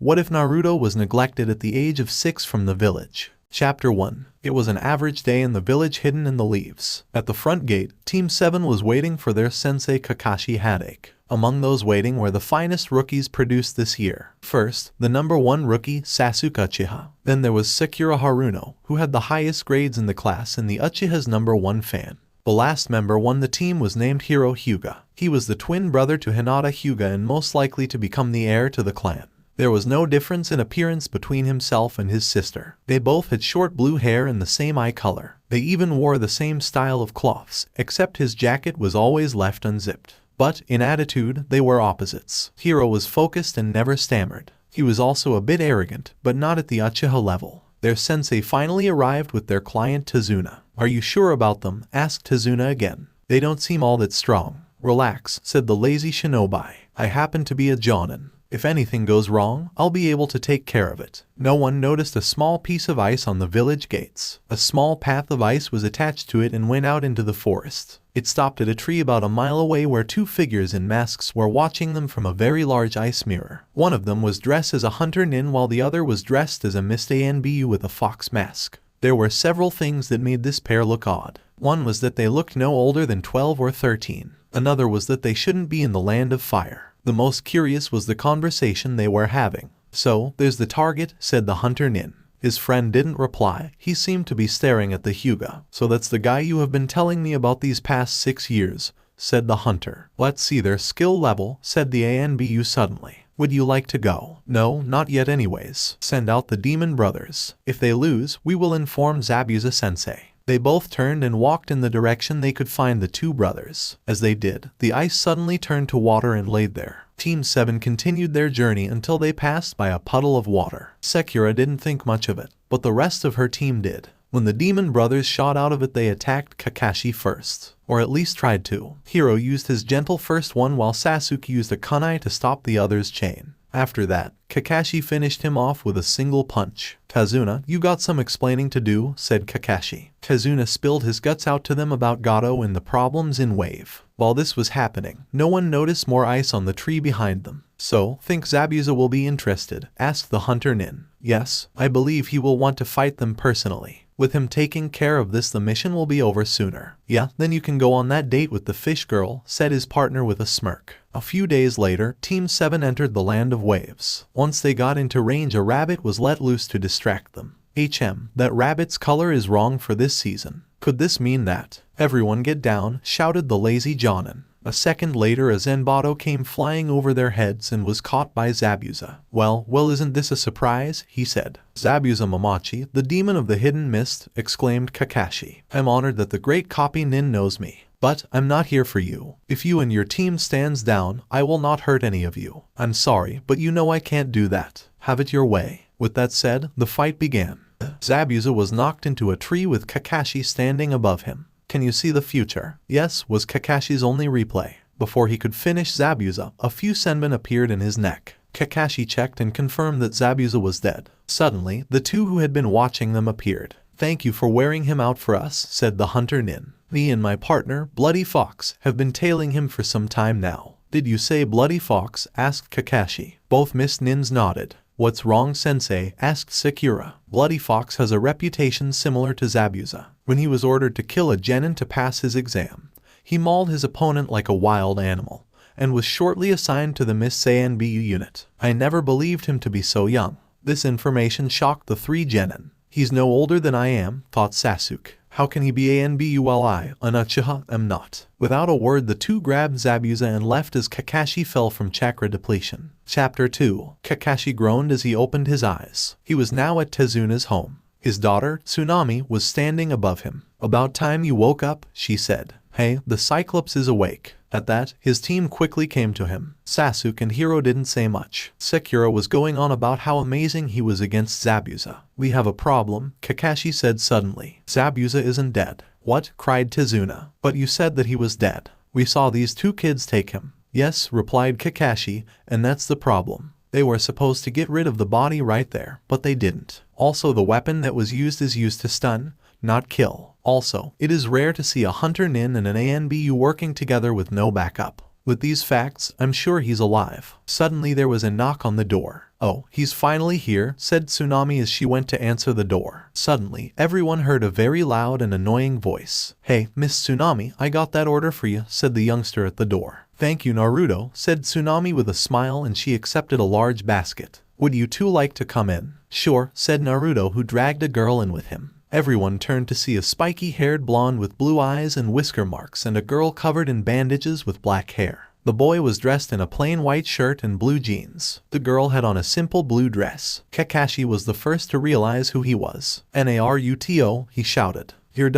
What if Naruto was neglected at the age of 6 from the village? Chapter 1. It was an average day in the village hidden in the leaves. At the front gate, Team 7 was waiting for their sensei Kakashi Hadake. Among those waiting were the finest rookies produced this year. First, the number 1 rookie, Sasuke Uchiha. Then there was Sakura Haruno, who had the highest grades in the class and the Uchiha's number 1 fan. The last member won the team was named Hiro Hyuga. He was the twin brother to Hinata Hyuga and most likely to become the heir to the clan. There was no difference in appearance between himself and his sister. They both had short blue hair and the same eye color. They even wore the same style of cloths, except his jacket was always left unzipped. But, in attitude, they were opposites. Hiro was focused and never stammered. He was also a bit arrogant, but not at the Uchiha level. Their sensei finally arrived with their client Tazuna. "Are you sure about them?" asked Tazuna again. "They don't seem all that strong." "Relax," said the lazy shinobi. "I happen to be a jonin. If anything goes wrong, I'll be able to take care of it." No one noticed a small piece of ice on the village gates. A small path of ice was attached to it and went out into the forest. It stopped at a tree about a mile away where 2 figures in masks were watching them from a very large ice mirror. One of them was dressed as a hunter nin while the other was dressed as a Mist Anbu with a fox mask. There were several things that made this pair look odd. One was that they looked no older than 12 or 13. Another was that they shouldn't be in the land of fire. The most curious was the conversation they were having. "So, there's the target," said the hunter nin. His friend didn't reply. He seemed to be staring at the Hyuga. "So that's the guy you have been telling me about these past 6 years, said the hunter. "Let's see their skill level," said the Anbu suddenly. "Would you like to go?" "No, not yet anyways. Send out the demon brothers. If they lose, we will inform Zabuza sensei." They both turned and walked in the direction they could find the 2 brothers. As they did, the ice suddenly turned to water and laid there. Team 7 continued their journey until they passed by a puddle of water. Sakura didn't think much of it, but the rest of her team did. When the demon brothers shot out of it, they attacked Kakashi first. Or at least tried to. Hiro used his gentle first one while Sasuke used a kunai to stop the other's chain. After that, Kakashi finished him off with a single punch. "Tazuna, you got some explaining to do," said Kakashi. Tazuna spilled his guts out to them about Gato and the problems in Wave. While this was happening, no one noticed more ice on the tree behind them. "So, think Zabuza will be interested?" asked the hunter nin. "Yes, I believe he will want to fight them personally. With him taking care of this, the mission will be over sooner." "Yeah, then you can go on that date with the fish girl," said his partner with a smirk. A few days later, Team 7 entered the land of waves. Once they got into range, a rabbit was let loose to distract them. That rabbit's color is wrong for this season. Could this mean that? "Everyone get down," shouted the lazy jonin. A second later, a Zenbato came flying over their heads and was caught by Zabuza. Well, isn't this a surprise?" he said. "Zabuza Mamachi, the demon of the hidden mist," exclaimed Kakashi. "I'm honored that the great copy nin knows me. But I'm not here for you. If you and your team stands down, I will not hurt any of you. I'm sorry, but you know I can't do that. Have it your way." With that said, the fight began. Zabuza was knocked into a tree with Kakashi standing above him. "Can you see the future?" "Yes," was Kakashi's only reply. Before he could finish Zabuza, a few senbon appeared in his neck. Kakashi checked and confirmed that Zabuza was dead. Suddenly, the 2 who had been watching them appeared. "Thank you for wearing him out for us," said the hunter nin. "Me and my partner, Bloody Fox, have been tailing him for some time now." "Did you say Bloody Fox?" asked Kakashi. Both Mist Nins nodded. "What's wrong, sensei?" asked Sakura. "Bloody Fox has a reputation similar to Zabuza. When he was ordered to kill a genin to pass his exam, he mauled his opponent like a wild animal, and was shortly assigned to the Miss Anbu unit. I never believed him to be so young." This information shocked the 3 genin. "He's no older than I am," thought Sasuke. "How can he be Anbu while I, an Uchiha, am not?" Without a word, the 2 grabbed Zabuza and left as Kakashi fell from chakra depletion. Chapter 2. Kakashi groaned as he opened his eyes. He was now at Tezuna's home. His daughter, Tsunami, was standing above him. "About time you woke up," she said. "Hey, the Cyclops is awake." At that, his team quickly came to him. Sasuke and Hiro didn't say much. Sakura was going on about how amazing he was against Zabuza. "We have a problem," Kakashi said suddenly. "Zabuza isn't dead." "What?" cried Tazuna. "But you said that he was dead. We saw these 2 kids take him." "Yes," replied Kakashi, "and that's the problem. They were supposed to get rid of the body right there, but they didn't. Also, the weapon that was used is used to stun, not kill. Also, it is rare to see a hunter nin and an Anbu working together with no backup. With these facts, I'm sure he's alive." Suddenly there was a knock on the door. Oh, he's finally here, said Tsunami as she went to answer the door. Suddenly, everyone heard a very loud and annoying voice. Hey, Miss Tsunami, I got that order for you, said the youngster at the door. Thank you, Naruto, said Tsunami with a smile, and she accepted a large basket. Would you two like to come in? Sure, said Naruto, who dragged a girl in with him. Everyone turned to see a spiky-haired blonde with blue eyes and whisker marks and a girl covered in bandages with black hair. The boy was dressed in a plain white shirt and blue jeans. The girl had on a simple blue dress. Kakashi was the first to realize who he was. Naruto, he shouted. Your ...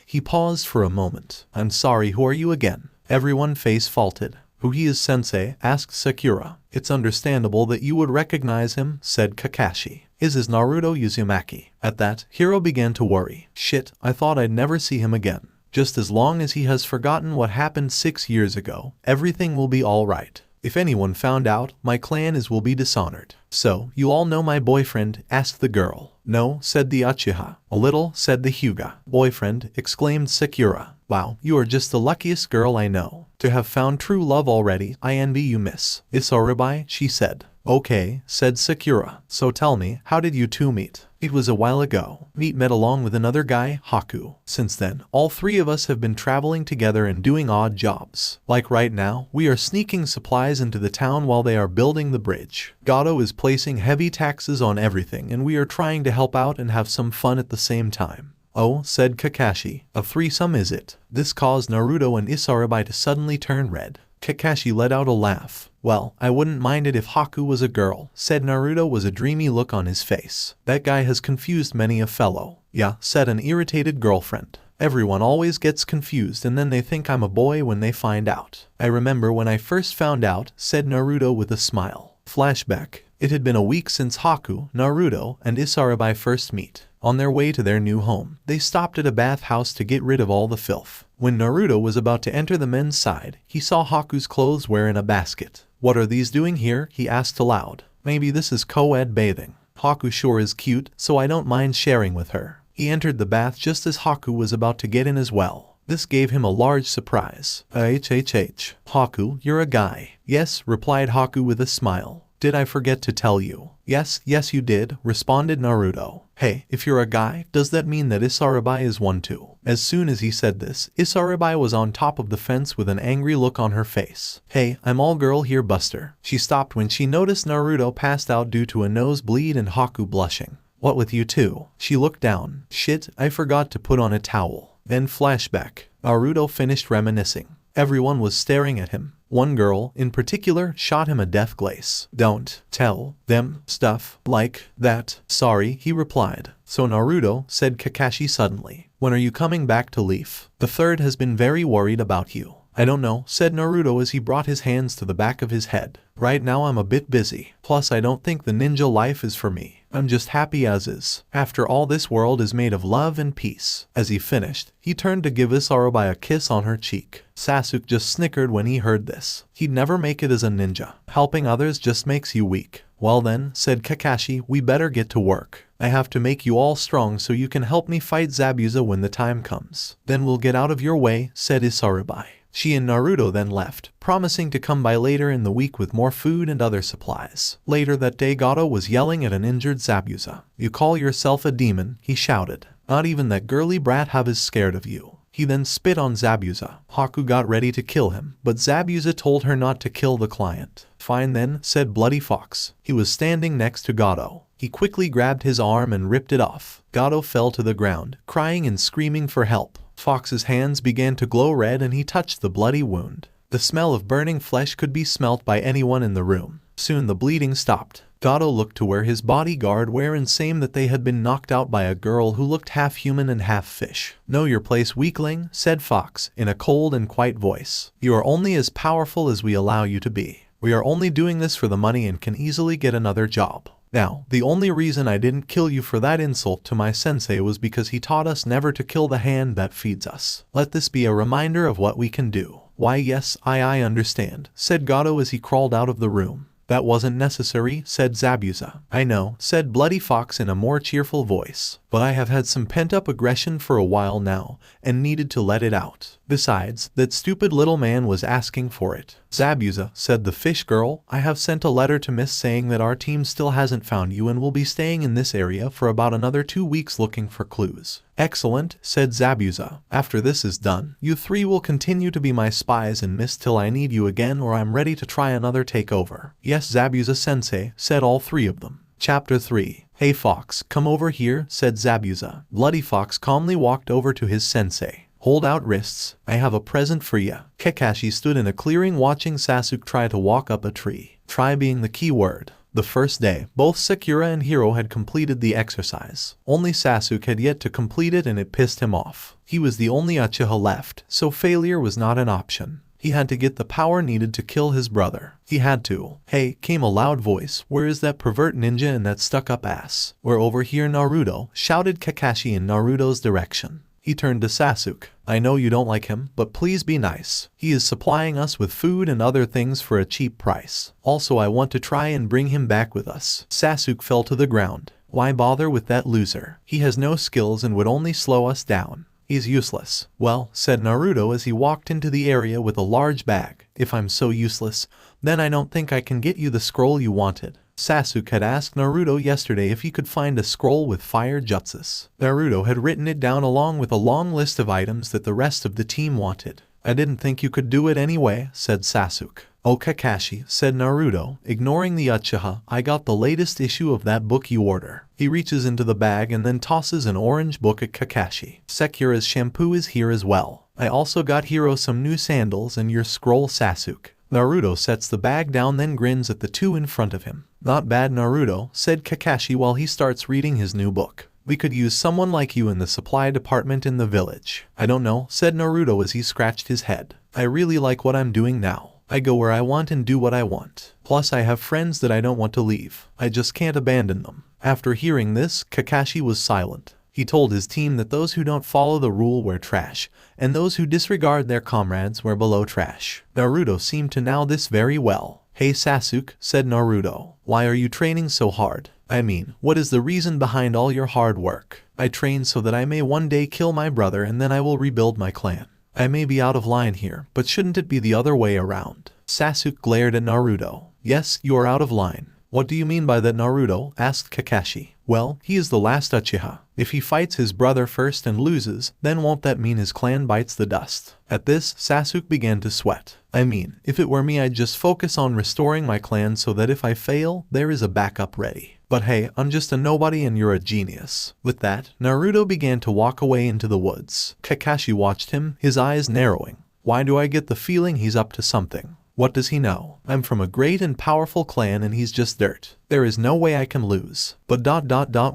He paused for a moment. I'm sorry, who are you again? Everyone face faulted. Who he is, sensei? Asked Sakura. It's understandable that you would recognize him, said Kakashi. Is Naruto Uzumaki. At that, Hiro began to worry. Shit, I thought I'd never see him again. Just as long as he has forgotten what happened 6 years ago, everything will be alright. If anyone found out, my clan will be dishonored. So, you all know my boyfriend? Asked the girl. No, said the Uchiha. A little, said the Hyuga. Boyfriend, exclaimed Sakura. Wow, you are just the luckiest girl I know. To have found true love already, I envy you, Miss Isarabai, she said. Okay, said Sakura. So tell me, how did you two meet? It was a while ago. Met along with another guy, Haku. Since then, all three of us have been traveling together and doing odd jobs. Like right now, we are sneaking supplies into the town while they are building the bridge. Gato is placing heavy taxes on everything and we are trying to help out and have some fun at the same time. Oh, said Kakashi. A threesome is it? This caused Naruto and Isarabai to suddenly turn red. Kakashi let out a laugh. Well, I wouldn't mind it if Haku was a girl, said Naruto with a dreamy look on his face. That guy has confused many a fellow. Yeah, said an irritated girlfriend. Everyone always gets confused and then they think I'm a boy when they find out. I remember when I first found out, said Naruto with a smile. Flashback. It had been a week since Haku, Naruto, and Isarabai first meet. On their way to their new home, they stopped at a bathhouse to get rid of all the filth. When Naruto was about to enter the men's side, he saw Haku's clothes were in a basket. What are these doing here? He asked aloud. Maybe this is co-ed bathing. Haku sure is cute, so I don't mind sharing with her. He entered the bath just as Haku was about to get in as well. This gave him a large surprise. Haku, you're a guy. Yes, replied Haku with a smile. Did I forget to tell you? Yes, you did, responded Naruto. Hey, if you're a guy, does that mean that Isarabai is one too? As soon as he said this, Isarabai was on top of the fence with an angry look on her face. Hey, I'm all girl here, Buster. She stopped when she noticed Naruto passed out due to a nosebleed and Haku blushing. What with you two? She looked down. Shit, I forgot to put on a towel. Then flashback. Naruto finished reminiscing. Everyone was staring at him. One girl, in particular, shot him a death glace. Don't tell them stuff like that. Sorry, he replied. So Naruto, said Kakashi suddenly. When are you coming back to Leaf? The third has been very worried about you. I don't know, said Naruto as he brought his hands to the back of his head. Right now I'm a bit busy. Plus I don't think the ninja life is for me. I'm just happy as is. After all, this world is made of love and peace. As he finished, he turned to give Isarabai a kiss on her cheek. Sasuke just snickered when he heard this. He'd never make it as a ninja. Helping others just makes you weak. Well then, said Kakashi, we better get to work. I have to make you all strong so you can help me fight Zabuza when the time comes. Then we'll get out of your way, said Isarabai. She and Naruto then left, promising to come by later in the week with more food and other supplies. Later that day, Gato was yelling at an injured Zabuza. You call yourself a demon, he shouted. Not even that girly brat Hub is scared of you. He then spit on Zabuza. Haku got ready to kill him, but Zabuza told her not to kill the client. Fine then, said Bloody Fox. He was standing next to Gato. He quickly grabbed his arm and ripped it off. Gato fell to the ground, crying and screaming for help. Fox's hands began to glow red and he touched the bloody wound. The smell of burning flesh could be smelt by anyone in the room. Soon the bleeding stopped. Gato looked to where his bodyguard were and saying that they had been knocked out by a girl who looked half human and half fish. Know your place, weakling, said Fox, in a cold and quiet voice. You are only as powerful as we allow you to be. We are only doing this for the money and can easily get another job. Now, the only reason I didn't kill you for that insult to my sensei was because he taught us never to kill the hand that feeds us. Let this be a reminder of what we can do. Why yes, I understand, said Gato as he crawled out of the room. That wasn't necessary, said Zabuza. I know, said Bloody Fox in a more cheerful voice. But I have had some pent-up aggression for a while now, and needed to let it out. Besides, that stupid little man was asking for it. Zabuza, said the fish girl, I have sent a letter to Miss saying that our team still hasn't found you and will be staying in this area for about another 2 weeks looking for clues. Excellent, said Zabuza. After this is done, you 3 will continue to be my spies and Miss till I need you again or I'm ready to try another takeover. Yes, Zabuza-sensei, said all 3 of them. Chapter 3. Hey Fox, come over here, said Zabuza. Bloody Fox calmly walked over to his sensei. Hold out wrists, I have a present for ya. Kakashi stood in a clearing watching Sasuke try to walk up a tree. Try being the key word. The first day, both Sakura and Hiro had completed the exercise. Only Sasuke had yet to complete it and it pissed him off. He was the only Uchiha left, so failure was not an option. He had to get the power needed to kill his brother. He had to. Hey, came a loud voice. Where is that pervert ninja and that stuck-up ass? We're over here, Naruto, shouted Kakashi in Naruto's direction. He turned to Sasuke. I know you don't like him, but please be nice. He is supplying us with food and other things for a cheap price. Also, I want to try and bring him back with us. Sasuke fell to the ground. Why bother with that loser? He has no skills and would only slow us down. He's useless. Well, said Naruto as he walked into the area with a large bag. If I'm so useless, then I don't think I can get you the scroll you wanted. Sasuke had asked Naruto yesterday if he could find a scroll with fire jutsus. Naruto had written it down along with a long list of items that the rest of the team wanted. I didn't think you could do it anyway, said Sasuke. Oh Kakashi, said Naruto, ignoring the Uchiha, I got the latest issue of that book you order. He reaches into the bag and then tosses an orange book at Kakashi. Sakura's shampoo is here as well. I also got Hiro some new sandals and your scroll, Sasuke. Naruto sets the bag down then grins at the 2 in front of him. Not bad, Naruto, said Kakashi while he starts reading his new book. We could use someone like you in the supply department in the village. I don't know, said Naruto as he scratched his head. I really like what I'm doing now. I go where I want and do what I want. Plus I have friends that I don't want to leave. I just can't abandon them. After hearing this, Kakashi was silent. He told his team that those who don't follow the rule wear trash, and those who disregard their comrades wear below trash. Naruto seemed to know this very well. Hey Sasuke, said Naruto, why are you training so hard? I mean, what is the reason behind all your hard work? I train so that I may one day kill my brother and then I will rebuild my clan. I may be out of line here, but shouldn't it be the other way around? Sasuke glared at Naruto. Yes, you are out of line. What do you mean by that, Naruto? Asked Kakashi. Well, he is the last Uchiha. If he fights his brother first and loses, then won't that mean his clan bites the dust? At this, Sasuke began to sweat. I mean, if it were me I'd just focus on restoring my clan so that if I fail, there is a backup ready. But hey, I'm just a nobody and you're a genius. With that, Naruto began to walk away into the woods. Kakashi watched him, his eyes narrowing. Why do I get the feeling he's up to something? What does he know? I'm from a great and powerful clan and he's just dirt. There is no way I can lose. But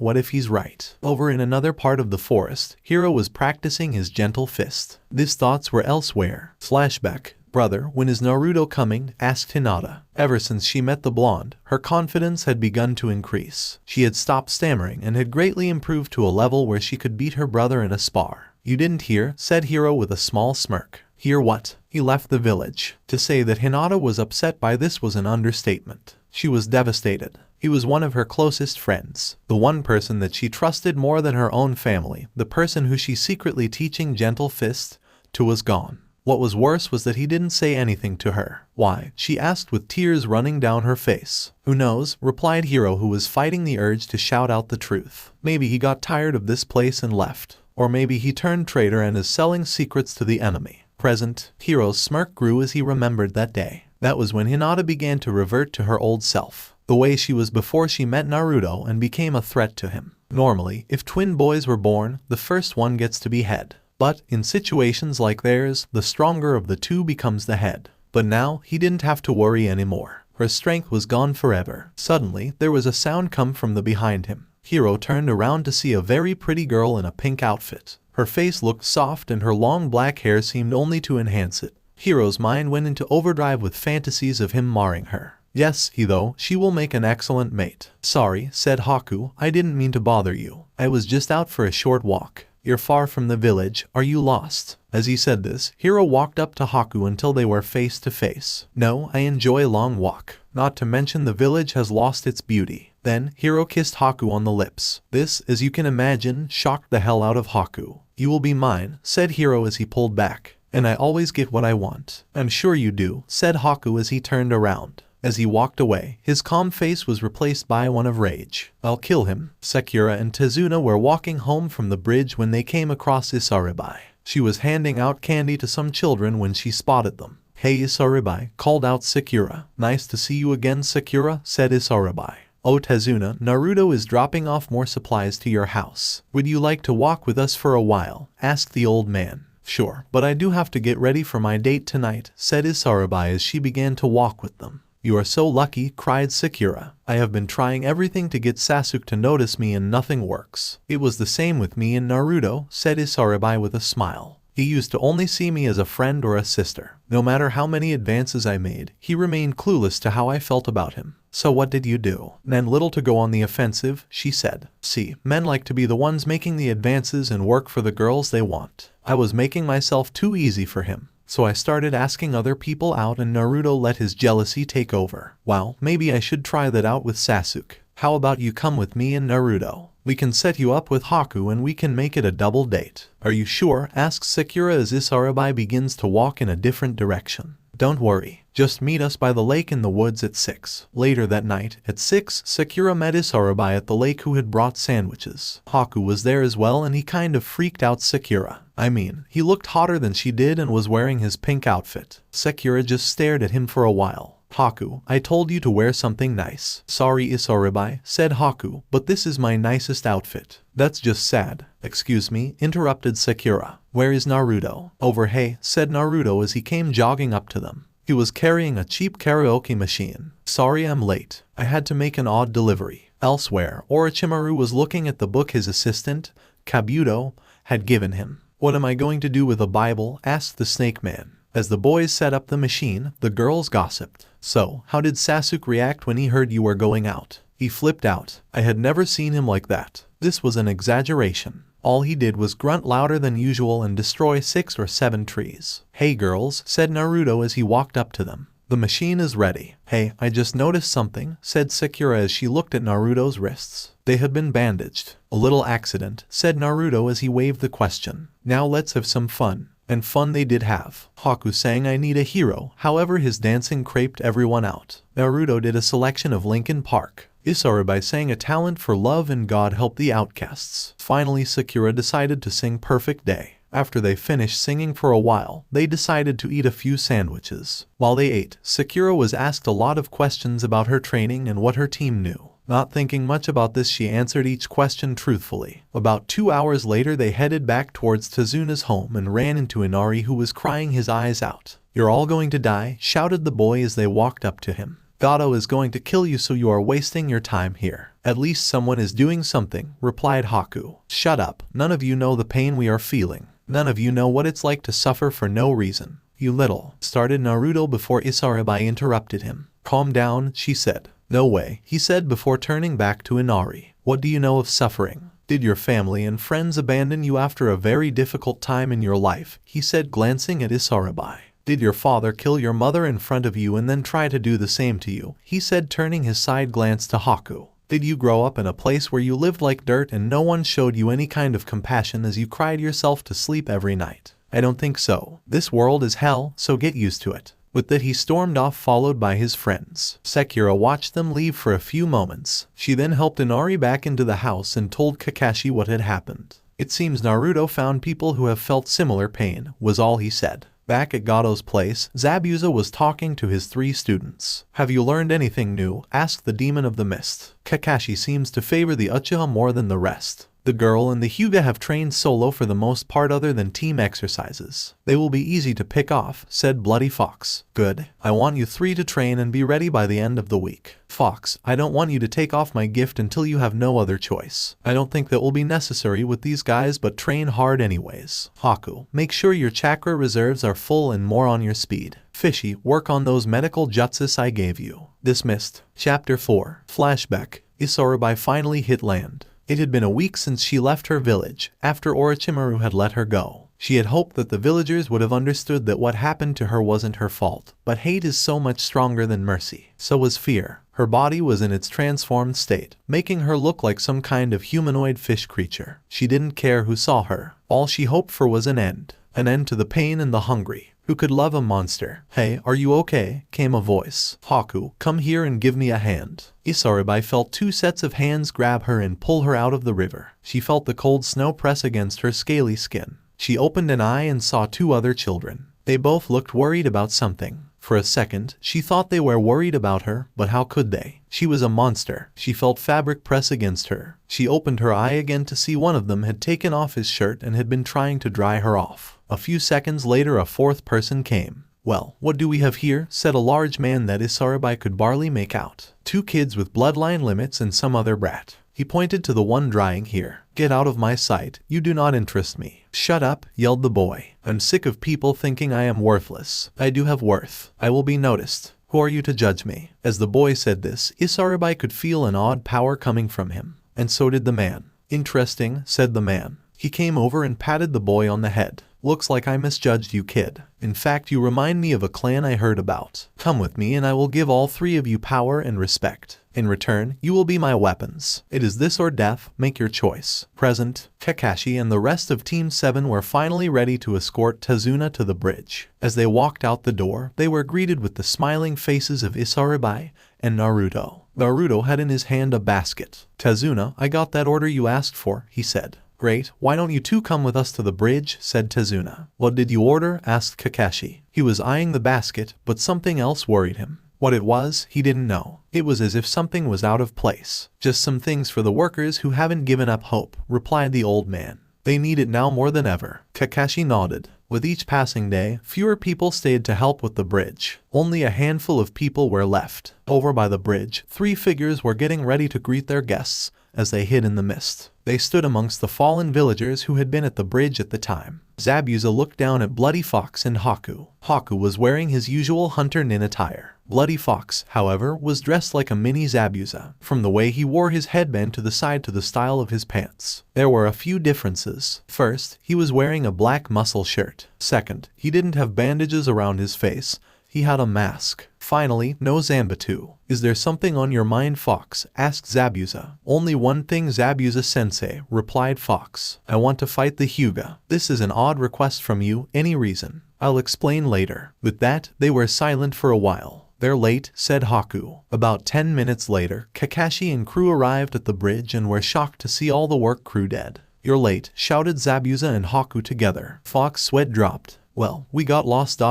what if he's right? Over in another part of the forest, Hiro was practicing his gentle fist. His thoughts were elsewhere. Flashback. Brother, when is Naruto coming? Asked Hinata. Ever since she met the blonde, her confidence had begun to increase. She had stopped stammering and had greatly improved to a level where she could beat her brother in a spar. You didn't hear? Said Hiro with a small smirk. Hear what? He left the village. To say that Hinata was upset by this was an understatement. She was devastated. He was one of her closest friends. The one person that she trusted more than her own family. The person who she secretly teaching gentle fist to was gone. What was worse was that he didn't say anything to her. Why? She asked with tears running down her face. Who knows? Replied Hiro, who was fighting the urge to shout out the truth. Maybe he got tired of this place and left. Or maybe he turned traitor and is selling secrets to the enemy. Present, Hiro's smirk grew as he remembered that day. That was when Hinata began to revert to her old self. The way she was before she met Naruto and became a threat to him. Normally, if twin boys were born, the first one gets to be head. But, in situations like theirs, the stronger of the two becomes the head. But now, he didn't have to worry anymore. Her strength was gone forever. Suddenly, there was a sound come from the behind him. Hiro turned around to see a very pretty girl in a pink outfit. Her face looked soft and her long black hair seemed only to enhance it. Hiro's mind went into overdrive with fantasies of him marrying her. Yes, she will make an excellent mate. Sorry, said Haku, I didn't mean to bother you. I was just out for a short walk. You're far from the village, are you lost? As he said this, Hiro walked up to Haku until they were face to face. No, I enjoy a long walk. Not to mention the village has lost its beauty. Then, Hiro kissed Haku on the lips. This, as you can imagine, shocked the hell out of Haku. You will be mine, said Hiro as he pulled back. and I always get what I want. I'm sure you do, said Haku as he turned around. As he walked away, his calm face was replaced by one of rage. I'll kill him. Sakura and Tezuna were walking home from the bridge when they came across Isaribai. She was handing out candy to some children when she spotted them. Hey Isaribai, called out Sakura. Nice to see you again, Sakura, said Isaribai. Oh Tezuna, Naruto is dropping off more supplies to your house. Would you like to walk with us for a while? Asked the old man. Sure, but I do have to get ready for my date tonight, said Isaribai as she began to walk with them. You are so lucky, cried Sakura. I have been trying everything to get Sasuke to notice me and nothing works. It was the same with me and Naruto, said Isaribai with a smile. He used to only see me as a friend or a sister. No matter how many advances I made, he remained clueless to how I felt about him. So what did you do? Then little to go on the offensive, she said. See, men like to be the ones making the advances and work for the girls they want. I was making myself too easy for him. So I started asking other people out and Naruto let his jealousy take over. Wow, maybe I should try that out with Sasuke. How about you come with me and Naruto? We can set you up with Haku and we can make it a double date. Are you sure? Asks Sakura as Isaribai begins to walk in a different direction. Don't worry, just meet us by the lake in the woods at 6. Later that night, at 6, Sakura met Isaribai at the lake who had brought sandwiches. Haku was there as well and he kind of freaked out Sakura. I mean, he looked hotter than she did and was wearing his pink outfit. Sakura just stared at him for a while. Haku, I told you to wear something nice. Sorry Isaribai, said Haku, but this is my nicest outfit. That's just sad. Excuse me, interrupted Sakura. Where is Naruto? Over hey, said Naruto as he came jogging up to them. He was carrying a cheap karaoke machine. Sorry I'm late. I had to make an odd delivery. Elsewhere, Orochimaru was looking at the book his assistant, Kabuto, had given him. What am I going to do with a Bible? Asked the Snake Man. As the boys set up the machine, the girls gossiped. So, how did Sasuke react when he heard you were going out? He flipped out. I had never seen him like that. This was an exaggeration. All he did was grunt louder than usual and destroy 6 or 7 trees. Hey girls, said Naruto as he walked up to them. The machine is ready. Hey, I just noticed something, said Sakura as she looked at Naruto's wrists. They had been bandaged. A little accident, said Naruto as he waved the question. Now let's have some fun. And fun they did have. Haku sang I Need a Hero, however his dancing creeped everyone out. Naruto did a selection of Linkin Park. Isaribai sang A Talent for Love and God Help the Outcasts. Finally Sakura decided to sing Perfect Day. After they finished singing for a while, they decided to eat a few sandwiches. While they ate, Sakura was asked a lot of questions about her training and what her team knew. Not thinking much about this, she answered each question truthfully. About 2 hours later they headed back towards Tezuna's home and ran into Inari who was crying his eyes out. You're all going to die, shouted the boy as they walked up to him. Gato is going to kill you so you are wasting your time here. At least someone is doing something, replied Haku. Shut up, none of you know the pain we are feeling. None of you know what it's like to suffer for no reason. You little, started Naruto before Isaribai interrupted him. Calm down, she said. No way, he said before turning back to Inari. What do you know of suffering? Did your family and friends abandon you after a very difficult time in your life? He said glancing at Isaribai. Did your father kill your mother in front of you and then try to do the same to you? He said turning his side glance to Haku. Did you grow up in a place where you lived like dirt and no one showed you any kind of compassion as you cried yourself to sleep every night? I don't think so. This world is hell, so get used to it. With that he stormed off followed by his friends. Sakura watched them leave for a few moments. She then helped Inari back into the house and told Kakashi what had happened. It seems Naruto found people who have felt similar pain, was all he said. Back at Gato's place, Zabuza was talking to his 3 students. Have you learned anything new? Asked the Demon of the Mist. Kakashi seems to favor the Uchiha more than the rest. The girl and the Hyuga have trained solo for the most part other than team exercises. They will be easy to pick off, said Bloody Fox. Good. I want you 3 to train and be ready by the end of the week. Fox, I don't want you to take off my gift until you have no other choice. I don't think that will be necessary with these guys, but train hard anyways. Haku, make sure your chakra reserves are full and more on your speed. Fishy, work on those medical jutsus I gave you. Dismissed. Chapter 4. Flashback. Isaribai finally hit land. It had been a week since she left her village, after Orochimaru had let her go. She had hoped that the villagers would have understood that what happened to her wasn't her fault, but hate is so much stronger than mercy. So was fear. Her body was in its transformed state, making her look like some kind of humanoid fish creature. She didn't care who saw her. All she hoped for was an end. An end to the pain and the hungry. Who could love a monster? Hey, are you okay? Came a voice. Haku, come here and give me a hand. Isaribai felt 2 sets of hands grab her and pull her out of the river. She felt the cold snow press against her scaly skin. She opened an eye and saw 2 other children. They both looked worried about something. For a second, she thought they were worried about her, but how could they? She was a monster. She felt fabric press against her. She opened her eye again to see one of them had taken off his shirt and had been trying to dry her off. A few seconds later, a 4th person came. Well, what do we have here? Said a large man that Isaribai could barely make out. 2 kids with bloodline limits and some other brat. He pointed to the one drying here. Get out of my sight, you do not interest me. Shut up, yelled the boy. I'm sick of people thinking I am worthless. I do have worth. I will be noticed. Who are you to judge me? As the boy said this, Isaribai could feel an odd power coming from him. And so did the man. Interesting, said the man. He came over and patted the boy on the head. Looks like I misjudged you, kid. In fact, you remind me of a clan I heard about. Come with me and I will give all 3 of you power and respect. In return, you will be my weapons. It is this or death, make your choice. Present, Kakashi and the rest of Team 7 were finally ready to escort Tazuna to the bridge. As they walked out the door, they were greeted with the smiling faces of Isaribai and Naruto. Naruto had in his hand a basket. Tazuna, I got that order you asked for, he said. Great, why don't you 2 come with us to the bridge, said Tazuna. What did you order? Asked Kakashi. He was eyeing the basket, but something else worried him. What it was, he didn't know. It was as if something was out of place. Just some things for the workers who haven't given up hope, replied the old man. They need it now more than ever. Kakashi nodded. With each passing day, fewer people stayed to help with the bridge. Only a handful of people were left. Over by the bridge, 3 figures were getting ready to greet their guests as they hid in the mist. They stood amongst the fallen villagers who had been at the bridge at the time. Zabuza looked down at Bloody Fox and Haku. Haku was wearing his usual hunter nin attire. Bloody Fox, however, was dressed like a mini Zabuza, from the way he wore his headband to the side to the style of his pants. There were a few differences. First, he was wearing a black muscle shirt. Second, he didn't have bandages around his face. He had a mask. Finally, no Zanbatsu. Is there something on your mind, Fox? Asked Zabuza. Only one thing, Zabuza-sensei, replied Fox. I want to fight the Hyuga. This is an odd request from you. Any reason? I'll explain later. With that, they were silent for a while. They're late, said Haku. About 10 minutes later, Kakashi and crew arrived at the bridge and were shocked to see all the work crew dead. You're late, shouted Zabuza and Haku together. Fox's sweat dropped. Well, we got lost.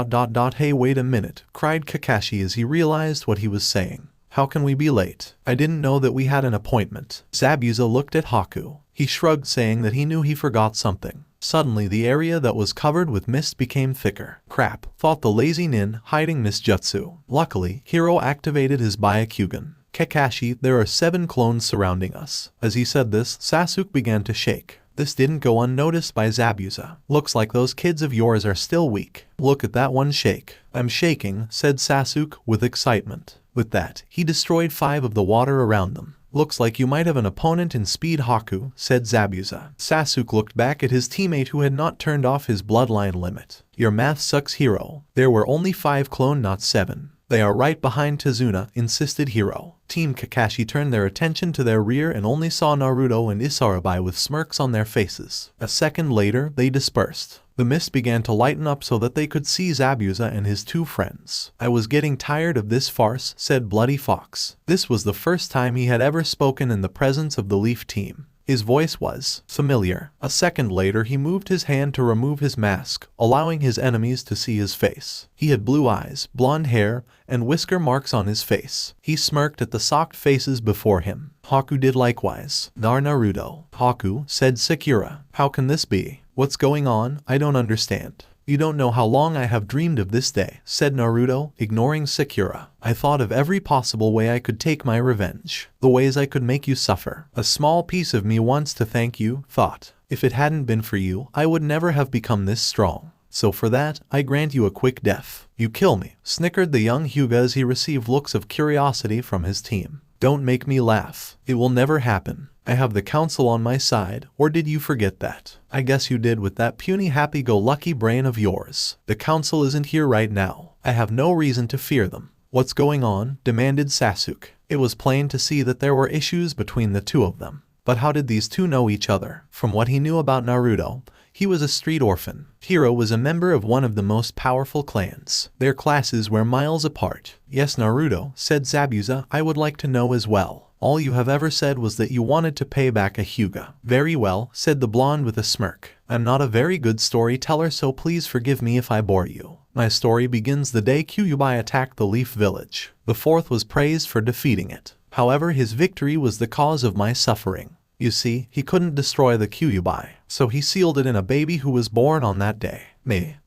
Hey, wait a minute, cried Kakashi as he realized what he was saying. How can we be late? I didn't know that we had an appointment. Zabuza looked at Haku. He shrugged, saying that he knew he forgot something. Suddenly the area that was covered with mist became thicker. Crap, thought the lazy nin, hiding mist jutsu. Luckily, Hiro activated his Byakugan. Kakashi, there are 7 clones surrounding us. As he said this, Sasuke began to shake. This didn't go unnoticed by Zabuza. Looks like those kids of yours are still weak. Look at that one shake. I'm shaking, said Sasuke with excitement. With that, he destroyed 5 of the water around them. Looks like you might have an opponent in speed, Haku, said Zabuza. Sasuke looked back at his teammate who had not turned off his bloodline limit. Your math sucks, Hiro. There were only 5 clone, not 7. They are right behind Tazuna, insisted Hiro. Team Kakashi turned their attention to their rear and only saw Naruto and Isaribai with smirks on their faces. A second later, they dispersed. The mist began to lighten up so that they could see Zabuza and his 2 friends. I was getting tired of this farce, said Bloody Fox. This was the first time he had ever spoken in the presence of the Leaf team. His voice was familiar. A second later, he moved his hand to remove his mask, allowing his enemies to see his face. He had blue eyes, blonde hair, and whisker marks on his face. He smirked at the socked faces before him. Haku did likewise. Naruto. Haku, said Sakura. How can this be? What's going on? I don't understand. You don't know how long I have dreamed of this day, said Naruto, ignoring Sakura. I thought of every possible way I could take my revenge. The ways I could make you suffer. A small piece of me wants to thank you, thought. If it hadn't been for you, I would never have become this strong. So for that, I grant you a quick death. You kill me, snickered the young Hyuga as he received looks of curiosity from his team. Don't make me laugh. It will never happen. I have the council on my side, or did you forget that? I guess you did with that puny happy-go-lucky brain of yours. The council isn't here right now. I have no reason to fear them. What's going on? Demanded Sasuke. It was plain to see that there were issues between the 2 of them. But how did these 2 know each other? From what he knew about Naruto, He was a street orphan. Hiro was a member of one of the most powerful clans. Their classes were miles apart. Yes, Naruto, said Zabuza, I would like to know as well. All you have ever said was that you wanted to pay back a Hyuga. Very well, said the blonde with a smirk. I'm not a very good storyteller, so please forgive me if I bore you. My story begins the day Kyuubi attacked the Leaf Village. The fourth was praised for defeating it. However, his victory was the cause of my suffering. You see, he couldn't destroy the Kyuubi, so he sealed it in a baby who was born on that day.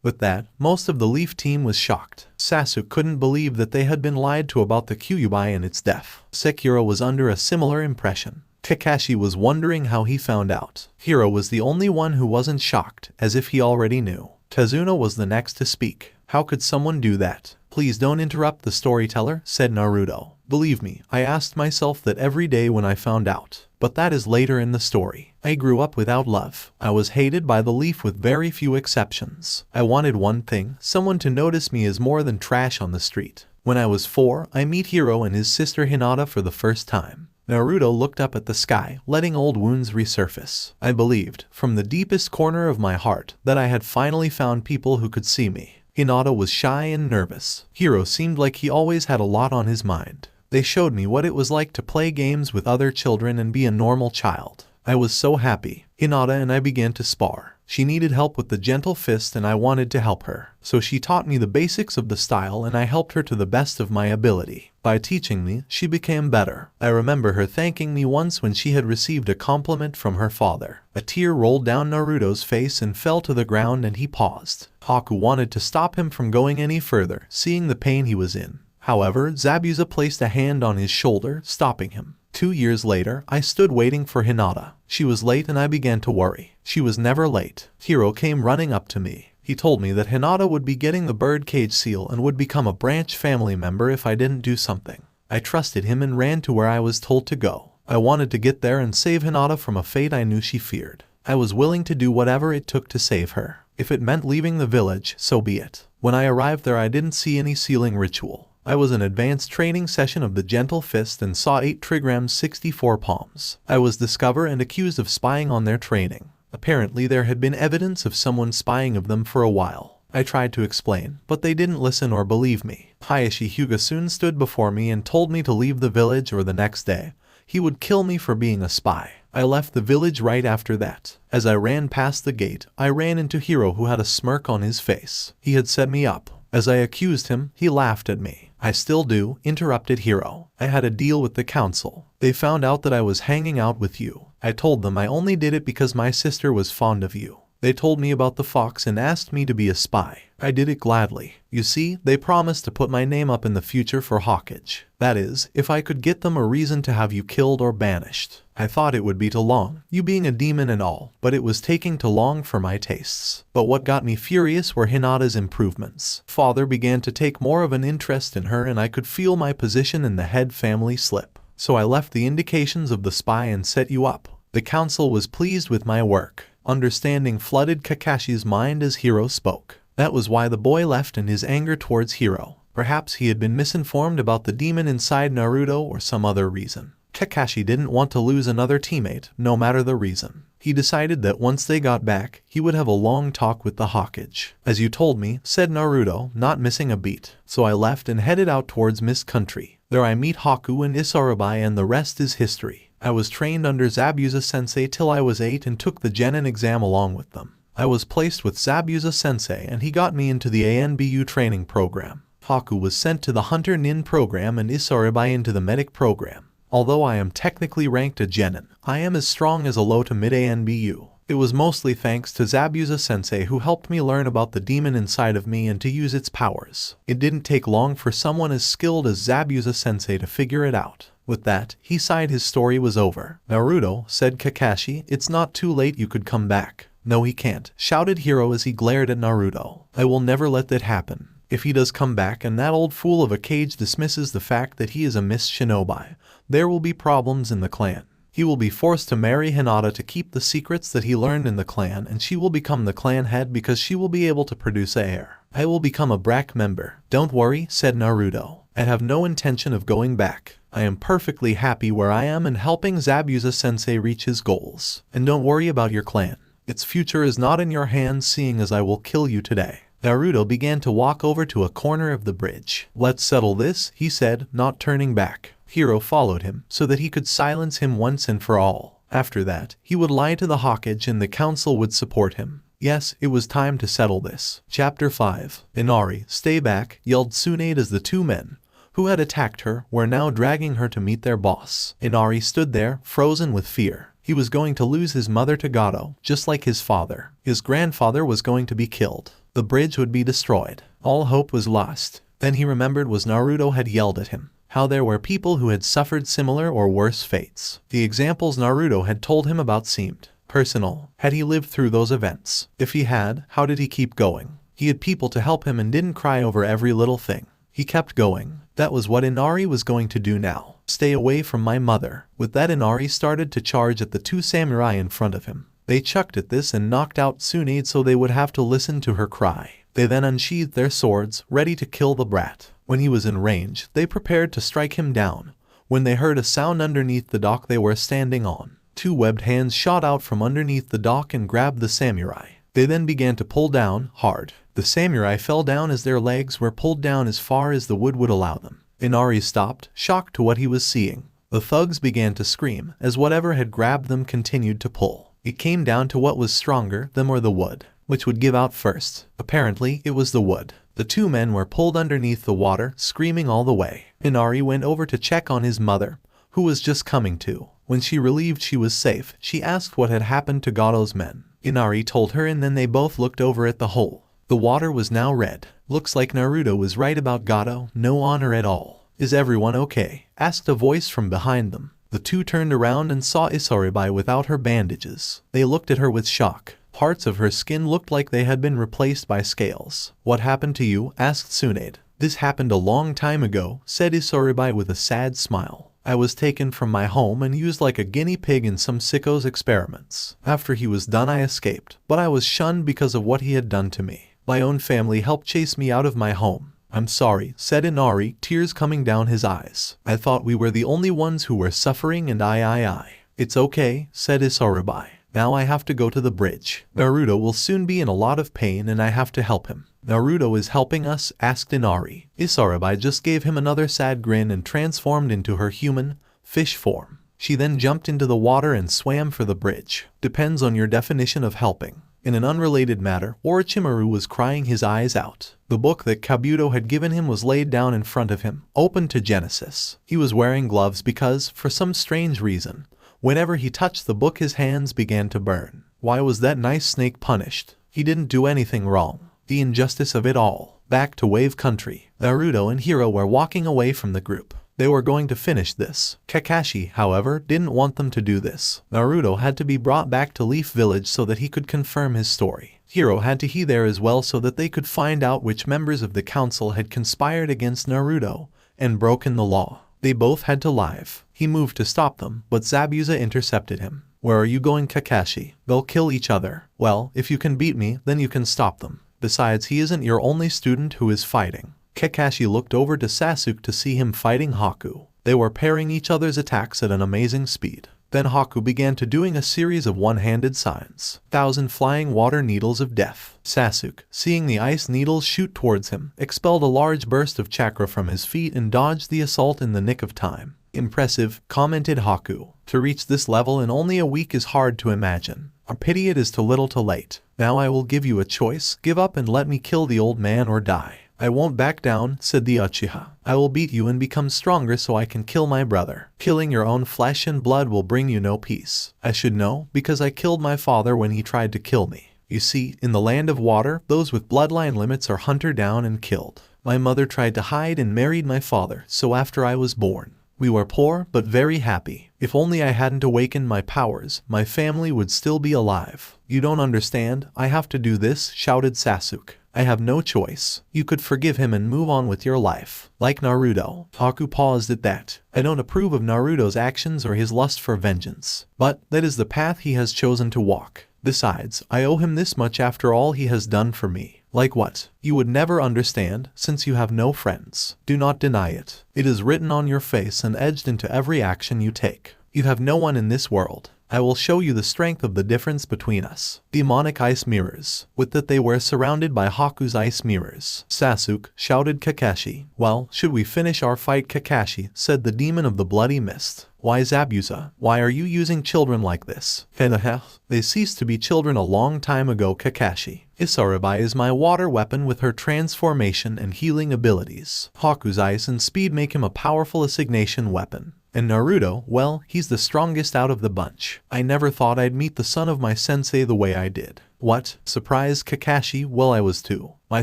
With that, most of the Leaf team was shocked. Sasuke couldn't believe that they had been lied to about the Kyuubi and its death. Sekiro was under a similar impression. Kakashi was wondering how he found out. Hiro was the only one who wasn't shocked, as if he already knew. Tazuna was the next to speak. How could someone do that? Please don't interrupt the storyteller, said Naruto. Believe me, I asked myself that every day when I found out. But that is later in the story. I grew up without love. I was hated by the Leaf with very few exceptions. I wanted one thing, someone to notice me as more than trash on the street. When I was 4, I meet Hiro and his sister Hinata for the first time. Naruto looked up at the sky, letting old wounds resurface. I believed, from the deepest corner of my heart, that I had finally found people who could see me. Hinata was shy and nervous. Hiro seemed like he always had a lot on his mind. They showed me what it was like to play games with other children and be a normal child. I was so happy. Hinata and I began to spar. She needed help with the gentle fist and I wanted to help her. So she taught me the basics of the style and I helped her to the best of my ability. By teaching me, she became better. I remember her thanking me once when she had received a compliment from her father. A tear rolled down Naruto's face and fell to the ground and he paused. Haku wanted to stop him from going any further, seeing the pain he was in. However, Zabuza placed a hand on his shoulder, stopping him. 2 years later, I stood waiting for Hinata. She was late and I began to worry. She was never late. Hiro came running up to me. He told me that Hinata would be getting the birdcage seal and would become a branch family member if I didn't do something. I trusted him and ran to where I was told to go. I wanted to get there and save Hinata from a fate I knew she feared. I was willing to do whatever it took to save her. If it meant leaving the village, so be it. When I arrived there, I didn't see any sealing ritual. I was an advanced training session of the Gentle Fist and saw 8 trigrams 64 palms. I was discovered and accused of spying on their training. Apparently there had been evidence of someone spying of them for a while. I tried to explain, but they didn't listen or believe me. Hayashi Hyuga soon stood before me and told me to leave the village or the next day he would kill me for being a spy. I left the village right after that. As I ran past the gate, I ran into Hiro who had a smirk on his face. He had set me up. As I accused him, he laughed at me. I still do, interrupted Hiro. I had a deal with the council. They found out that I was hanging out with you. I told them I only did it because my sister was fond of you. They told me about the fox and asked me to be a spy. I did it gladly. You see, they promised to put my name up in the future for Hawkage. That is, if I could get them a reason to have you killed or banished. I thought it would be too long, you being a demon and all, but it was taking too long for my tastes. But what got me furious were Hinata's improvements. Father began to take more of an interest in her and I could feel my position in the head family slip. So I left the indications of the spy and set you up. The council was pleased with my work. Understanding flooded Kakashi's mind as Hiro spoke. That was why the boy left in his anger towards Hiro. Perhaps he had been misinformed about the demon inside Naruto or some other reason. Kakashi didn't want to lose another teammate, no matter the reason. He decided that once they got back, he would have a long talk with the Hawkage. As you told me, said Naruto, not missing a beat. So I left and headed out towards Mist Country. There I meet Haku and Isarabai and the rest is history. I was trained under Zabuza sensei till I was 8 and took the Genin exam along with them. I was placed with Zabuza sensei and he got me into the ANBU training program. Haku was sent to the Hunter Nin program and Isarabai into the medic program. Although I am technically ranked a Genin, I am as strong as a low to mid ANBU. It was mostly thanks to Zabuza sensei who helped me learn about the demon inside of me and to use its powers. It didn't take long for someone as skilled as Zabuza sensei to figure it out. With that, he sighed his story was over. Naruto, said Kakashi, it's not too late, you could come back. No he can't, shouted Hiro as he glared at Naruto. I will never let that happen. If he does come back and that old fool of a Kage dismisses the fact that he is a Mist Shinobi, there will be problems in the clan. He will be forced to marry Hinata to keep the secrets that he learned in the clan and she will become the clan head because she will be able to produce a heir. I will become a BRAC member. Don't worry, said Naruto. I have no intention of going back. I am perfectly happy where I am and helping Zabuza sensei reach his goals. And don't worry about your clan. Its future is not in your hands, seeing as I will kill you today. Naruto began to walk over to a corner of the bridge. Let's settle this, he said, not turning back. Hiro followed him so that he could silence him once and for all. After that, he would lie to the Hokage and the council would support him. Yes, it was time to settle this. Chapter 5. Inari, stay back, yelled Tsunade as the two men who had attacked her were now dragging her to meet their boss. Inari stood there, frozen with fear. He was going to lose his mother to Gato, just like his father. His grandfather was going to be killed. The bridge would be destroyed. All hope was lost. Then he remembered what Naruto had yelled at him. How there were people who had suffered similar or worse fates. The examples Naruto had told him about seemed personal. Had he lived through those events? If he had, how did he keep going? He had people to help him and didn't cry over every little thing. He kept going. That was what Inari was going to do now. Stay away from my mother. With that, Inari started to charge at the two samurai in front of him. They chucked at this and knocked out Tsunade so they would have to listen to her cry. They then unsheathed their swords, ready to kill the brat. When he was in range, they prepared to strike him down. When they heard a sound underneath the dock they were standing on, two webbed hands shot out from underneath the dock and grabbed the samurai. They then began to pull down, hard. The samurai fell down as their legs were pulled down as far as the wood would allow them. Inari stopped, shocked to what he was seeing. The thugs began to scream, as whatever had grabbed them continued to pull. It came down to what was stronger, them or the wood, which would give out first. Apparently, it was the wood. The two men were pulled underneath the water, screaming all the way. Inari went over to check on his mother, who was just coming to. When she relieved she was safe, she asked what had happened to Gato's men. Inari told her and then they both looked over at the hole. The water was now red. Looks like Naruto was right about Gato, no honor at all. Is everyone okay? Asked a voice from behind them. The two turned around and saw Isaribai without her bandages. They looked at her with shock. Parts of her skin looked like they had been replaced by scales. What happened to you? Asked Tsunade. This happened a long time ago, said Isaribai with a sad smile. I was taken from my home and used like a guinea pig in some sicko's experiments. After he was done I escaped, but I was shunned because of what he had done to me. My own family helped chase me out of my home. I'm sorry, said Inari, tears coming down his eyes. I thought we were the only ones who were suffering and I. It's okay, said Isaribai. Now I have to go to the bridge. Naruto will soon be in a lot of pain and I have to help him. Naruto is helping us? Asked Inari. Isaribai just gave him another sad grin and transformed into her human, fish form. She then jumped into the water and swam for the bridge. Depends on your definition of helping. In an unrelated matter, Orochimaru was crying his eyes out. The book that Kabuto had given him was laid down in front of him, open to Genesis. He was wearing gloves because, for some strange reason, whenever he touched the book his hands began to burn. Why was that nice snake punished? He didn't do anything wrong. The injustice of it all. Back to Wave Country. Naruto and Hiro were walking away from the group. They were going to finish this. Kakashi, however, didn't want them to do this. Naruto had to be brought back to Leaf Village so that he could confirm his story. Hiro had to be there as well so that they could find out which members of the council had conspired against Naruto and broken the law. They both had to leave. He moved to stop them, but Zabuza intercepted him. Where are you going, Kakashi? They'll kill each other. Well, if you can beat me, then you can stop them. Besides, he isn't your only student who is fighting. Kakashi looked over to Sasuke to see him fighting Haku. They were pairing each other's attacks at an amazing speed. Then Haku began to doing a series of one-handed signs. 1,000 flying water needles of death. Sasuke, seeing the ice needles shoot towards him, expelled a large burst of chakra from his feet and dodged the assault in the nick of time. Impressive, commented Haku. To reach this level in only a week is hard to imagine. I pity it is too little too late. Now I will give you a choice. Give up and let me kill the old man or die. I won't back down, said the Uchiha. I will beat you and become stronger so I can kill my brother. Killing your own flesh and blood will bring you no peace. I should know, because I killed my father when he tried to kill me. You see, in the land of water, those with bloodline limits are hunted down and killed. My mother tried to hide and married my father, so after I was born, we were poor but very happy. If only I hadn't awakened my powers, my family would still be alive. You don't understand, I have to do this, shouted Sasuke. I have no choice. You could forgive him and move on with your life. Like Naruto. Haku paused at that. I don't approve of Naruto's actions or his lust for vengeance. But that is the path he has chosen to walk. Besides, I owe him this much after all he has done for me. Like what? You would never understand, since you have no friends. Do not deny it. It is written on your face and edged into every action you take. You have no one in this world. I will show you the strength of the difference between us. Demonic ice mirrors. With that they were surrounded by Haku's ice mirrors. Sasuke, shouted Kakashi. Well, should we finish our fight, Kakashi? Said the demon of the bloody mist. Why, Zabuza? Why are you using children like this? They ceased to be children a long time ago, Kakashi. Isarabai is my water weapon with her transformation and healing abilities. Haku's ice and speed make him a powerful assignation weapon. And Naruto, well, he's the strongest out of the bunch. I never thought I'd meet the son of my sensei the way I did. What? Surprised Kakashi? Well, I was too. My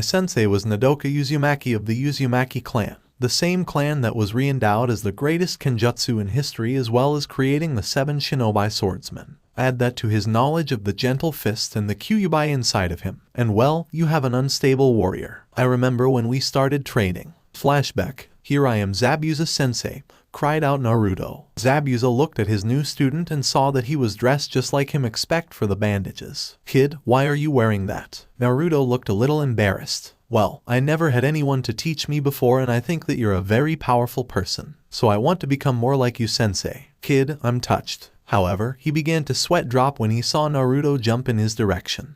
sensei was Nodoka Uzumaki of the Uzumaki clan. The same clan that was re-endowed as the greatest kenjutsu in history, as well as creating the 7 shinobi swordsmen. Add that to his knowledge of the gentle fist and the kyuubi inside of him, and well, you have an unstable warrior. I remember when we started training. Flashback. Here I am, Zabuza sensei, cried out Naruto. Zabuza looked at his new student and saw that he was dressed just like him except for the bandages. Kid, why are you wearing that? Naruto looked a little embarrassed. Well, I never had anyone to teach me before, and I think that you're a very powerful person. So I want to become more like you, sensei. Kid, I'm touched. However, he began to sweat drop when he saw Naruto jump in his direction.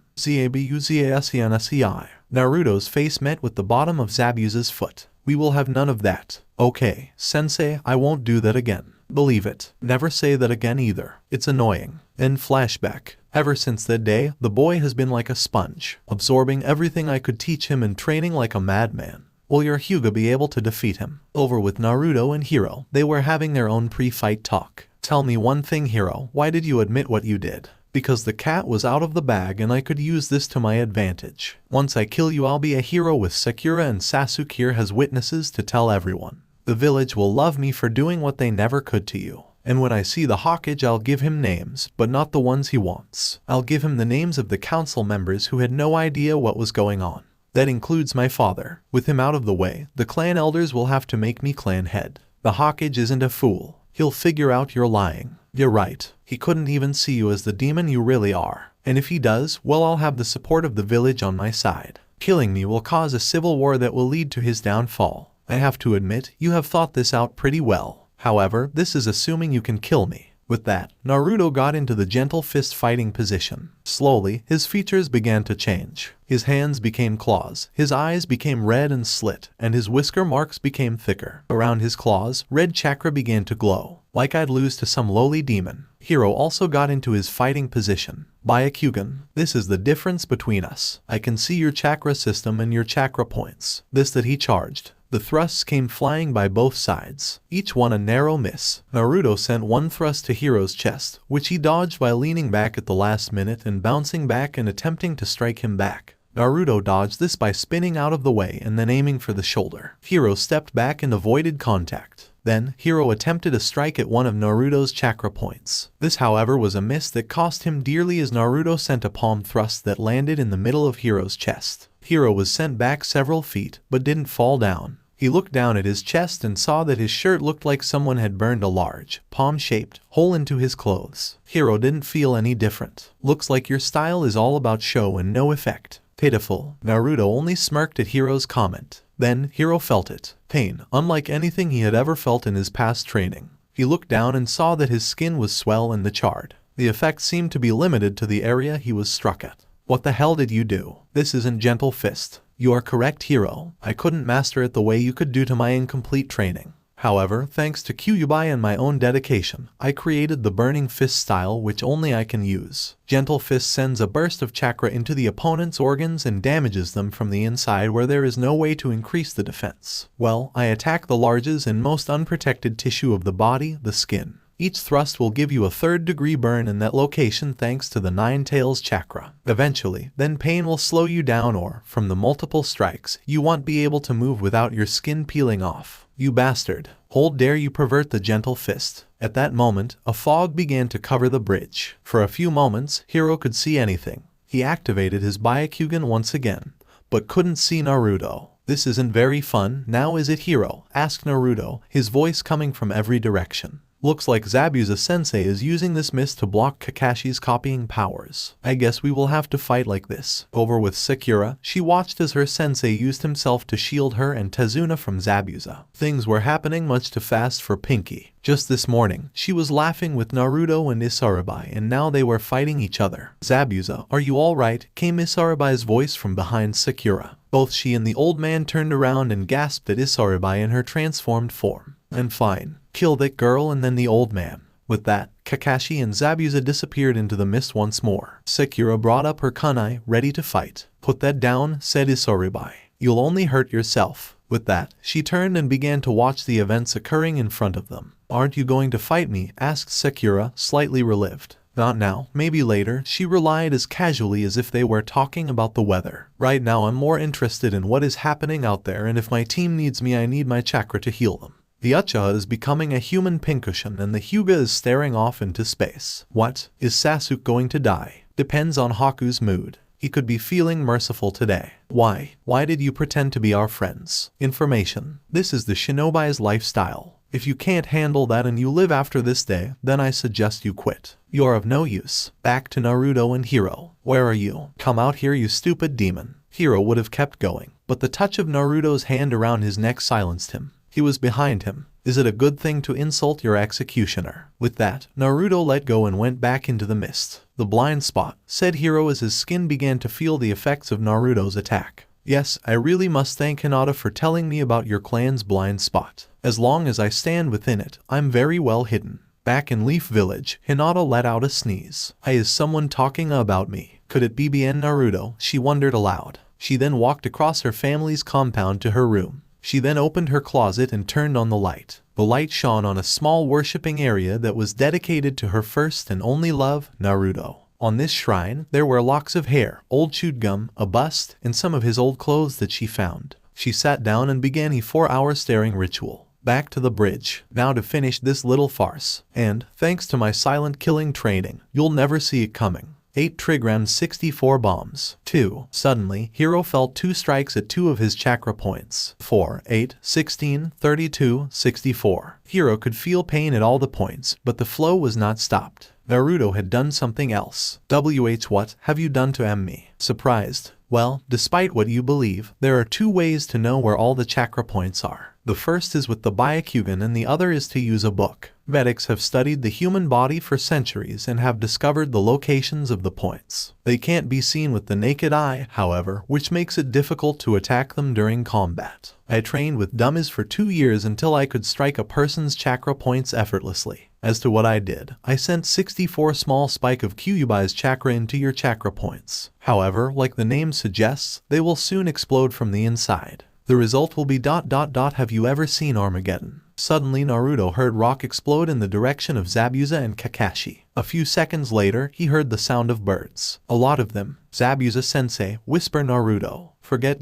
Naruto's face met with the bottom of Zabuza's foot. We will have none of that. Okay, sensei, I won't do that again. Believe it. Never say that again either. It's annoying. End flashback. Ever since that day, the boy has been like a sponge, absorbing everything I could teach him and training like a madman. Will your Hyuga be able to defeat him? Over with Naruto and Hiro, they were having their own pre-fight talk. Tell me one thing, Hiro, why did you admit what you did? Because the cat was out of the bag and I could use this to my advantage. Once I kill you, I'll be a hero with Sakura and Sasuke here as witnesses to tell everyone. The village will love me for doing what they never could to you. And when I see the Hokage, I'll give him names, but not the ones he wants. I'll give him the names of the council members who had no idea what was going on. That includes my father. With him out of the way, the clan elders will have to make me clan head. The Hokage isn't a fool. He'll figure out you're lying. You're right. He couldn't even see you as the demon you really are. And if he does, well, I'll have the support of the village on my side. Killing me will cause a civil war that will lead to his downfall. I have to admit, you have thought this out pretty well. However, this is assuming you can kill me. With that, Naruto got into the gentle fist fighting position. Slowly, his features began to change. His hands became claws, his eyes became red and slit, and his whisker marks became thicker. Around his claws, red chakra began to glow, like I'd lose to some lowly demon. Hiro also got into his fighting position. Byakugan, this is the difference between us. I can see your chakra system and your chakra points. This that he charged. The thrusts came flying by both sides, each one a narrow miss. Naruto sent one thrust to Hiro's chest, which he dodged by leaning back at the last minute and bouncing back and attempting to strike him back. Naruto dodged this by spinning out of the way and then aiming for the shoulder. Hiro stepped back and avoided contact. Then, Hiro attempted a strike at one of Naruto's chakra points. This, however, was a miss that cost him dearly as Naruto sent a palm thrust that landed in the middle of Hiro's chest. Hiro was sent back several feet, but didn't fall down. He looked down at his chest and saw that his shirt looked like someone had burned a large, palm-shaped hole into his clothes. Hiro didn't feel any different. Looks like your style is all about show and no effect. Pitiful. Naruto only smirked at Hiro's comment. Then, Hiro felt it. Pain, unlike anything he had ever felt in his past training. He looked down and saw that his skin was swell and charred. The effect seemed to be limited to the area he was struck at. What the hell did you do? This isn't gentle fist. You are correct, Hiro. I couldn't master it the way you could due to my incomplete training. However, thanks to Kyuubi and my own dedication, I created the Burning Fist style which only I can use. Gentle Fist sends a burst of chakra into the opponent's organs and damages them from the inside where there is no way to increase the defense. Well, I attack the largest and most unprotected tissue of the body, the skin. Each thrust will give you a 3rd-degree burn in that location thanks to the Nine Tails chakra. Eventually, then pain will slow you down or, from the multiple strikes, you won't be able to move without your skin peeling off. You bastard. How dare you pervert the gentle fist. At that moment, a fog began to cover the bridge. For a few moments, Hiro could see anything. He activated his Byakugan once again, but couldn't see Naruto. This isn't very fun, now is it, Hiro? Asked Naruto, his voice coming from every direction. Looks like Zabuza-sensei is using this mist to block Kakashi's copying powers. I guess we will have to fight like this. Over with Sakura, she watched as her sensei used himself to shield her and Tezuna from Zabuza. Things were happening much too fast for Pinky. Just this morning, she was laughing with Naruto and Isarabai, and now they were fighting each other. "Zabuza, are you alright?" came Isarabai's voice from behind Sakura. Both she and the old man turned around and gasped at Isarabai in her transformed form. "And fine. Kill that girl and then the old man." With that, Kakashi and Zabuza disappeared into the mist once more. Sakura brought up her kunai, ready to fight. "Put that down," said Isarabai. "You'll only hurt yourself." With that, she turned and began to watch the events occurring in front of them. "Aren't you going to fight me?" asked Sakura, slightly relieved. "Not now, maybe later," she relied as casually as if they were talking about the weather. "Right now I'm more interested in what is happening out there, and if my team needs me I need my chakra to heal them." The Uchiha is becoming a human pincushion and the Hyuga is staring off into space. What? Is Sasuke going to die? Depends on Haku's mood. He could be feeling merciful today. Why? Why did you pretend to be our friends? Information. This is the shinobi's lifestyle. If you can't handle that and you live after this day, then I suggest you quit. You're of no use. Back to Naruto and Hiro. Where are you? Come out here, you stupid demon. Hiro would have kept going, but the touch of Naruto's hand around his neck silenced him. He was behind him. Is it a good thing to insult your executioner? With that, Naruto let go and went back into the mist. "The blind spot," said Hiro as his skin began to feel the effects of Naruto's attack. "Yes, I really must thank Hinata for telling me about your clan's blind spot. As long as I stand within it, I'm very well hidden." Back in Leaf Village, Hinata let out a sneeze. Is someone talking about me? Could it be BN Naruto? She wondered aloud. She then walked across her family's compound to her room. She then opened her closet and turned on the light. The light shone on a small worshipping area that was dedicated to her first and only love, Naruto. On this shrine, there were locks of hair, old chewed gum, a bust, and some of his old clothes that she found. She sat down and began a 4-hour staring ritual. Back to the bridge, now to finish this little farce. And, thanks to my silent killing training, you'll never see it coming. 8 trigrams 64 bombs. 2. Suddenly, Hiro felt 2 strikes at 2 of his chakra points. 4, 8, 16, 32, 64. Hiro could feel pain at all the points, but the flow was not stopped. Naruto had done something else. What have you done to me? Surprised. Well, despite what you believe, there are 2 ways to know where all the chakra points are. The first is with the Byakugan and the other is to use a book. Medics have studied the human body for centuries and have discovered the locations of the points. They can't be seen with the naked eye, however, which makes it difficult to attack them during combat. I trained with dummies for 2 years until I could strike a person's chakra points effortlessly. As to what I did, I sent 64 small spike of Kyuubi's chakra into your chakra points. However, like the name suggests, they will soon explode from the inside. The result will be ... Have you ever seen Armageddon? Suddenly Naruto heard rock explode in the direction of Zabuza and Kakashi. A few seconds later, he heard the sound of birds. A lot of them. "Zabuza-sensei," whispered Naruto.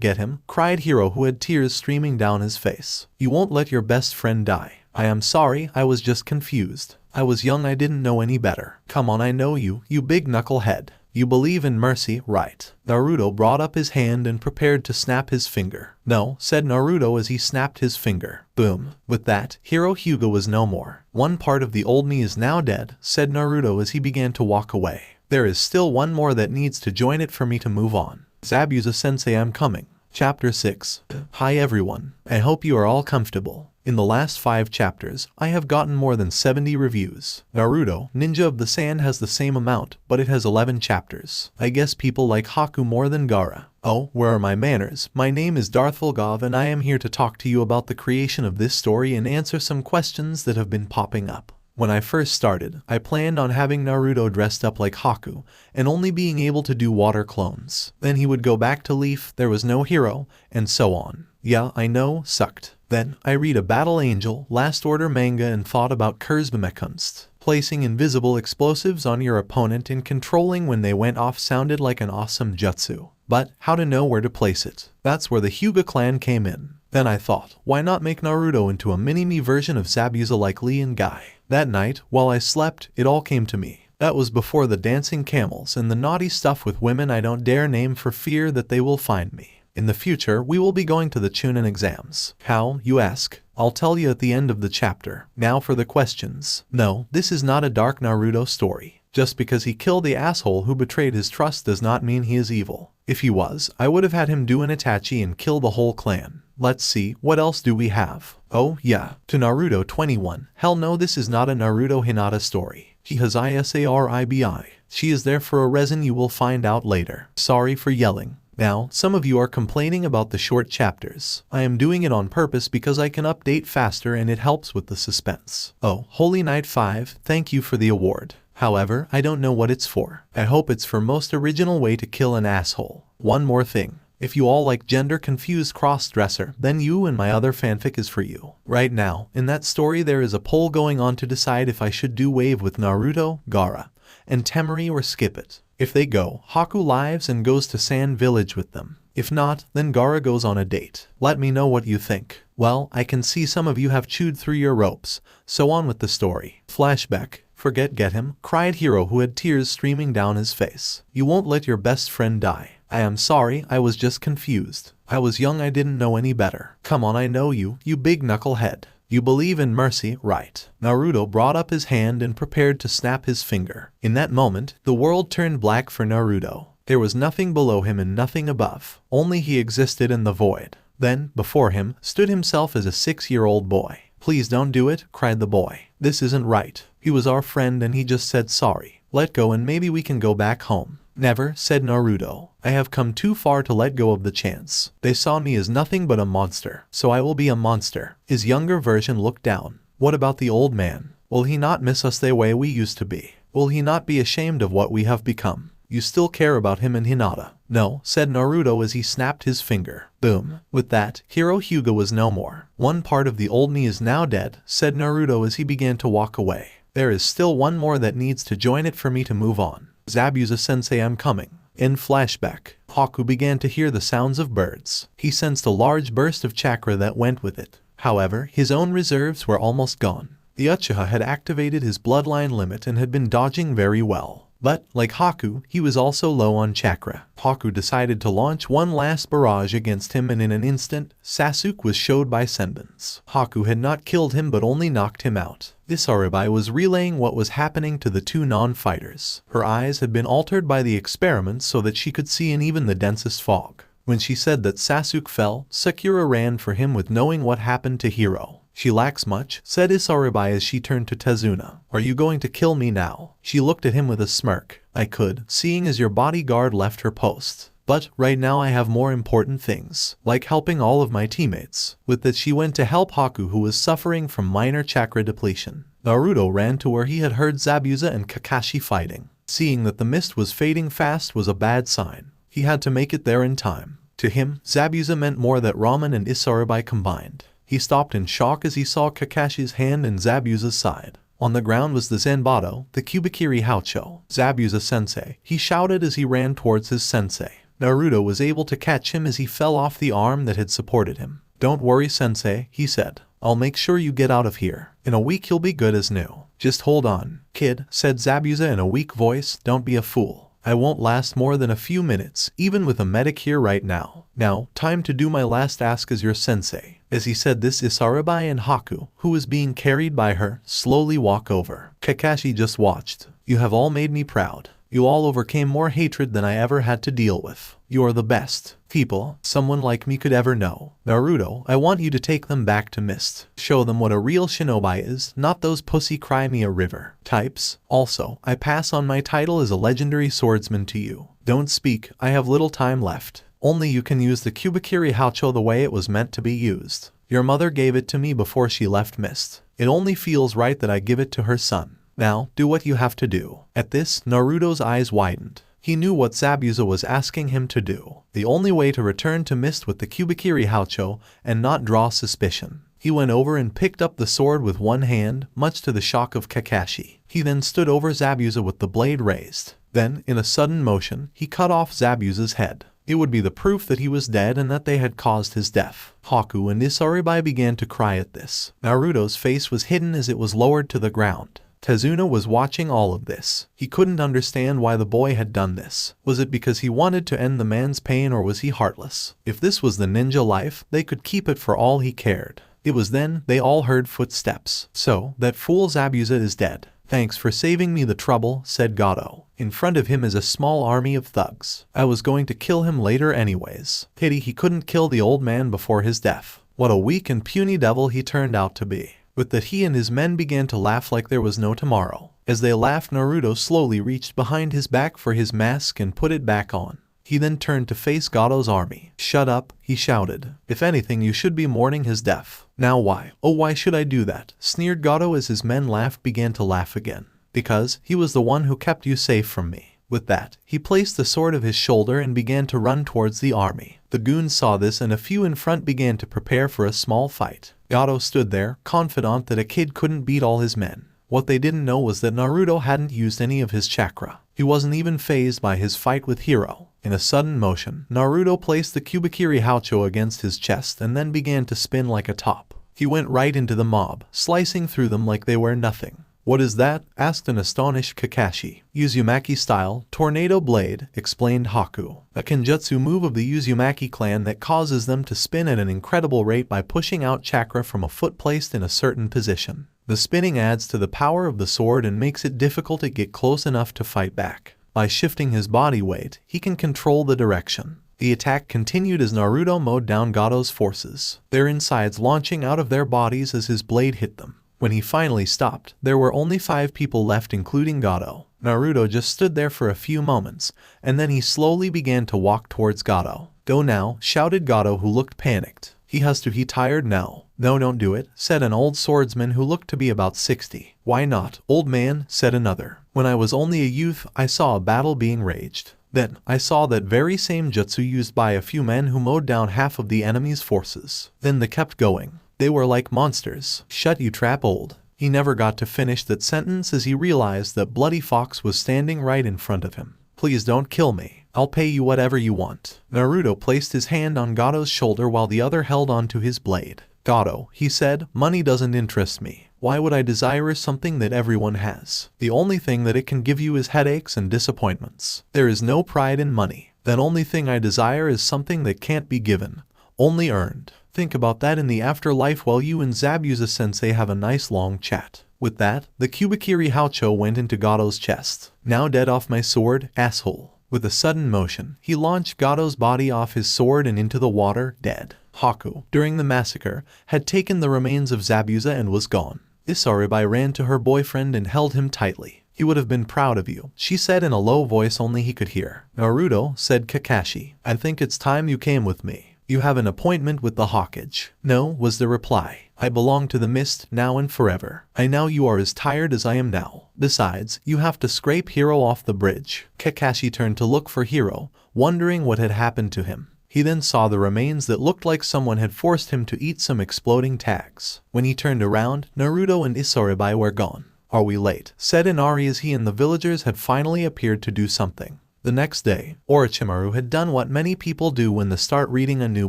Get him," cried Hiro, who had tears streaming down his face. "You won't let your best friend die." "I am sorry, I was just confused. I was young, I didn't know any better." "Come on, I know you, you big knucklehead. You believe in mercy, right?" Naruto brought up his hand and prepared to snap his finger. "No," said Naruto as he snapped his finger. Boom. With that, Hiro Hyuga was no more. "One part of the old me is now dead," said Naruto as he began to walk away. "There is still one more that needs to join it for me to move on. Zabuza-sensei, I'm coming." Chapter 6. Hi everyone. I hope you are all comfortable. In the last 5 chapters, I have gotten more than 70 reviews. Naruto, Ninja of the Sand has the same amount, but it has 11 chapters. I guess people like Haku more than Gaara. Oh, where are my manners? My name is DarthValgaav and I am here to talk to you about the creation of this story and answer some questions that have been popping up. When I first started, I planned on having Naruto dressed up like Haku, and only being able to do water clones. Then he would go back to Leaf, there was no hero, and so on. Yeah, I know, sucked. Then, I read a Battle Angel, Last Order manga and thought about Kurzbemekunst. Placing invisible explosives on your opponent and controlling when they went off sounded like an awesome jutsu. But, how to know where to place it? That's where the Hyuga clan came in. Then I thought, why not make Naruto into a mini-me version of Zabuza like Lee and Guy? That night, while I slept, it all came to me. That was before the dancing camels and the naughty stuff with women I don't dare name for fear that they will find me. In the future, we will be going to the Chunin exams. How, you ask? I'll tell you at the end of the chapter. Now for the questions. No, this is not a dark Naruto story. Just because he killed the asshole who betrayed his trust does not mean he is evil. If he was, I would have had him do an Itachi and kill the whole clan. Let's see, what else do we have? Oh, yeah. To Naruto 21. Hell no, this is not a Naruto Hinata story. He has ISARIBI. She is there for a reason you will find out later. Sorry for yelling. Now, some of you are complaining about the short chapters. I am doing it on purpose because I can update faster and it helps with the suspense. Oh, Holy Knight 5, thank you for the award. However, I don't know what it's for. I hope it's for most original way to kill an asshole. One more thing. If you all like gender-confused cross-dresser, then you and my other fanfic is for you. Right now, in that story there is a poll going on to decide if I should do wave with Naruto, Gaara, and Temari or skip it. If they go, Haku lives and goes to Sand Village with them. If not, then Gaara goes on a date. Let me know what you think. Well, I can see some of you have chewed through your ropes, so on with the story. Flashback. Forget get him, cried Hiro who had tears streaming down his face. You won't let your best friend die. I am sorry, I was just confused. I was young, I didn't know any better. Come on, I know you, you big knucklehead. You believe in mercy, right? Naruto brought up his hand and prepared to snap his finger. In that moment, the world turned black for Naruto. There was nothing below him and nothing above. Only he existed in the void. Then, before him, stood himself as a 6-year-old boy. Please don't do it, cried the boy. This isn't right. He was our friend and he just said sorry. Let go and maybe we can go back home. Never, said Naruto. I have come too far to let go of the chance. They saw me as nothing but a monster, so I will be a monster. His younger version looked down. What about the old man? Will he not miss us the way we used to be? Will he not be ashamed of what we have become? You still care about him and Hinata? No, said Naruto as he snapped his finger. Boom. With that, Hiro Hyuga was no more. One part of the old me is now dead, said Naruto as he began to walk away. There is still one more that needs to join it for me to move on. Zabuza sensei, I'm coming. In flashback, Haku began to hear the sounds of birds. He sensed a large burst of chakra that went with it. However, his own reserves were almost gone. The Uchiha had activated his bloodline limit and had been dodging very well. But, like Haku, he was also low on chakra. Haku decided to launch one last barrage against him and in an instant, Sasuke was showed by Senbons. Haku had not killed him but only knocked him out. Isaribai was relaying what was happening to the two non-fighters. Her eyes had been altered by the experiment so that she could see in even the densest fog. When she said that Sasuke fell, Sakura ran for him with knowing what happened to Hiro. She lacks much, said Isaribai as she turned to Tezuna. Are you going to kill me now? She looked at him with a smirk. I could, seeing as your bodyguard left her post. But, right now I have more important things, like helping all of my teammates. With that she went to help Haku who was suffering from minor chakra depletion. Naruto ran to where he had heard Zabuza and Kakashi fighting. Seeing that the mist was fading fast was a bad sign. He had to make it there in time. To him, Zabuza meant more than Ramen and Isaribai combined. He stopped in shock as he saw Kakashi's hand and Zabuza's side. On the ground was the Zanbato, the Kubikiri Haucho. Zabuza sensei, he shouted as he ran towards his sensei. Naruto was able to catch him as he fell off the arm that had supported him. Don't worry sensei, he said. I'll make sure you get out of here. In a week you'll be good as new. Just hold on. Kid, said Zabuza in a weak voice, don't be a fool. I won't last more than a few minutes, even with a medic here right now. Now, time to do my last ask as your sensei. As he said this, Isaribai and Haku, who was being carried by her, slowly walk over. Kakashi just watched. You have all made me proud. You all overcame more hatred than I ever had to deal with. You are the best people someone like me could ever know. Naruto, I want you to take them back to Mist. Show them what a real shinobi is, not those pussy cry me a river types. Also, I pass on my title as a legendary swordsman to you. Don't speak, I have little time left. Only you can use the Kubikiri Haucho the way it was meant to be used. Your mother gave it to me before she left Mist. It only feels right that I give it to her son. Now, do what you have to do. At this, Naruto's eyes widened. He knew what Zabuza was asking him to do. The only way to return to Mist with the Kubikiri Haucho and not draw suspicion. He went over and picked up the sword with one hand, much to the shock of Kakashi. He then stood over Zabuza with the blade raised. Then, in a sudden motion, he cut off Zabuza's head. It would be the proof that he was dead and that they had caused his death. Haku and Isaribai began to cry at this. Naruto's face was hidden as it was lowered to the ground. Tezuna was watching all of this. He couldn't understand why the boy had done this. Was it because he wanted to end the man's pain, or was he heartless? If this was the ninja life, they could keep it for all he cared. It was then they all heard footsteps. So, that fool Zabuza is dead. Thanks for saving me the trouble, said Gato. In front of him is a small army of thugs. I was going to kill him later anyways. Pity he couldn't kill the old man before his death. What a weak and puny devil he turned out to be. With that, he and his men began to laugh like there was no tomorrow. As they laughed, Naruto slowly reached behind his back for his mask and put it back on. He then turned to face Gato's army. Shut up, he shouted. If anything, you should be mourning his death. Now why? Oh, why should I do that? Sneered Gato as his men began to laugh again. Because he was the one who kept you safe from me. With that, he placed the sword of his shoulder and began to run towards the army. The goons saw this and a few in front began to prepare for a small fight. Gato stood there, confident that a kid couldn't beat all his men. What they didn't know was that Naruto hadn't used any of his chakra. He wasn't even fazed by his fight with Hiro. In a sudden motion, Naruto placed the Kubikiri Haucho against his chest and then began to spin like a top. He went right into the mob, slicing through them like they were nothing. What is that? Asked an astonished Kakashi. Uzumaki style, tornado blade, explained Haku. A kenjutsu move of the Uzumaki clan that causes them to spin at an incredible rate by pushing out chakra from a foot placed in a certain position. The spinning adds to the power of the sword and makes it difficult to get close enough to fight back. By shifting his body weight, he can control the direction. The attack continued as Naruto mowed down Gato's forces, their insides launching out of their bodies as his blade hit them. When he finally stopped, there were only 5 people left, including Gato. Naruto just stood there for a few moments, and then he slowly began to walk towards Gato. Go now, shouted Gato, who looked panicked. He tired now. No, don't do it, said an old swordsman who looked to be about 60. Why not, old man, said another. When I was only a youth, I saw a battle being raged. Then, I saw that very same jutsu used by a few men who mowed down half of the enemy's forces. Then they kept going. They were like monsters. Shut, you trap old. He never got to finish that sentence as he realized that Bloody Fox was standing right in front of him. Please don't kill me. I'll pay you whatever you want. Naruto placed his hand on Gato's shoulder while the other held onto his blade. Gato, he said, money doesn't interest me. Why would I desire something that everyone has? The only thing that it can give you is headaches and disappointments. There is no pride in money. That only thing I desire is something that can't be given, only earned. Think about that in the afterlife while you and Zabuza sensei have a nice long chat. With that, the Kubikiri Haucho went into Gato's chest. Now dead off my sword, asshole. With a sudden motion, he launched Gato's body off his sword and into the water, dead. Haku, during the massacre, had taken the remains of Zabuza and was gone. Isaribai ran to her boyfriend and held him tightly. He would have been proud of you, she said in a low voice only he could hear. Naruto, said Kakashi, I think it's time you came with me. You have an appointment with the Hokage. No, was the reply. I belong to the mist, now and forever. I know you are as tired as I am now. Besides, you have to scrape Hiro off the bridge. Kakashi turned to look for Hiro, wondering what had happened to him. He then saw the remains that looked like someone had forced him to eat some exploding tags. When he turned around, Naruto and Isaribai were gone. Are we late? Said Inari as he and the villagers had finally appeared to do something. The next day, Orochimaru had done what many people do when they start reading a new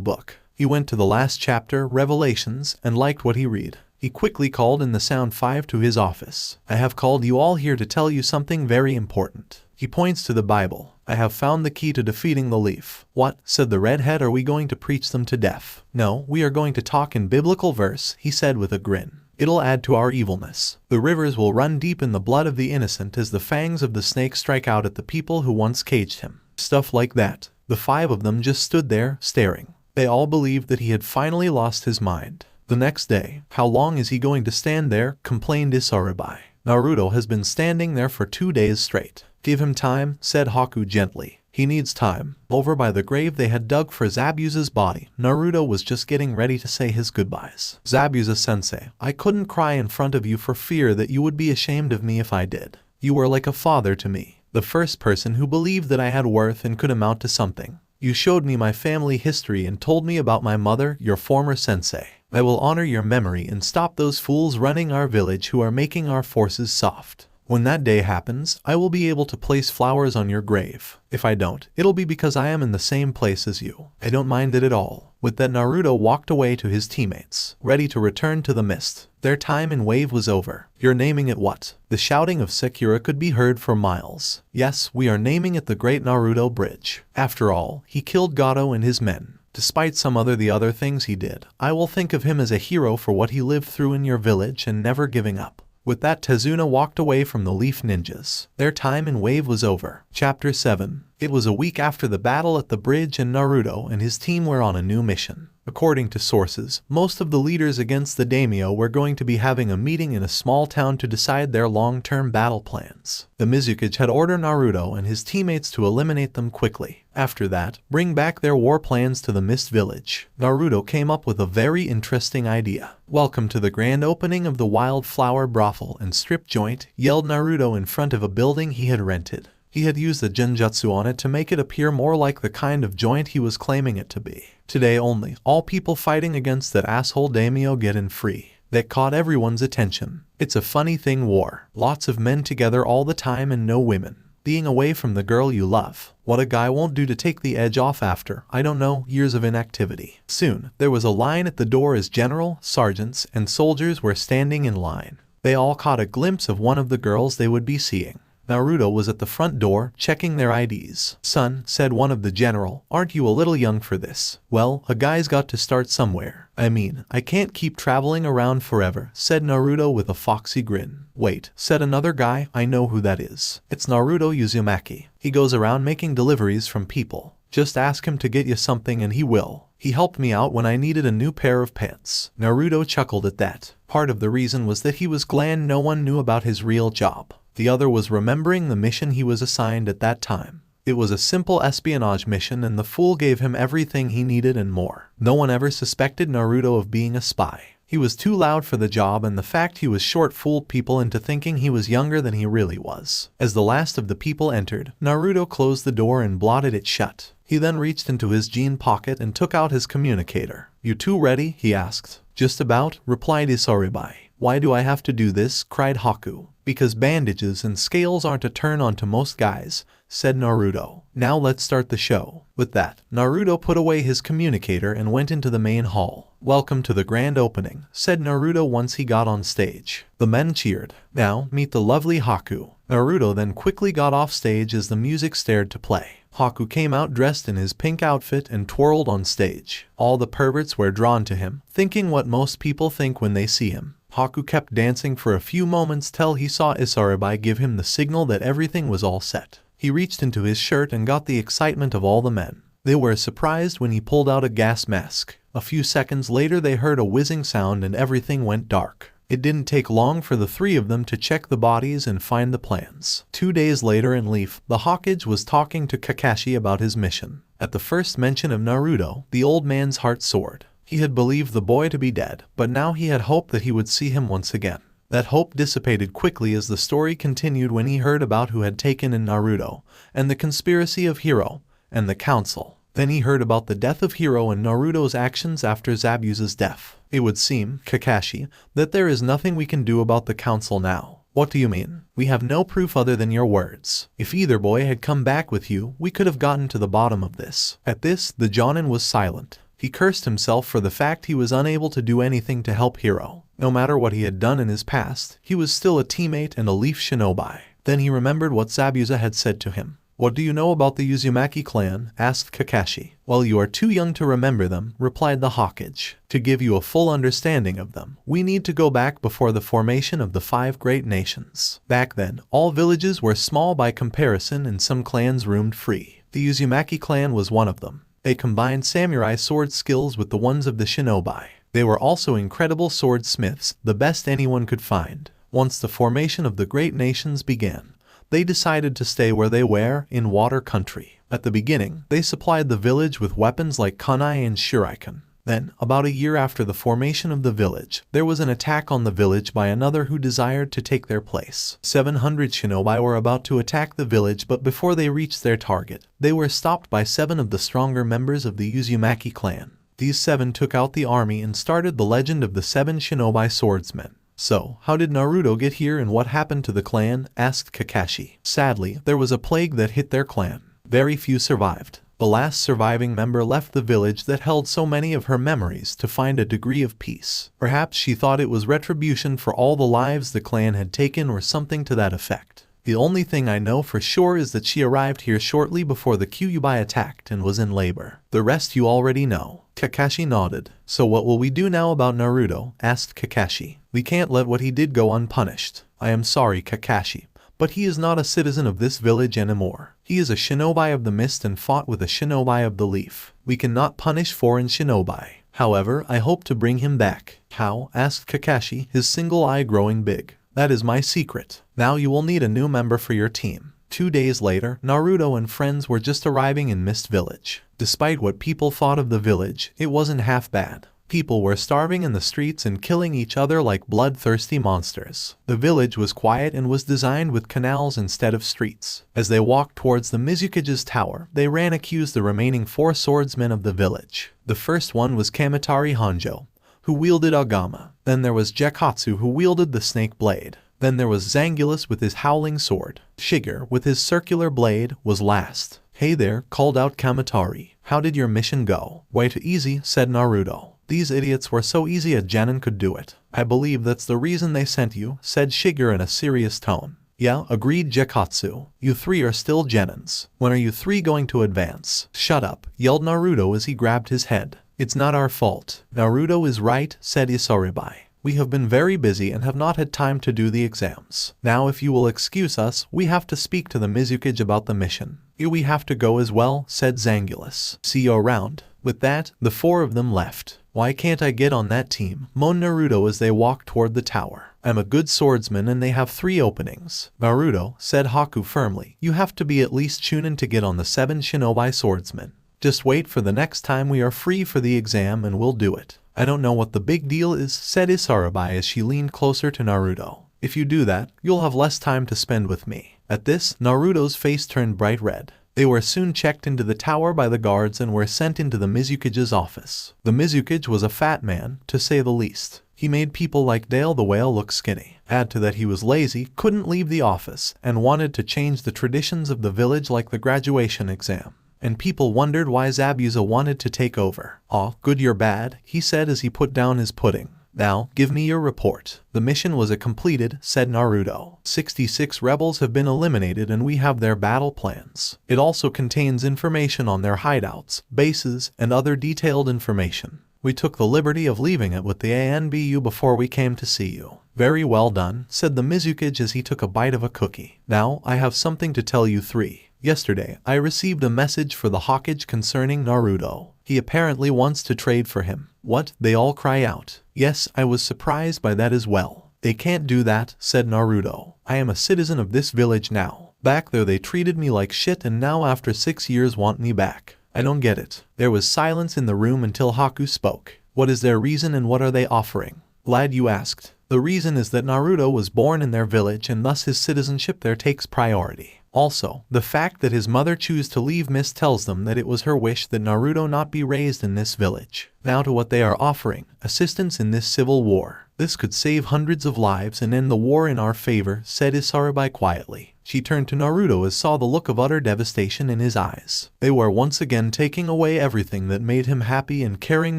book. He went to the last chapter, Revelations, and liked what he read. He quickly called in the Sound 5 to his office. I have called you all here to tell you something very important. He points to the Bible. I have found the key to defeating the Leaf. What? Said the redhead. Are we going to preach them to death? No, we are going to talk in biblical verse, he said with a grin. It'll add to our evilness. The rivers will run deep in the blood of the innocent as the fangs of the snake strike out at the people who once caged him. Stuff like that. The 5 of them just stood there, staring. They all believed that he had finally lost his mind. The next day, how long is he going to stand there? Complained Isaribai. Naruto has been standing there for 2 days straight. Give him time, said Haku gently. He needs time. Over by the grave they had dug for Zabuza's body, Naruto was just getting ready to say his goodbyes. Zabuza-sensei, I couldn't cry in front of you for fear that you would be ashamed of me if I did. You were like a father to me, the first person who believed that I had worth and could amount to something. You showed me my family history and told me about my mother, your former sensei. I will honor your memory and stop those fools running our village who are making our forces soft. When that day happens, I will be able to place flowers on your grave. If I don't, it'll be because I am in the same place as you. I don't mind it at all." With that, Naruto walked away to his teammates, ready to return to the mist. Their time in wave was over. "You're naming it what?" The shouting of Sakura could be heard for miles. "Yes, we are naming it the Great Naruto Bridge. After all, he killed Gato and his men. Despite the other things he did, I will think of him as a hero for what he lived through in your village and never giving up." With that, Tezuna walked away from the Leaf Ninjas. Their time in wave was over. Chapter 7. It was a week after the battle at the bridge and Naruto and his team were on a new mission. According to sources, most of the leaders against the daimyo were going to be having a meeting in a small town to decide their long-term battle plans. The Mizukage had ordered Naruto and his teammates to eliminate them quickly. After that, bring back their war plans to the Mist Village. Naruto came up with a very interesting idea. "Welcome to the grand opening of the Wildflower Brothel and Strip Joint," yelled Naruto in front of a building he had rented. He had used the genjutsu on it to make it appear more like the kind of joint he was claiming it to be. "Today only, all people fighting against that asshole daimyo get in free." That caught everyone's attention. It's a funny thing, war. Lots of men together all the time and no women. Being away from the girl you love. What a guy won't do to take the edge off after, I don't know, years of inactivity. Soon, there was a line at the door as general, sergeants, and soldiers were standing in line. They all caught a glimpse of one of the girls they would be seeing. Naruto was at the front door, checking their IDs. "Son," said one of the general, "aren't you a little young for this?" "Well, a guy's got to start somewhere. I mean, I can't keep traveling around forever," said Naruto with a foxy grin. "Wait," said another guy, "I know who that is. It's Naruto Uzumaki. He goes around making deliveries from people. Just ask him to get you something and he will. He helped me out when I needed a new pair of pants." Naruto chuckled at that. Part of the reason was that he was glad no one knew about his real job. The other was remembering the mission he was assigned at that time. It was a simple espionage mission and the fool gave him everything he needed and more. No one ever suspected Naruto of being a spy. He was too loud for the job and the fact he was short fooled people into thinking he was younger than he really was. As the last of the people entered, Naruto closed the door and blotted it shut. He then reached into his jean pocket and took out his communicator. "You two ready?" he asked. "Just about," replied Isaribai. "Why do I have to do this?" cried Haku. "Because bandages and scales aren't a turn on to most guys," said Naruto. "Now let's start the show." With that, Naruto put away his communicator and went into the main hall. "Welcome to the grand opening," said Naruto once he got on stage. The men cheered. "Now, meet the lovely Haku." Naruto then quickly got off stage as the music started to play. Haku came out dressed in his pink outfit and twirled on stage. All the perverts were drawn to him, thinking what most people think when they see him. Haku kept dancing for a few moments till he saw Isaribai give him the signal that everything was all set. He reached into his shirt and got the excitement of all the men. They were surprised when he pulled out a gas mask. A few seconds later they heard a whizzing sound and everything went dark. It didn't take long for the three of them to check the bodies and find the plans. 2 days later in Leaf, the Hokage was talking to Kakashi about his mission. At the first mention of Naruto, the old man's heart soared. He had believed the boy to be dead, but now he had hoped that he would see him once again. That hope dissipated quickly as the story continued when he heard about who had taken in Naruto, and the conspiracy of Hiro, and the council. Then he heard about the death of Hiro and Naruto's actions after Zabuza's death. "It would seem, Kakashi, that there is nothing we can do about the council now." "What do you mean?" "We have no proof other than your words. If either boy had come back with you, we could have gotten to the bottom of this." At this, the Jonin was silent. He cursed himself for the fact he was unable to do anything to help Hiro. No matter what he had done in his past, he was still a teammate and a Leaf Shinobi. Then he remembered what Zabuza had said to him. "What do you know about the Uzumaki clan?" asked Kakashi. "Well, you are too young to remember them," replied the Hokage. "To give you a full understanding of them, we need to go back before the formation of the 5 great nations. Back then, all villages were small by comparison and some clans roamed free. The Uzumaki clan was one of them. They combined samurai sword skills with the ones of the shinobi. They were also incredible swordsmiths, the best anyone could find. Once the formation of the great nations began, they decided to stay where they were, in water country. At the beginning, they supplied the village with weapons like kunai and shuriken. Then, about a year after the formation of the village, there was an attack on the village by another who desired to take their place. 700 shinobi were about to attack the village, but before they reached their target, they were stopped by 7 of the stronger members of the Uzumaki clan. These 7 took out the army and started the legend of the 7 shinobi swordsmen. So, how did Naruto get here and what happened to the clan? Asked Kakashi. Sadly, there was a plague that hit their clan. Very few survived. The last surviving member left the village that held so many of her memories to find a degree of peace. Perhaps she thought it was retribution for all the lives the clan had taken or something to that effect. The only thing I know for sure is that she arrived here shortly before the Kyuubi attacked and was in labor. The rest you already know. Kakashi nodded. So what will we do now about Naruto? Asked Kakashi. We can't let what he did go unpunished. I am sorry, Kakashi, but he is not a citizen of this village anymore. He is a shinobi of the mist and fought with a shinobi of the leaf. We cannot punish foreign shinobi. However, I hope to bring him back. How? Asked Kakashi, his single eye growing big. That is my secret. Now you will need a new member for your team. 2 days later, Naruto and friends were just arriving in Mist Village. Despite what people thought of the village, it wasn't half bad. People were starving in the streets and killing each other like bloodthirsty monsters. The village was quiet and was designed with canals instead of streets. As they walked towards the Mizukage's tower, they ran accused the remaining 4 swordsmen of the village. The first one was Kamitari Hanjo, who wielded Agama. Then there was Gekatsu, who wielded the snake blade. Then there was Zangulus with his howling sword. Shiger, with his circular blade, was last. Hey there, called out Kamitari. How did your mission go? Way too easy, said Naruto. These idiots were so easy a genin could do it. I believe that's the reason they sent you, said Shiger in a serious tone. Yeah, agreed Gekatsu. You 3 are still genins. When are you 3 going to advance? Shut up, yelled Naruto as he grabbed his head. It's not our fault. Naruto is right, said Isaribai. We have been very busy and have not had time to do the exams. Now if you will excuse us, we have to speak to the Mizukage about the mission. We have to go as well, said Zangulus. See you around. With that, the 4 of them left. Why can't I get on that team? Moaned Naruto as they walked toward the tower. I'm a good swordsman and they have 3 openings. Naruto, said Haku firmly, you have to be at least Chunin to get on the 7 shinobi swordsmen. Just wait for the next time we are free for the exam and we'll do it. I don't know what the big deal is, said Isaribai as she leaned closer to Naruto. If you do that, you'll have less time to spend with me. At this, Naruto's face turned bright red. They were soon checked into the tower by the guards and were sent into the Mizukage's office. The Mizukage was a fat man, to say the least. He made people like Dale the Whale look skinny. Add to that he was lazy, couldn't leave the office, and wanted to change the traditions of the village like the graduation exam. And people wondered why Zabuza wanted to take over. Aw, good you're bad, he said as he put down his pudding. Now, give me your report. The mission was completed, said Naruto. 66 rebels have been eliminated and we have their battle plans. It also contains information on their hideouts, bases, and other detailed information. We took the liberty of leaving it with the ANBU before we came to see you. Very well done, said the Mizukage as he took a bite of a cookie. Now, I have something to tell you 3. Yesterday, I received a message for the Hokage concerning Naruto. He apparently wants to trade for him. What? They all cry out. Yes, I was surprised by that as well. They can't do that, said Naruto. I am a citizen of this village now. Back there they treated me like shit and now after 6 years want me back. I don't get it. There was silence in the room until Haku spoke. What is their reason and what are they offering? Glad you asked. The reason is that Naruto was born in their village and thus his citizenship there takes priority. Also, the fact that his mother chose to leave Mist tells them that it was her wish that Naruto not be raised in this village. Now to what they are offering, assistance in this civil war. This could save hundreds of lives and end the war in our favor, said Isaribai quietly. She turned to Naruto as saw the look of utter devastation in his eyes. They were once again taking away everything that made him happy and caring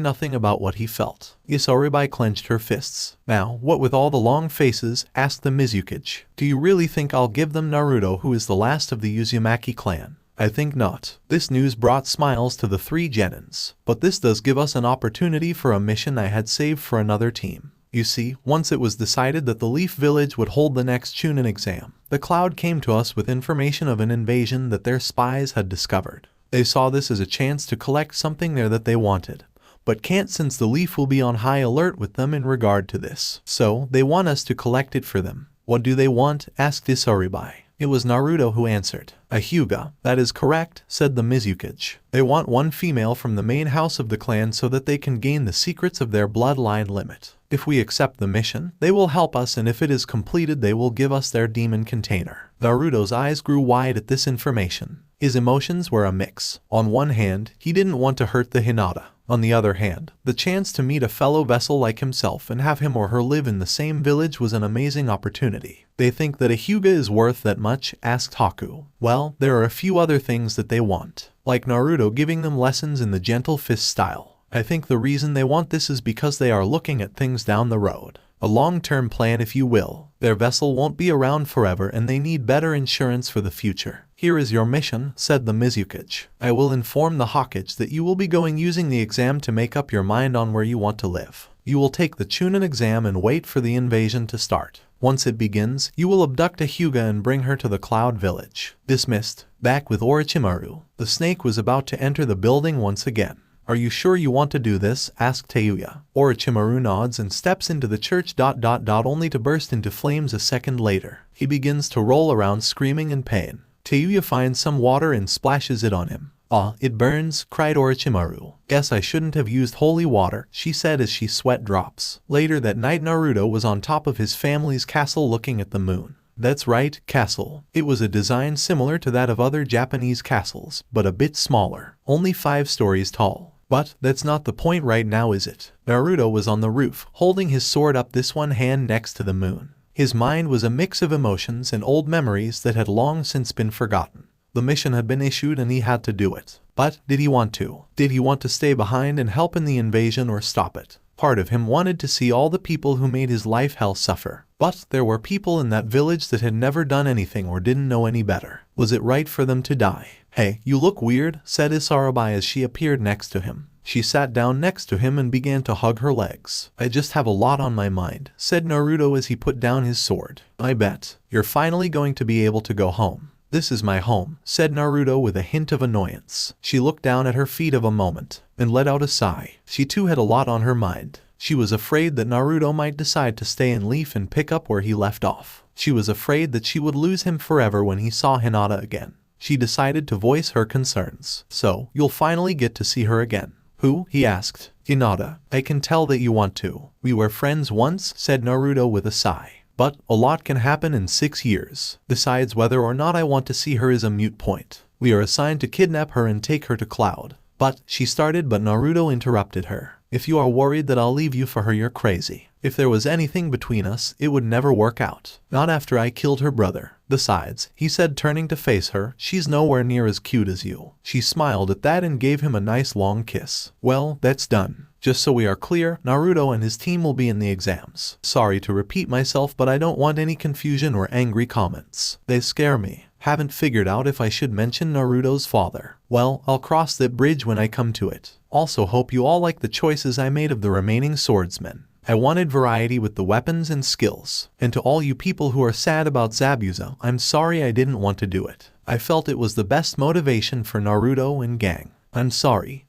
nothing about what he felt. Isaribai clenched her fists. Now, what with all the long faces? Asked the Mizukage. Do you really think I'll give them Naruto, who is the last of the Uzumaki clan? I think not. This news brought smiles to the 3 genins. But this does give us an opportunity for a mission I had saved for another team. You see, once it was decided that the Leaf Village would hold the next Chunin exam, the Cloud came to us with information of an invasion that their spies had discovered. They saw this as a chance to collect something there that they wanted, but can't since the Leaf will be on high alert with them in regard to this. So, they want us to collect it for them. What do they want? Asked Isaribai. It was Naruto who answered. A Hyuga. That is correct, said the Mizukage. They want 1 female from the main house of the clan so that they can gain the secrets of their bloodline limit. If we accept the mission, they will help us and if it is completed they will give us their demon container. Naruto's eyes grew wide at this information. His emotions were a mix. On one hand, he didn't want to hurt the Hinata. On the other hand, the chance to meet a fellow vessel like himself and have him or her live in the same village was an amazing opportunity. They think that a Hyuga is worth that much? Asked Haku. Well, there are a few other things that they want, like Naruto giving them lessons in the gentle fist style. I think the reason they want this is because they are looking at things down the road. A long-term plan, if you will. Their vessel won't be around forever and they need better insurance for the future. Here is your mission, said the Mizukage. I will inform the Hokage that you will be going using the exam to make up your mind on where you want to live. You will take the Chunin exam and wait for the invasion to start. Once it begins, you will abduct a Hyuga and bring her to the Cloud Village. Dismissed. Back with Orochimaru. The snake was about to enter the building once again. Are you sure you want to do this? Asked Teuya. Orochimaru nods and steps into the church only to burst into flames a second later. He begins to roll around screaming in pain. Teuya finds some water and splashes it on him. Ah, it burns, cried Orochimaru. Guess I shouldn't have used holy water, she said as she sweat drops. Later that night Naruto was on top of his family's castle looking at the moon. That's right, castle. It was a design similar to that of other Japanese castles, but a bit smaller, only 5 stories tall. But that's not the point right now, is it? Naruto was on the roof, holding his sword up, this one hand next to the moon. His mind was a mix of emotions and old memories that had long since been forgotten. The mission had been issued and he had to do it. But did he want to? Did he want to stay behind and help in the invasion or stop it? Part of him wanted to see all the people who made his life hell suffer. But there were people in that village that had never done anything or didn't know any better. Was it right for them to die? Hey, you look weird, said Isarabai as she appeared next to him. She sat down next to him and began to hug her legs. I just have a lot on my mind, said Naruto as he put down his sword. I bet. You're finally going to be able to go home. This is my home, said Naruto with a hint of annoyance. She looked down at her feet of a moment, and let out a sigh. She too had a lot on her mind. She was afraid that Naruto might decide to stay in Leaf and pick up where he left off. She was afraid that she would lose him forever when he saw Hinata again. She decided to voice her concerns. So, you'll finally get to see her again. Who? He asked. Hinata. I can tell that you want to. We were friends once, said Naruto with a sigh. But a lot can happen in 6 years. Besides, whether or not I want to see her is a moot point. We are assigned to kidnap her and take her to Cloud. But, she started, but Naruto interrupted her. If you are worried that I'll leave you for her, you're crazy. If there was anything between us, it would never work out. Not after I killed her brother. Besides, he said, turning to face her, she's nowhere near as cute as you. She smiled at that and gave him a nice long kiss. Well, that's done. Just so we are clear, Naruto and his team will be in the exams. Sorry to repeat myself, but I don't want any confusion or angry comments. They scare me. Haven't figured out if I should mention Naruto's father. Well, I'll cross that bridge when I come to it. Also hope you all like the choices I made of the remaining swordsmen. I wanted variety with the weapons and skills. And to all you people who are sad about Zabuza, I'm sorry I didn't want to do it. I felt it was the best motivation for Naruto and gang. I'm sorry.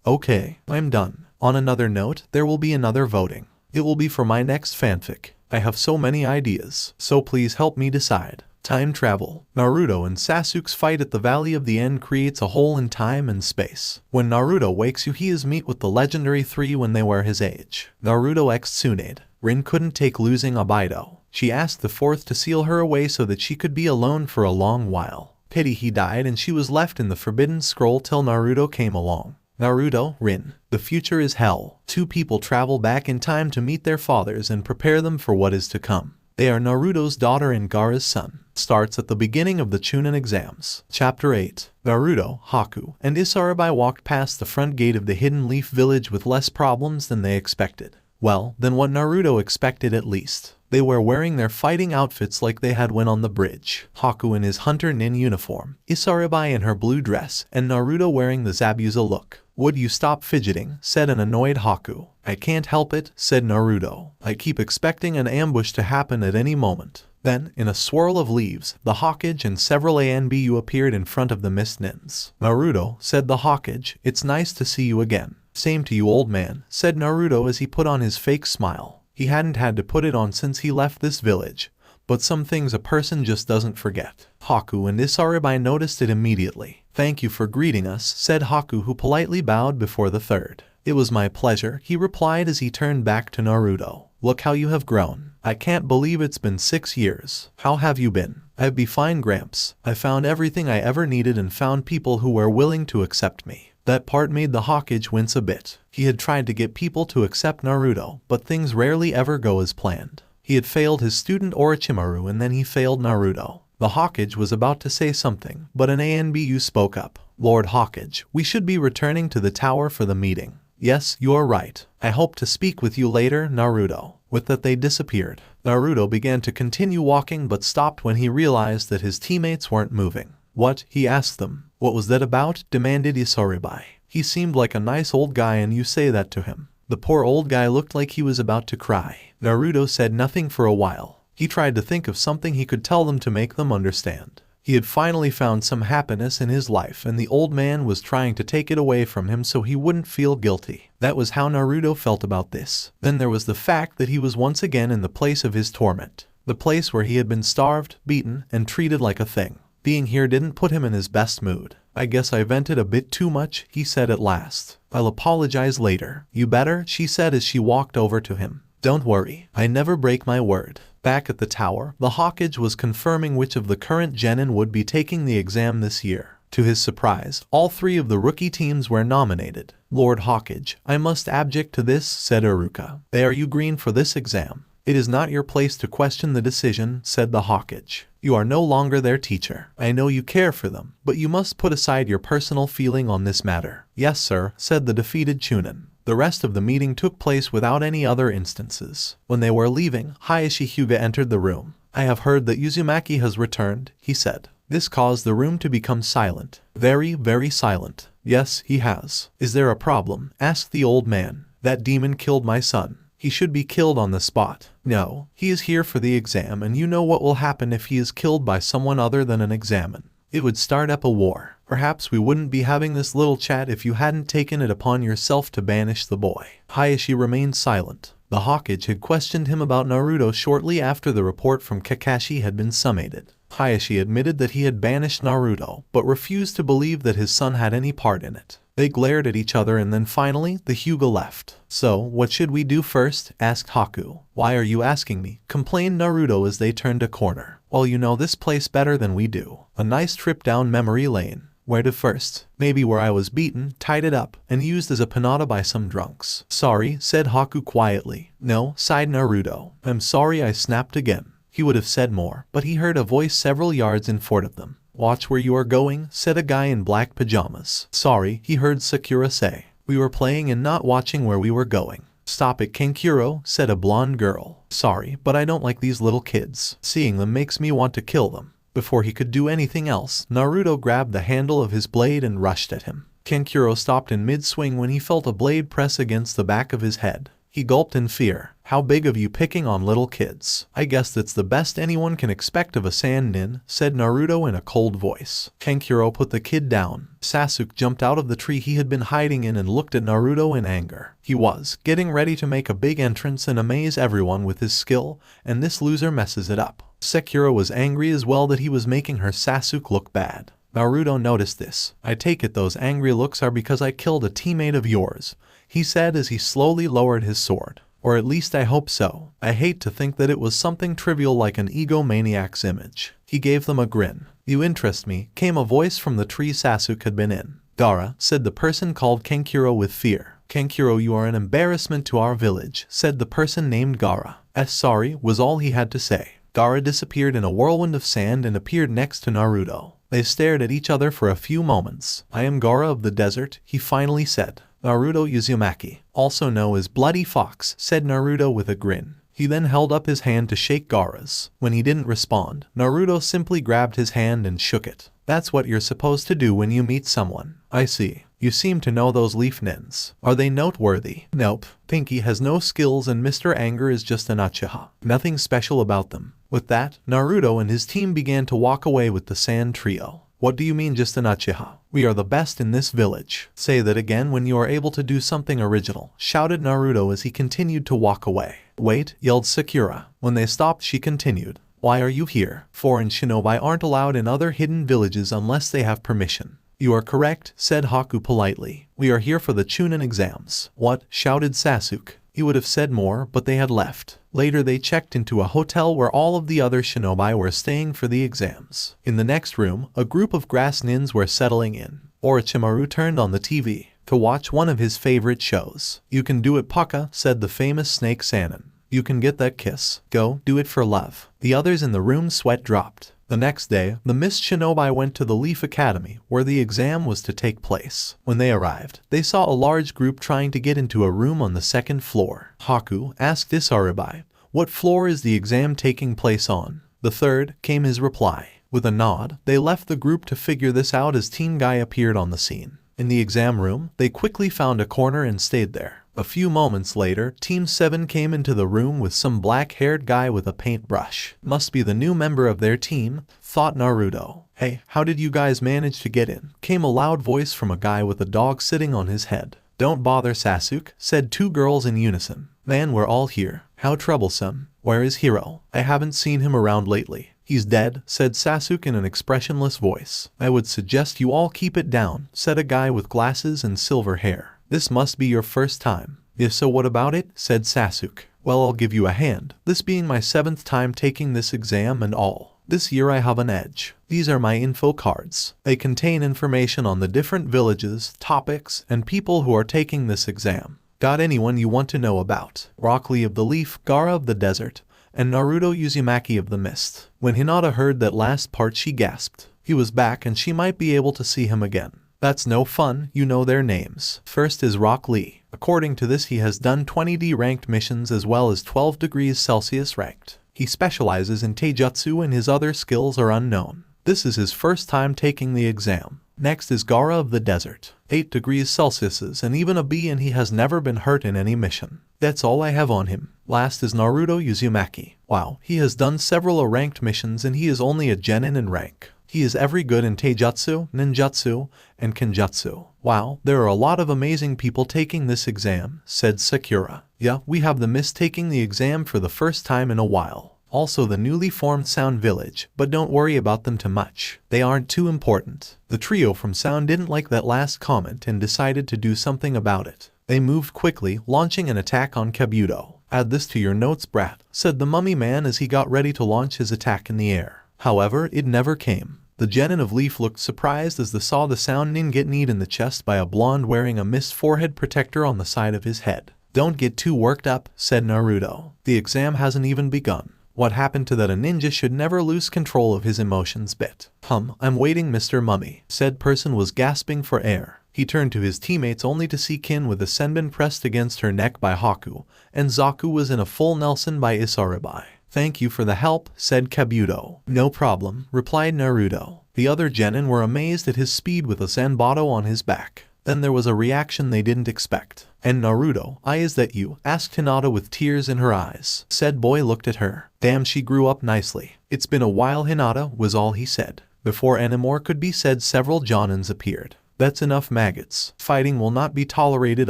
Okay, I'm done. On another note, there will be another voting. It will be for my next fanfic. I have so many ideas, so please help me decide. Time travel. Naruto and Sasuke's fight at the Valley of the End creates a hole in time and space. When Naruto wakes you, he is meet with the legendary 3 when they were his age. Naruto x Tsunade. Rin couldn't take losing Abido. She asked the 4th to seal her away so that she could be alone for a long while. Pity he died and she was left in the Forbidden Scroll till Naruto came along. Naruto, Rin. The future is hell. 2 people travel back in time to meet their fathers and prepare them for what is to come. They are Naruto's daughter and Gaara's son. Starts at the beginning of the Chunin exams. Chapter 8. Naruto, Haku, and Isarabai walked past the front gate of the Hidden Leaf Village with less problems than they expected. Well, than what Naruto expected at least. They were wearing their fighting outfits like they had when on the bridge. Haku in his hunter nin uniform, Isarabai in her blue dress, and Naruto wearing the Zabuza look. Would you stop fidgeting? Said an annoyed Haku. I can't help it, said Naruto. I keep expecting an ambush to happen at any moment. Then, in a swirl of leaves, the Hokage and several Anbu appeared in front of the Mist Nins. Naruto, said the Hokage, it's nice to see you again. Same to you, old man, said Naruto as he put on his fake smile. He hadn't had to put it on since he left this village, but some things a person just doesn't forget. Haku and Isarabai noticed it immediately. Thank you for greeting us, said Haku, who politely bowed before the 3rd. It was my pleasure, he replied as he turned back to Naruto. Look how you have grown. I can't believe it's been 6 years. How have you been? I'd be fine, Gramps. I found everything I ever needed and found people who were willing to accept me. That part made the Hokage wince a bit. He had tried to get people to accept Naruto, but things rarely ever go as planned. He had failed his student Orochimaru and then he failed Naruto. The Hokage was about to say something, but an ANBU spoke up. Lord Hokage, we should be returning to the tower for the meeting. Yes, you are right. I hope to speak with you later, Naruto. With that they disappeared. Naruto began to continue walking but stopped when he realized that his teammates weren't moving. What? He asked them. What was that about? Demanded Isoribai. He seemed like a nice old guy and you say that to him. The poor old guy looked like he was about to cry. Naruto said nothing for a while. He tried to think of something he could tell them to make them understand. He had finally found some happiness in his life and the old man was trying to take it away from him so he wouldn't feel guilty. That was how Naruto felt about this. Then there was the fact that he was once again in the place of his torment. The place where he had been starved, beaten, and treated like a thing. Being here didn't put him in his best mood. I guess I vented a bit too much, he said at last. I'll apologize later. You better, she said as she walked over to him. Don't worry, I never break my word. Back at the tower, the Hokage was confirming which of the current genin would be taking the exam this year. To his surprise, all 3 of the rookie teams were nominated. Lord Hokage, I must object to this, said Iruka. Are you green for this exam? It is not your place to question the decision, said the Hokage. You are no longer their teacher. I know you care for them, but you must put aside your personal feeling on this matter. Yes, sir, said the defeated Chunin. The rest of the meeting took place without any other instances. When they were leaving, Hayashi Hyuga entered the room. I have heard that Uzumaki has returned, he said. This caused the room to become silent. Very, very silent. Yes, he has. Is there a problem? Asked the old man. That demon killed my son. He should be killed on the spot. No, he is here for the exam and you know what will happen if he is killed by someone other than an examen. It would start up a war. Perhaps we wouldn't be having this little chat if you hadn't taken it upon yourself to banish the boy. Hayashi remained silent. The Hokage had questioned him about Naruto shortly after the report from Kakashi had been summated. Hayashi admitted that he had banished Naruto, but refused to believe that his son had any part in it. They glared at each other and then finally, the Hyuga left. So, what should we do first? Asked Haku. Why are you asking me? Complained Naruto as they turned a corner. Well, you know this place better than we do. A nice trip down memory lane. Where to first? Maybe where I was beaten, tied it up, and used as a panada by some drunks. Sorry, said Haku quietly. No, sighed Naruto. I'm sorry, I snapped again. He would have said more, but he heard a voice several yards in front of them. Watch where you are going, said a guy in black pajamas. Sorry, he heard Sakura say. We were playing and not watching where we were going. Stop it, Kankuro, said a blonde girl. Sorry, but I don't like these little kids. Seeing them makes me want to kill them. Before he could do anything else, Naruto grabbed the handle of his blade and rushed at him. Kankuro stopped in mid-swing when he felt a blade press against the back of his head. He gulped in fear. How big of you picking on little kids? I guess that's the best anyone can expect of a Sand-nin, said Naruto in a cold voice. Kankuro put the kid down. Sasuke jumped out of the tree he had been hiding in and looked at Naruto in anger. He was getting ready to make a big entrance and amaze everyone with his skill, and this loser messes it up. Sakura was angry as well that he was making her Sasuke look bad. Naruto noticed this. I take it those angry looks are because I killed a teammate of yours, he said as he slowly lowered his sword. Or at least I hope so. I hate to think that it was something trivial like an egomaniac's image. He gave them a grin. You interest me, came a voice from the tree Sasuke had been in. Gaara, said the person called Kankuro with fear. Kankuro, you are an embarrassment to our village, said the person named Gaara. Sorry, was all he had to say. Gaara disappeared in a whirlwind of sand and appeared next to Naruto. They stared at each other for a few moments. I am Gaara of the desert, he finally said. Naruto Uzumaki, also known as Bloody Fox, said Naruto with a grin. He then held up his hand to shake Gaara's. When he didn't respond, Naruto simply grabbed his hand and shook it. That's what you're supposed to do when you meet someone. I see. You seem to know those leaf nins. Are they noteworthy? Nope. Pinky has no skills and Mr. Anger is just an Uchiha. Nothing special about them. With that, Naruto and his team began to walk away with the sand trio. What do you mean just an Uchiha? We are the best in this village. Say that again when you are able to do something original, shouted Naruto as he continued to walk away. Wait, yelled Sakura. When they stopped, she continued. Why are you here? Foreign shinobi aren't allowed in other hidden villages unless they have permission. You are correct, said Haku politely. We are here for the Chunin exams. What? Shouted Sasuke. He would have said more, but they had left. Later they checked into a hotel where all of the other shinobi were staying for the exams. In the next room, a group of grass nins were settling in. Orochimaru turned on the TV to watch one of his favorite shows. You can do it, Paka, said the famous Snake Sannin. You can get that kiss. Go, do it for love. The others in the room sweat dropped. The next day, the Mist Shinobi went to the Leaf Academy, where the exam was to take place. When they arrived, they saw a large group trying to get into a room on the second floor. Haku asked Isaribai, "What floor is the exam taking place on?" The third, came his reply. With a nod, they left the group to figure this out as Team Guy appeared on the scene. In the exam room, they quickly found a corner and stayed there. A few moments later, Team 7 came into the room with some black-haired guy with a paintbrush. Must be the new member of their team, thought Naruto. "Hey, how did you guys manage to get in?" came a loud voice from a guy with a dog sitting on his head. "Don't bother, Sasuke," said two girls in unison. "Man, we're all here. How troublesome. Where is Hiro? I haven't seen him around lately." "He's dead," said Sasuke in an expressionless voice. "I would suggest you all keep it down," said a guy with glasses and silver hair. "This must be your first time." "If so, what about it?" said Sasuke. "Well, I'll give you a hand. This being my 7th time taking this exam and all. This year I have an edge. These are my info cards. They contain information on the different villages, topics, and people who are taking this exam. Got anyone you want to know about? Rock Lee of the Leaf, Gaara of the Desert, and Naruto Uzumaki of the Mist." When Hinata heard that last part, she gasped. He was back and she might be able to see him again. "That's no fun, you know their names. First is Rock Lee. According to this, he has done 20D ranked missions as well as 12 degrees Celsius ranked. He specializes in taijutsu and his other skills are unknown. This is his first time taking the exam. Next is Gaara of the Desert. 8 degrees Celsius and even a B, and he has never been hurt in any mission. That's all I have on him. Last is Naruto Uzumaki. Wow, he has done several ranked missions and he is only a genin in rank. He is every good in taijutsu, ninjutsu, and kenjutsu. Wow, there are a lot of amazing people taking this exam, said Sakura. Yeah, we have the Mist taking the exam for the first time in a while. Also the newly formed Sound Village, but don't worry about them too much. They aren't too important. The trio from Sound didn't like that last comment and decided to do something about it. They moved quickly, launching an attack on Kabuto. Add this to your notes, brat, said the mummy man as he got ready to launch his attack in the air. However, it never came. The genin of Leaf looked surprised as they saw the Sound Nin get kneed in the chest by a blonde wearing a mist forehead protector on the side of his head. Don't get too worked up, said Naruto. The exam hasn't even begun. What happened to that? A ninja should never lose control of his emotions bit. I'm waiting, Mr. Mummy. Said person was gasping for air. He turned to his teammates only to see Kin with a senbon pressed against her neck by Haku, and Zaku was in a full Nelson by Isaribai. Thank you for the help, said Kabuto. No problem, replied Naruto. The other genin were amazed at his speed with a Zanbato on his back. Then there was a reaction they didn't expect. And Naruto, is that you? Asked Hinata with tears in her eyes. Said boy looked at her. Damn, she grew up nicely. It's been a while, Hinata, was all he said. Before any more could be said, several Jonins appeared. That's enough, maggots. Fighting will not be tolerated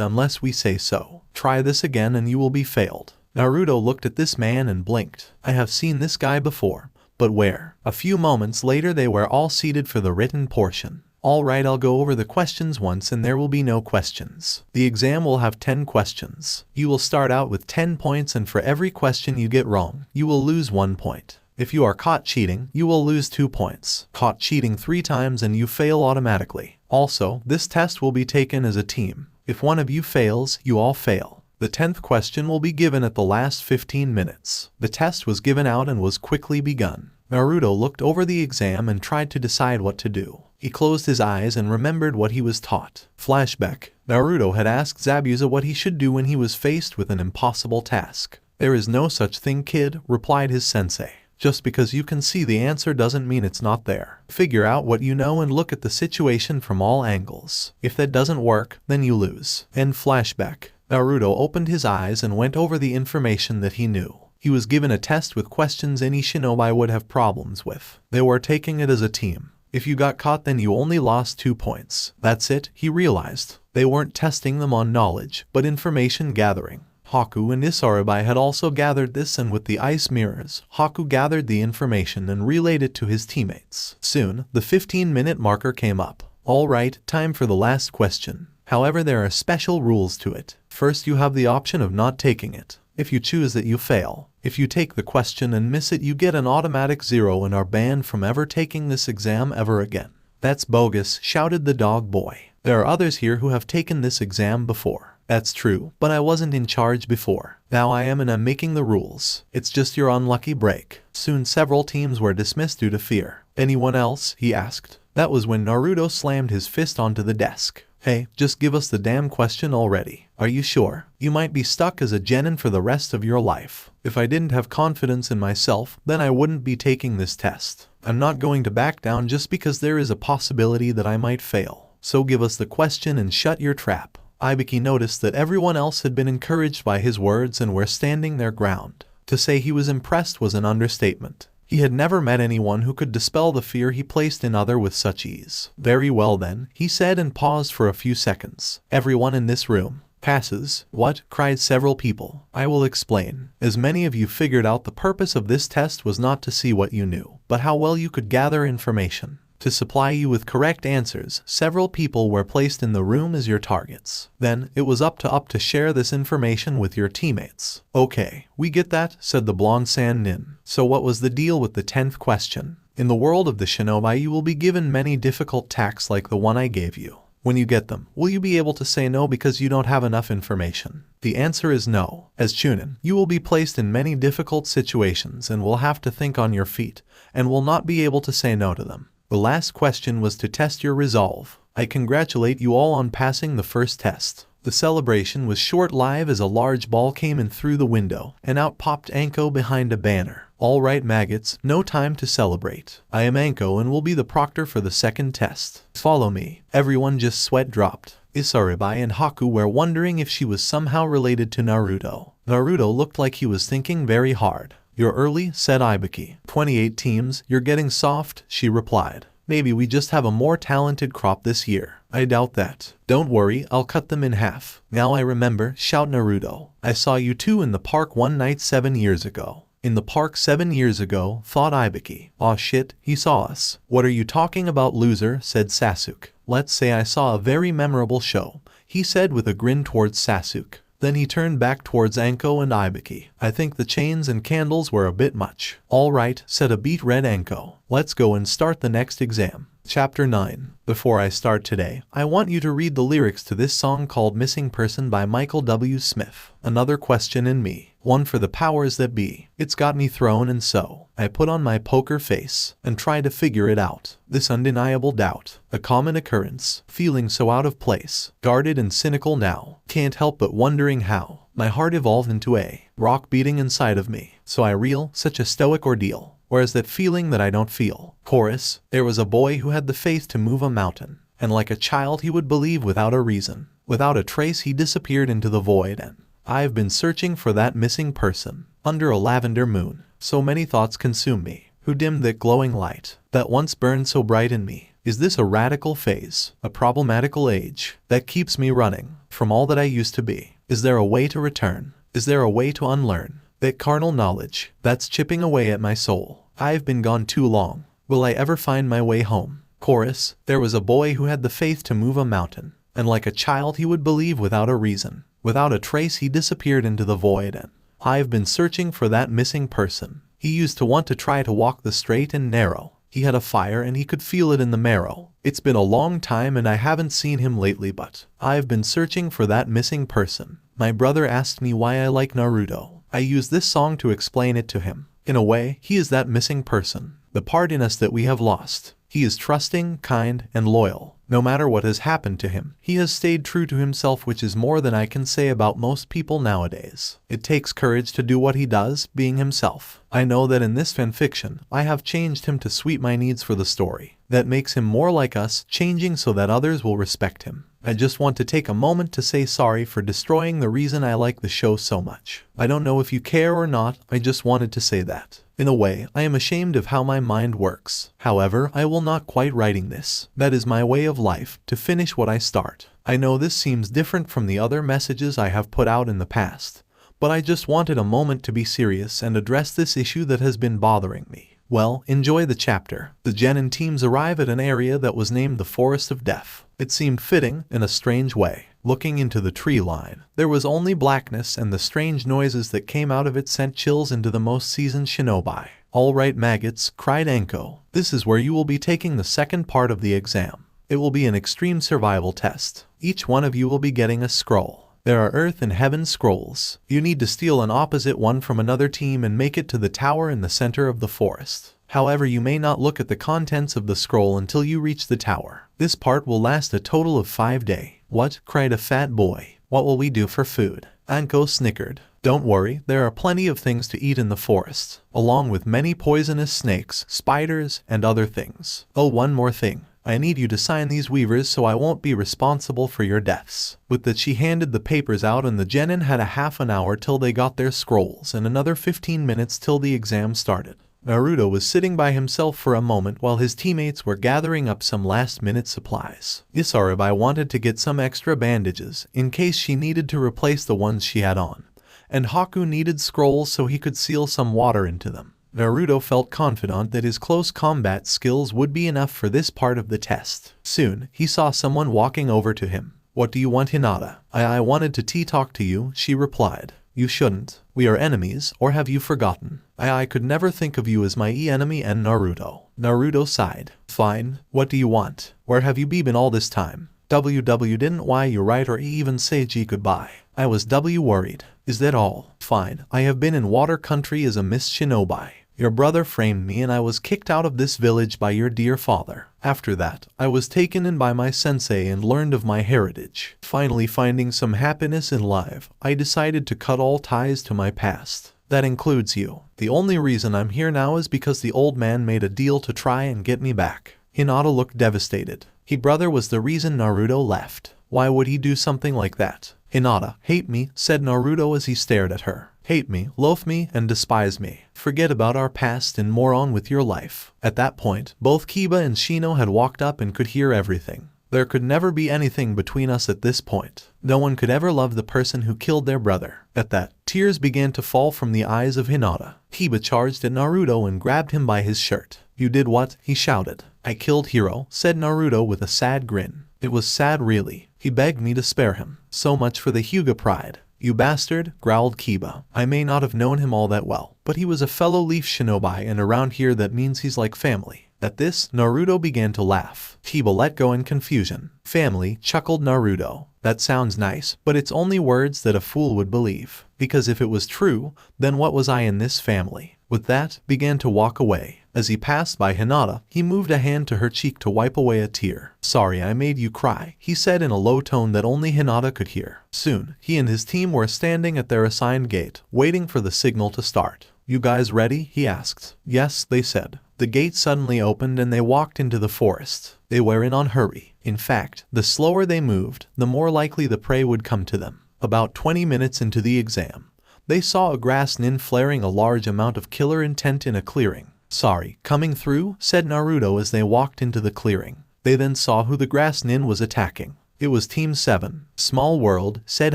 unless we say so. Try this again and you will be failed. Naruto looked at this man and blinked. I have seen this guy before. But where? A few moments later they were all seated for the written portion. Alright, I'll go over the questions once and there will be no questions. The exam will have 10 questions. You will start out with 10 points and for every question you get wrong, you will lose 1 point. If you are caught cheating, you will lose 2 points. Caught cheating 3 times and you fail automatically. Also, this test will be taken as a team. If one of you fails, you all fail. The 10th question will be given at the last 15 minutes. The test was given out and was quickly begun. Naruto looked over the exam and tried to decide what to do. He closed his eyes and remembered what he was taught. Flashback. Naruto had asked Zabuza what he should do when he was faced with an impossible task. There is no such thing, kid, replied his sensei. Just because you can see the answer doesn't mean it's not there. Figure out what you know and look at the situation from all angles. If that doesn't work, then you lose. End flashback. Naruto opened his eyes and went over the information that he knew. He was given a test with questions any shinobi would have problems with. They were taking it as a team. If you got caught, then you only lost 2 points. That's it, he realized. They weren't testing them on knowledge, but information gathering. Haku and Isaribai had also gathered this, and with the ice mirrors, Haku gathered the information and relayed it to his teammates. Soon, the 15-minute marker came up. Alright, time for the last question. However, there are special rules to it. First, you have the option of not taking it. If you choose that, you fail. If you take the question and miss it, you get an automatic 0 and are banned from ever taking this exam ever again. That's bogus, shouted the dog boy. There are others here who have taken this exam before. That's true, but I wasn't in charge before. Now I am and I'm making the rules. It's just your unlucky break. Soon several teams were dismissed due to fear. Anyone else? He asked. That was when Naruto slammed his fist onto the desk. Hey, just give us the damn question already. Are you sure? You might be stuck as a genin for the rest of your life. If I didn't have confidence in myself, then I wouldn't be taking this test. I'm not going to back down just because there is a possibility that I might fail. So give us the question and shut your trap. Ibiki noticed that everyone else had been encouraged by his words and were standing their ground. To say he was impressed was an understatement. He had never met anyone who could dispel the fear he placed in others with such ease. Very well then, he said and paused for a few seconds. Everyone in this room passes. What? Cried several people. I will explain. As many of you figured out, the purpose of this test was not to see what you knew, but how well you could gather information. To supply you with correct answers, several people were placed in the room as your targets. Then, it was up to share this information with your teammates. Okay, we get that, said the blonde Sannin. So what was the deal with the 10th question? In the world of the shinobi, you will be given many difficult tasks like the one I gave you. When you get them, will you be able to say no because you don't have enough information? The answer is no. As Chunin, you will be placed in many difficult situations and will have to think on your feet, and will not be able to say no to them. The last question was to test your resolve. I congratulate you all on passing the first test. The celebration was short-lived as a large ball came in through the window, and out popped Anko behind a banner. All right maggots, no time to celebrate. I am Anko and will be the proctor for the second test. Follow me. Everyone just sweat dropped. Isaribai and Haku were wondering if she was somehow related to Naruto. Naruto looked like he was thinking very hard. You're early, said Ibiki. 28 teams, you're getting soft, she replied. Maybe we just have a more talented crop this year. I doubt that. Don't worry, I'll cut them in half. Now I remember, shout Naruto. I saw you two in the park one night 7 years ago. In the park 7 years ago, thought Ibiki. Aw shit, he saw us. What are you talking about, loser, said Sasuke. Let's say I saw a very memorable show, he said with a grin towards Sasuke. Then he turned back towards Anko and Ibiki. I think the chains and candles were a bit much. All right, said a beet red Anko. Let's go and start the next exam. Chapter 9. Before I start today, I want you to read the lyrics to this song called Missing Person by Michael W. Smith. Another question in me. One for the powers that be. It's got me thrown and so I put on my poker face and try to figure it out. This undeniable doubt. A common occurrence. Feeling so out of place. Guarded and cynical now. Can't help but wondering how. My heart evolved into a rock beating inside of me. So I reel, such a stoic ordeal. Whereas that feeling that I don't feel. Chorus. There was a boy who had the faith to move a mountain. And like a child he would believe without a reason. Without a trace he disappeared into the void and I've been searching for that missing person. Under a lavender moon. So many thoughts consume me. Who dimmed that glowing light that once burned so bright in me? Is this a radical phase? A problematical age that keeps me running from all that I used to be? Is there a way to return? Is there a way to unlearn that carnal knowledge that's chipping away at my soul? I've been gone too long. Will I ever find my way home? Chorus. There was a boy who had the faith to move a mountain. And like a child he would believe without a reason. Without a trace he disappeared into the void and I've been searching for that missing person. He used to want to try to walk the straight and narrow. He had a fire and he could feel it in the marrow. It's been a long time and I haven't seen him lately, but I've been searching for that missing person. My brother asked me why I like Naruto. I used this song to explain it to him. In a way, he is that missing person. The part in us that we have lost. He is trusting, kind, and loyal. No matter what has happened to him, he has stayed true to himself, which is more than I can say about most people nowadays. It takes courage to do what he does, being himself. I know that in this fanfiction, I have changed him to suit my needs for the story. That makes him more like us, changing so that others will respect him. I just want to take a moment to say sorry for destroying the reason I like the show so much. I don't know if you care or not, I just wanted to say that. In a way, I am ashamed of how my mind works. However, I will not quit writing this. That is my way of life, to finish what I start. I know this seems different from the other messages I have put out in the past, but I just wanted a moment to be serious and address this issue that has been bothering me. Well, enjoy the chapter. The Genin teams arrive at an area that was named the Forest of Death. It seemed fitting, in a strange way. Looking into the tree line, there was only blackness, and the strange noises that came out of it sent chills into the most seasoned shinobi. All right, maggots, cried Anko. This is where you will be taking the second part of the exam. It will be an extreme survival test. Each one of you will be getting a scroll. There are Earth and Heaven scrolls. You need to steal an opposite one from another team and make it to the tower in the center of the forest. However, you may not look at the contents of the scroll until you reach the tower. This part will last a total of 5 days. What? Cried a fat boy. What will we do for food? Anko snickered. Don't worry, there are plenty of things to eat in the forest, along with many poisonous snakes, spiders, and other things. Oh, one more thing. I need you to sign these weavers so I won't be responsible for your deaths. With that, she handed the papers out, and the genin had a half an hour till they got their scrolls and another 15 minutes till the exam started. Naruto was sitting by himself for a moment while his teammates were gathering up some last-minute supplies. Isarabai wanted to get some extra bandages in case she needed to replace the ones she had on, and Haku needed scrolls so he could seal some water into them. Naruto felt confident that his close combat skills would be enough for this part of the test. Soon, he saw someone walking over to him. What do you want, Hinata? I wanted to talk to you, she replied. You shouldn't. We are enemies, or have you forgotten? I could never think of you as my enemy and Naruto. Naruto sighed. Fine. What do you want? Where have you been all this time? Didn't why you write or even say goodbye. I was worried. Is that all? Fine. I have been in water country as a Miss Shinobi. Your brother framed me and I was kicked out of this village by your dear father. After that, I was taken in by my sensei and learned of my heritage. Finally, finding some happiness in life, I decided to cut all ties to my past. That includes you. The only reason I'm here now is because the old man made a deal to try and get me back. Hinata looked devastated. His brother was the reason Naruto left. Why would he do something like that? Hinata, hate me, said Naruto as he stared at her. Hate me, loathe me, and despise me. Forget about our past and more on with your life. At that point, both Kiba and Shino had walked up and could hear everything. There could never be anything between us at this point. No one could ever love the person who killed their brother. At that, tears began to fall from the eyes of Hinata. Kiba charged at Naruto and grabbed him by his shirt. You did what? He shouted. I killed Hiro, said Naruto with a sad grin. It was sad really. He begged me to spare him. So much for the Hyuga pride. You bastard, growled Kiba. I may not have known him all that well, but he was a fellow Leaf Shinobi and around here that means he's like family. At this, Naruto began to laugh. Kiba let go in confusion. Family, chuckled Naruto. That sounds nice, but it's only words that a fool would believe. Because if it was true, then what was I in this family? With that, began to walk away. As he passed by Hinata, he moved a hand to her cheek to wipe away a tear. Sorry I made you cry, he said in a low tone that only Hinata could hear. Soon, he and his team were standing at their assigned gate, waiting for the signal to start. You guys ready? He asked. Yes, they said. The gate suddenly opened and they walked into the forest. They were in a hurry. In fact, the slower they moved, the more likely the prey would come to them. About 20 minutes into the exam, they saw a grass nin flaring a large amount of killer intent in a clearing. Sorry, coming through, said Naruto as they walked into the clearing. They then saw who the grass nin was attacking. It was Team 7. Small world, said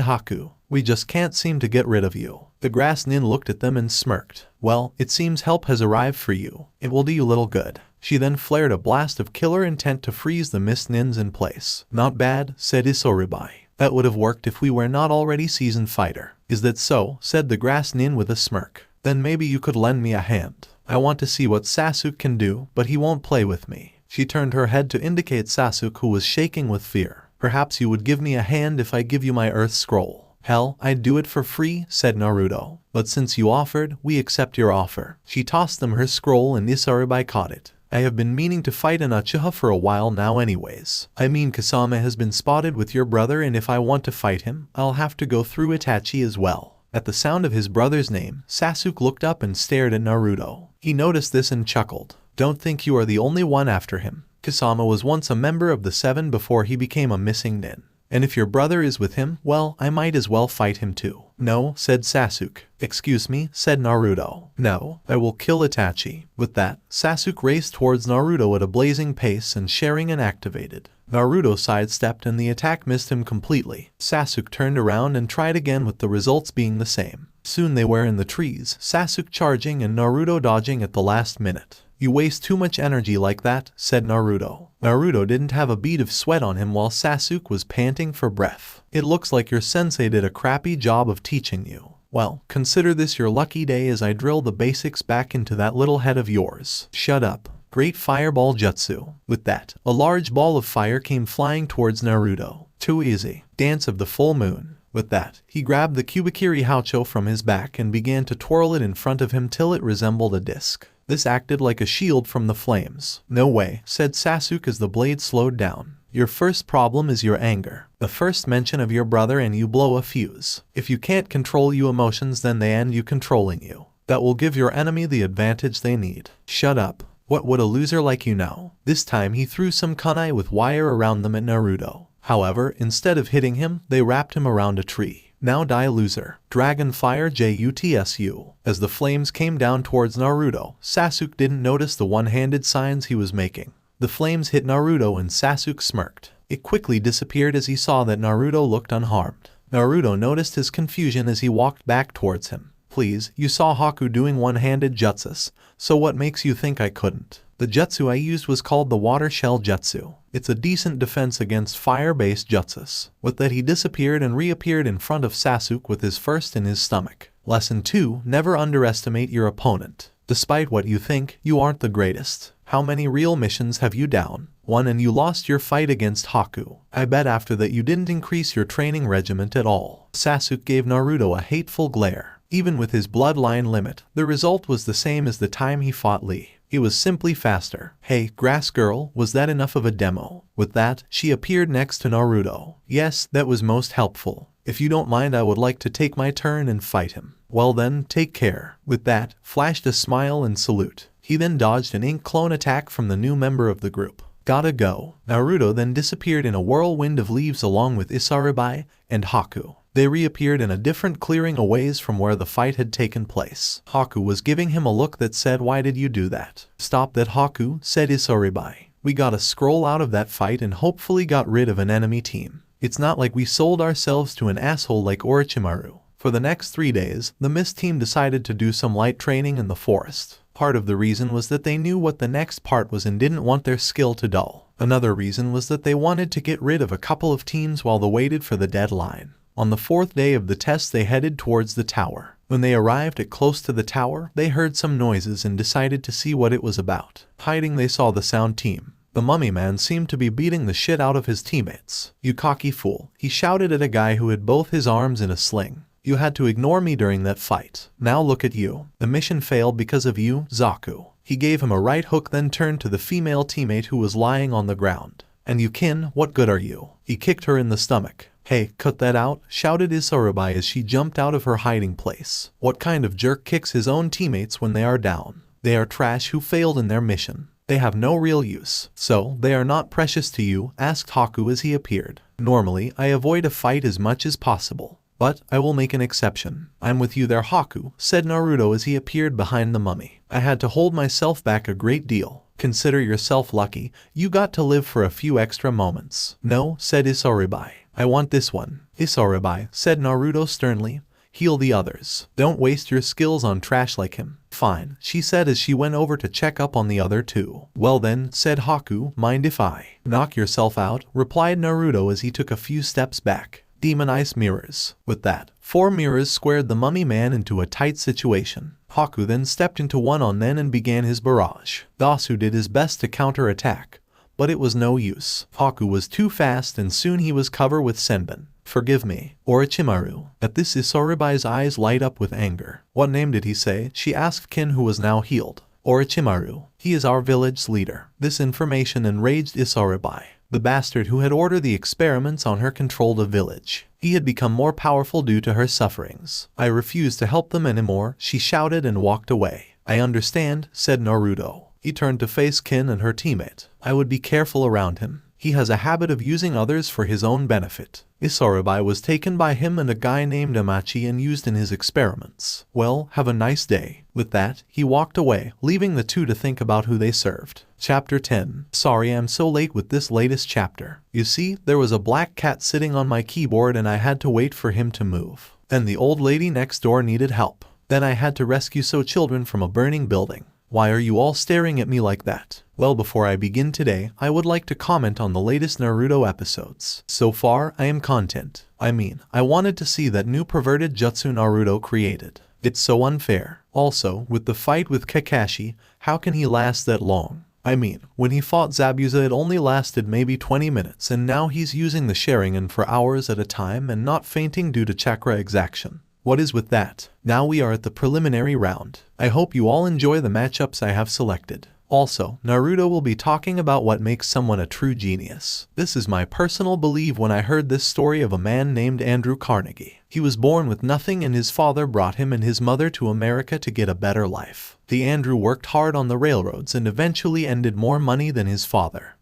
Haku. We just can't seem to get rid of you. The grass nin looked at them and smirked. Well, it seems help has arrived for you. It will do you little good. She then flared a blast of killer intent to freeze the mist nins in place. Not bad, said Isoribai. That would have worked if we were not already seasoned fighter. Is that so? Said the grass nin with a smirk. Then maybe you could lend me a hand. I want to see what Sasuke can do, but he won't play with me. She turned her head to indicate Sasuke, who was shaking with fear. Perhaps you would give me a hand if I give you my Earth Scroll. Hell, I'd do it for free, said Naruto. But since you offered, we accept your offer. She tossed them her scroll and Isaribai caught it. I have been meaning to fight an Uchiha for a while now anyways. I mean Kasame has been spotted with your brother and if I want to fight him, I'll have to go through Itachi as well. At the sound of his brother's name, Sasuke looked up and stared at Naruto. He noticed this and chuckled. Don't think you are the only one after him. Kasama was once a member of the 7 before he became a missing nin. And if your brother is with him, well, I might as well fight him too. No, said Sasuke. Excuse me, said Naruto. No, I will kill Itachi. With that, Sasuke raced towards Naruto at a blazing pace and Sharingan activated. Naruto sidestepped and the attack missed him completely. Sasuke turned around and tried again with the results being the same. Soon they were in the trees, Sasuke charging and Naruto dodging at the last minute. You waste too much energy like that, said Naruto. Naruto didn't have a bead of sweat on him while Sasuke was panting for breath. It looks like your sensei did a crappy job of teaching you. Well, consider this your lucky day as I drill the basics back into that little head of yours. Shut up. Great fireball jutsu. With that, a large ball of fire came flying towards Naruto. Too easy. Dance of the full moon. With that, he grabbed the Kubikiri Haucho from his back and began to twirl it in front of him till it resembled a disc. This acted like a shield from the flames. No way, said Sasuke as the blade slowed down. Your first problem is your anger. The first mention of your brother and you blow a fuse. If you can't control your emotions, then they end you controlling you. That will give your enemy the advantage they need. Shut up. What would a loser like you know? This time he threw some kunai with wire around them at Naruto. However, instead of hitting him, they wrapped him around a tree. Now die loser. Dragon Fire Jutsu. As the flames came down towards Naruto, Sasuke didn't notice the one-handed signs he was making. The flames hit Naruto and Sasuke smirked. It quickly disappeared as he saw that Naruto looked unharmed. Naruto noticed his confusion as he walked back towards him. Please, you saw Haku doing one-handed jutsus, so what makes you think I couldn't? The jutsu I used was called the Water Shell Jutsu. It's a decent defense against fire-based jutsus. With that he disappeared and reappeared in front of Sasuke with his first in his stomach. Lesson 2. Never underestimate your opponent. Despite what you think, you aren't the greatest. How many real missions have you down? 1 and you lost your fight against Haku. I bet after that you didn't increase your training regiment at all. Sasuke gave Naruto a hateful glare. Even with his bloodline limit, the result was the same as the time he fought Lee. He was simply faster. Hey, Grass Girl, was that enough of a demo? With that, she appeared next to Naruto. Yes, that was most helpful. If you don't mind, I would like to take my turn and fight him. Well then, take care. With that, flashed a smile and salute. He then dodged an ink clone attack from the new member of the group. Gotta go. Naruto then disappeared in a whirlwind of leaves along with Isaribai and Haku. They reappeared in a different clearing a ways from where the fight had taken place. Haku was giving him a look that said, "Why did you do that?" "Stop that, Haku," said Isaribai. "We gotta scroll out of that fight and hopefully got rid of an enemy team. It's not like we sold ourselves to an asshole like Orochimaru." For the next 3 days, the Mist team decided to do some light training in the forest. Part of the reason was that they knew what the next part was and didn't want their skill to dull. Another reason was that they wanted to get rid of a couple of teams while they waited for the deadline. On the 4th day of the test, they headed towards the tower. When they arrived at close to the tower, they heard some noises and decided to see what it was about. Hiding, they saw the Sound team. The mummy man seemed to be beating the shit out of his teammates. "You cocky fool," he shouted at a guy who had both his arms in a sling. "You had to ignore me during that fight. Now look at you. The mission failed because of you, Zaku." He gave him a right hook, then turned to the female teammate who was lying on the ground. "And you kin, what good are you?" He kicked her in the stomach. "Hey, cut that out," shouted Isaribai as she jumped out of her hiding place. What kind of jerk kicks his own teammates when they are down? They are trash who failed in their mission. They have no real use. "So, they are not precious to you?" asked Haku as he appeared. "Normally, I avoid a fight as much as possible. But I will make an exception." "I'm with you there, Haku," said Naruto as he appeared behind the mummy. "I had to hold myself back a great deal. Consider yourself lucky, you got to live for a few extra moments." "No," said Isaribai. "I want this one." "Isaribai," said Naruto sternly, "heal the others. Don't waste your skills on trash like him." "Fine," she said as she went over to check up on the other two. "Well then," said Haku, "mind if I?" "Knock yourself out," replied Naruto as he took a few steps back. Demon Ice Mirrors. With that, 4 mirrors squared the mummy man into a tight situation. Haku then stepped into one on them and began his barrage. Dasu did his best to counter-attack, but it was no use. Haku was too fast and soon he was covered with Senbon. "Forgive me, Orochimaru." At this, Isaribai's eyes light up with anger. "What name did he say?" she asked Kin, who was now healed. "Orochimaru. He is our village's leader." This information enraged Isaribai. The bastard who had ordered the experiments on her controlled a village. He had become more powerful due to her sufferings. "I refuse to help them anymore," she shouted and walked away. "I understand," said Naruto. He turned to face Kin and her teammate. "I would be careful around him. He has a habit of using others for his own benefit." Isaribai was taken by him and a guy named Amachi and used in his experiments. "Well, have a nice day." With that, he walked away, leaving the two to think about who they served. Chapter 10. Sorry I'm so late with this latest chapter. You see, there was a black cat sitting on my keyboard and I had to wait for him to move. Then the old lady next door needed help. Then I had to rescue some children from a burning building. Why are you all staring at me like that? Well, before I begin today, I would like to comment on the latest Naruto episodes. So far, I am content. I wanted to see that new perverted jutsu Naruto created. It's so unfair. Also, with the fight with Kakashi, how can he last that long? When he fought Zabuza it only lasted maybe 20 minutes and now he's using the Sharingan for hours at a time and not fainting due to chakra exaction. What is with that? Now we are at the preliminary round. I hope you all enjoy the matchups I have selected. Also, Naruto will be talking about what makes someone a true genius. This is my personal belief when I heard this story of a man named Andrew Carnegie. He was born with nothing and his father brought him and his mother to America to get a better life. The Andrew worked hard on the railroads and eventually ended more money than his father.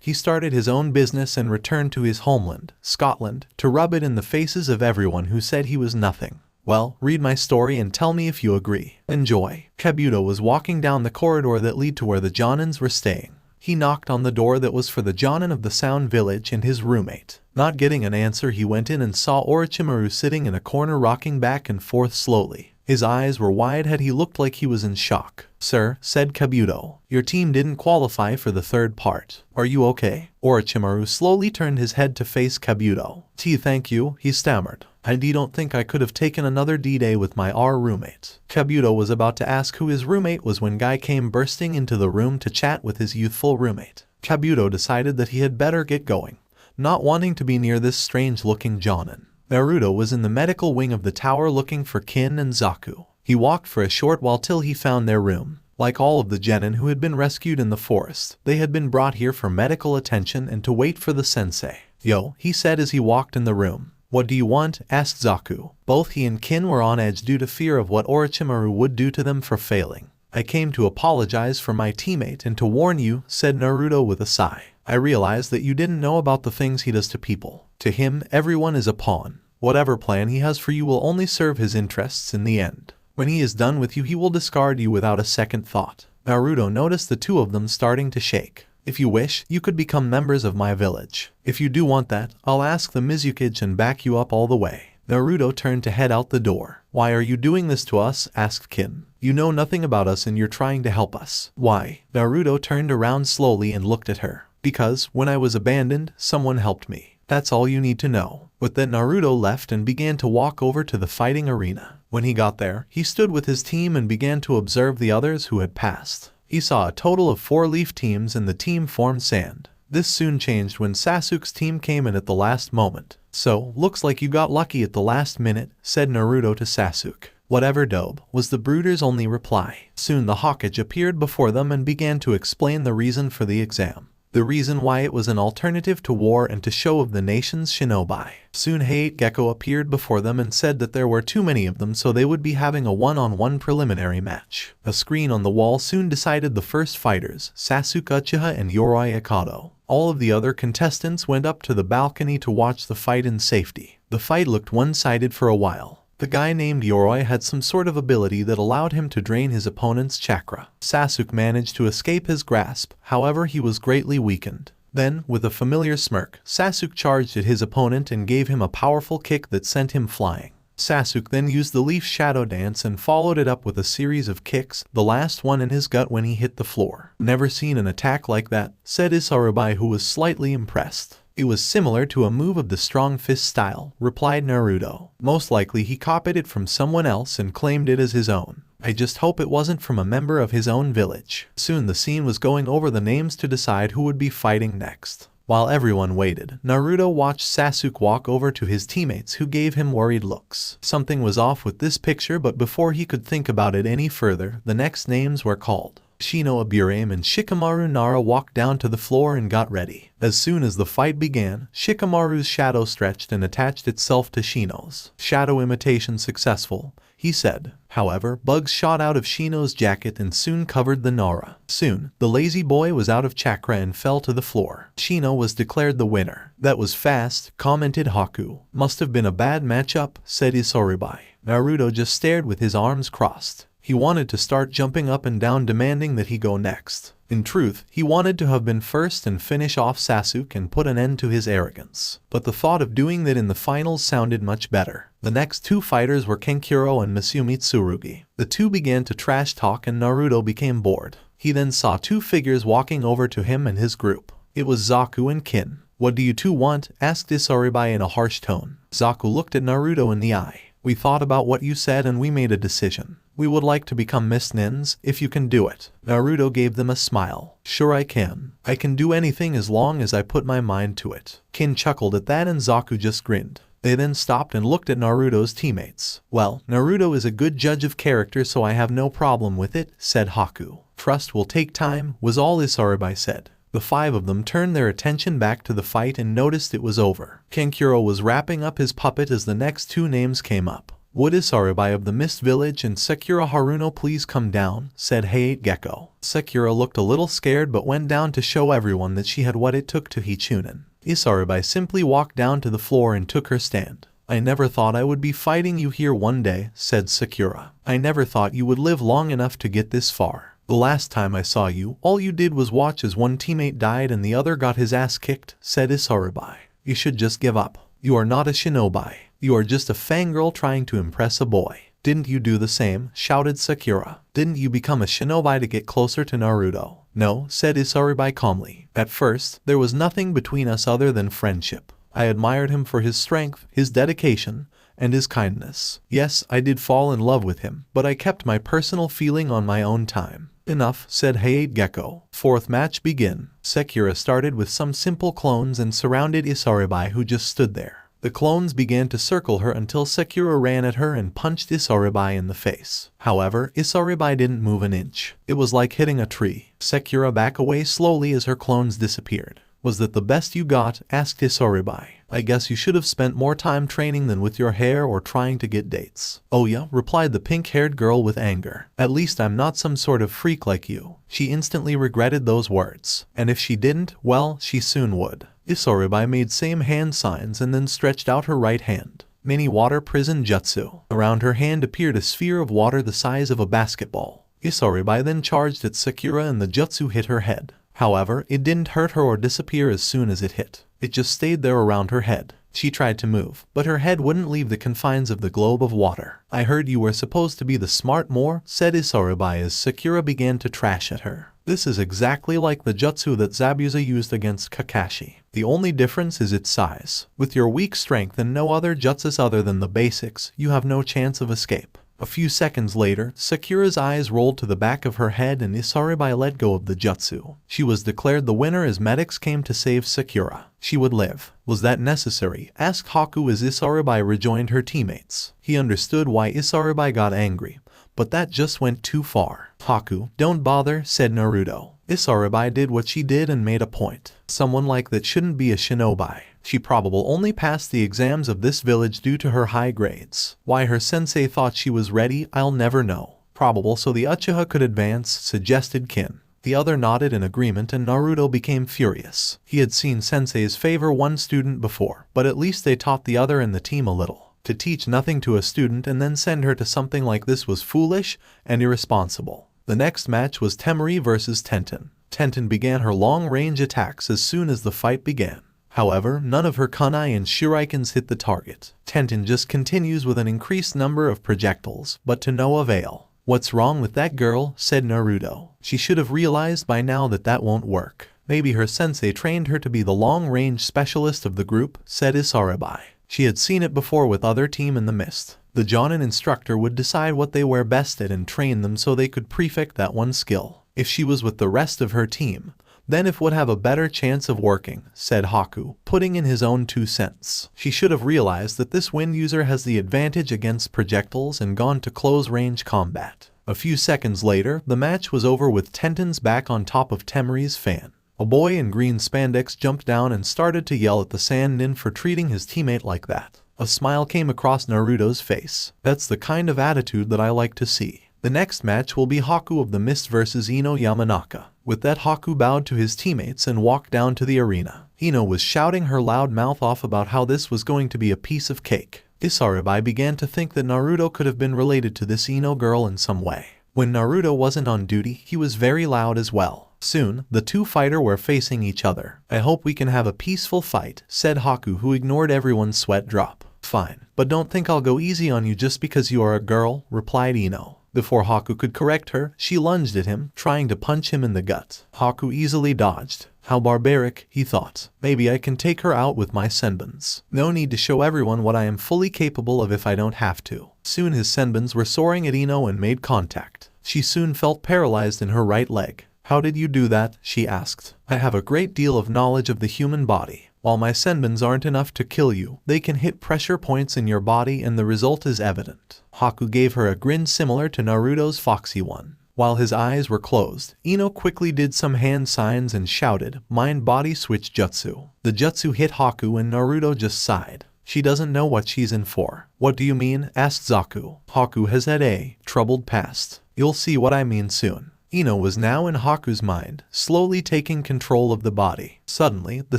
He started his own business and returned to his homeland, Scotland, to rub it in the faces of everyone who said he was nothing. Well, read my story and tell me if you agree. Enjoy. Kabuto was walking down the corridor that led to where the Jonins were staying. He knocked on the door that was for the Jonin of the Sound Village and his roommate. Not getting an answer, he went in and saw Orochimaru sitting in a corner rocking back and forth slowly. His eyes were wide-eyed, he looked like he was in shock. "Sir," said Kabuto, "your team didn't qualify for the third part. Are you okay?" Orochimaru slowly turned his head to face Kabuto. "Thank you," he stammered. "I don't think I could have taken another D-Day with my roommate." Kabuto was about to ask who his roommate was when Guy came bursting into the room to chat with his youthful roommate. Kabuto decided that he had better get going, not wanting to be near this strange-looking Jonin. Naruto was in the medical wing of the tower looking for Kin and Zaku. He walked for a short while till he found their room. Like all of the genin who had been rescued in the forest, they had been brought here for medical attention and to wait for the sensei. "Yo," he said as he walked in the room. "What do you want?" asked Zaku. Both he and Kin were on edge due to fear of what Orochimaru would do to them for failing. "I came to apologize for my teammate and to warn you," said Naruto with a sigh. "I realize that you didn't know about the things he does to people. To him, everyone is a pawn. Whatever plan he has for you will only serve his interests in the end. When he is done with you, he will discard you without a second thought." Naruto noticed the two of them starting to shake. "If you wish, you could become members of my village. If you do want that, I'll ask the Mizukage and back you up all the way." Naruto turned to head out the door. "Why are you doing this to us?" asked Kin. "You know nothing about us and you're trying to help us." "Why?" Naruto turned around slowly and looked at her. "Because, when I was abandoned, someone helped me. That's all you need to know." With that, Naruto left and began to walk over to the fighting arena. When he got there, he stood with his team and began to observe the others who had passed. He saw a total of 4 leaf teams and the team formed sand. This soon changed when Sasuke's team came in at the last moment. "So, looks like you got lucky at the last minute," said Naruto to Sasuke. "Whatever, dope," was the Brooder's only reply. Soon the Hokage appeared before them and began to explain the reason for the exam. The reason why it was an alternative to war and to show of the nation's shinobi. Soon Hayate Gecko appeared before them and said that there were too many of them so they would be having a one-on-one preliminary match. A screen on the wall soon decided the first fighters, Sasuke Uchiha and Yoroi Ikado. All of the other contestants went up to the balcony to watch the fight in safety. The fight looked one-sided for a while. The guy named Yoroi had some sort of ability that allowed him to drain his opponent's chakra. Sasuke managed to escape his grasp, however he was greatly weakened. Then, with a familiar smirk, Sasuke charged at his opponent and gave him a powerful kick that sent him flying. Sasuke then used the leaf shadow dance and followed it up with a series of kicks, the last one in his gut when he hit the floor. "Never seen an attack like that," said Isarabai, who was slightly impressed. "It was similar to a move of the strong fist style," replied Naruto. "Most likely he copied it from someone else and claimed it as his own. I just hope it wasn't from a member of his own village." Soon the scene was going over the names to decide who would be fighting next. While everyone waited, Naruto watched Sasuke walk over to his teammates who gave him worried looks. Something was off with this picture, but before he could think about it any further, the next names were called. Shino Aburame and Shikamaru Nara walked down to the floor and got ready. As soon as the fight began, Shikamaru's shadow stretched and attached itself to Shino's. "Shadow imitation successful," he said. However, bugs shot out of Shino's jacket and soon covered the Nara. Soon, the lazy boy was out of chakra and fell to the floor. Shino was declared the winner. "That was fast," commented Haku. "Must have been a bad matchup," said Isoribai. Naruto just stared with his arms crossed. He wanted to start jumping up and down demanding that he go next. In truth, he wanted to have been first and finish off Sasuke and put an end to his arrogance. But the thought of doing that in the finals sounded much better. The next two fighters were Kenkuro and Misumi Tsurugi. The two began to trash talk and Naruto became bored. He then saw two figures walking over to him and his group. It was Zaku and Kin. "What do you two want?" asked Isaribai in a harsh tone. Zaku looked at Naruto in the eye. "We thought about what you said and we made a decision. We would like to become Miss Nins, if you can do it." Naruto gave them a smile. "Sure I can. I can do anything as long as I put my mind to it." Kin chuckled at that and Zaku just grinned. They then stopped and looked at Naruto's teammates. "Well, Naruto is a good judge of character so I have no problem with it," said Haku. "Trust will take time," was all Isaribai said. The five of them turned their attention back to the fight and noticed it was over. Kenkuro was wrapping up his puppet as the next two names came up. "Would Isaribai of the Mist Village and Sakura Haruno please come down?" said Hayate Gecko. Sakura looked a little scared but went down to show everyone that she had what it took to be Chunin. Isaribai simply walked down to the floor and took her stand. "I never thought I would be fighting you here one day," said Sakura. "I never thought you would live long enough to get this far. The last time I saw you, all you did was watch as one teammate died and the other got his ass kicked," said Isaribai. "You should just give up. You are not a shinobi. You are just a fangirl trying to impress a boy." "Didn't you do the same?" shouted Sakura. "Didn't you become a shinobi to get closer to Naruto?" "No," said Isaribai calmly. "At first, there was nothing between us other than friendship. I admired him for his strength, his dedication, and his kindness. Yes, I did fall in love with him, but I kept my personal feeling on my own time." "Enough," said Hayate Gecko. Fourth match begin. Sakura started with some simple clones and surrounded Isaribai who just stood there. The clones began to circle her until Sakura ran at her and punched Isaribai in the face. However, Isaribai didn't move an inch. It was like hitting a tree. Sakura backed away slowly as her clones disappeared. "Was that the best you got?" asked Isaribai. "I guess you should have spent more time training than with your hair or trying to get dates." "Oh yeah," replied the pink-haired girl with anger. "At least I'm not some sort of freak like you." She instantly regretted those words. And if she didn't, well, she soon would. Isaribai made same hand signs and then stretched out her right hand. Mini water prison jutsu. Around her hand appeared a sphere of water the size of a basketball. Isaribai then charged at Sakura and the jutsu hit her head. However, it didn't hurt her or disappear as soon as it hit. It just stayed there around her head. She tried to move, but her head wouldn't leave the confines of the globe of water. "I heard you were supposed to be the smart more," said Isaribai as Sakura began to trash at her. "This is exactly like the jutsu that Zabuza used against Kakashi. The only difference is its size. With your weak strength and no other jutsus other than the basics, you have no chance of escape." A few seconds later, Sakura's eyes rolled to the back of her head and Isaribai let go of the jutsu. She was declared the winner as medics came to save Sakura. She would live. "Was that necessary?" asked Haku as Isaribai rejoined her teammates. He understood why Isaribai got angry, but that just went too far. "Haku, don't bother," said Naruto. Isaribai did what she did and made a point. "Someone like that shouldn't be a shinobi. She probably only passed the exams of this village due to her high grades. Why her sensei thought she was ready, I'll never know. Probable so the Uchiha could advance," suggested Kin. The other nodded in agreement and Naruto became furious. He had seen senseis favor one student before, but at least they taught the other and the team a little. To teach nothing to a student and then send her to something like this was foolish and irresponsible. The next match was Temari versus Tenten. Tenten began her long-range attacks as soon as the fight began. However, none of her kunai and shurikens hit the target. Tenten just continues with an increased number of projectiles, but to no avail. "What's wrong with that girl?" said Naruto. "She should have realized by now that that won't work. Maybe her sensei trained her to be the long-range specialist of the group," said Isaribai. She had seen it before with other team in the mist. The Jonin instructor would decide what they were best at and train them so they could perfect that one skill. If she was with the rest of her team, then it would have a better chance of working, said Haku, putting in his own 2 cents. She should have realized that this wind user has the advantage against projectiles and gone to close-range combat. A few seconds later, the match was over with Tenten's back on top of Temari's fan. A boy in green spandex jumped down and started to yell at the Sand Nin for treating his teammate like that. A smile came across Naruto's face. "That's the kind of attitude that I like to see." The next match will be Haku of the Mist versus Ino Yamanaka. With that, Haku bowed to his teammates and walked down to the arena. Ino was shouting her loud mouth off about how this was going to be a piece of cake. Isaribai began to think that Naruto could have been related to this Ino girl in some way. When Naruto wasn't on duty, he was very loud as well. Soon, the two fighters were facing each other. "I hope we can have a peaceful fight," said Haku, who ignored everyone's sweat drop. Fine, but don't think I'll go easy on you just because you are a girl, replied Ino. Before Haku could correct her, she lunged at him, trying to punch him in the gut. Haku easily dodged. How barbaric, he thought. Maybe I can take her out with my senbons. No need to show everyone what I am fully capable of if I don't have to. Soon his senbons were soaring at Ino and made contact. She soon felt paralyzed in her right leg. How did you do that? She asked. I have a great deal of knowledge of the human body. While my senbons aren't enough to kill you, they can hit pressure points in your body and the result is evident. Haku gave her a grin similar to Naruto's foxy one. While his eyes were closed, Ino quickly did some hand signs and shouted, Mind-Body Switch Jutsu. The jutsu hit Haku and Naruto just sighed. She doesn't know what she's in for. What do you mean? Asked Zaku. Haku has had a troubled past. You'll see what I mean soon. Ino was now in Haku's mind, slowly taking control of the body. Suddenly, the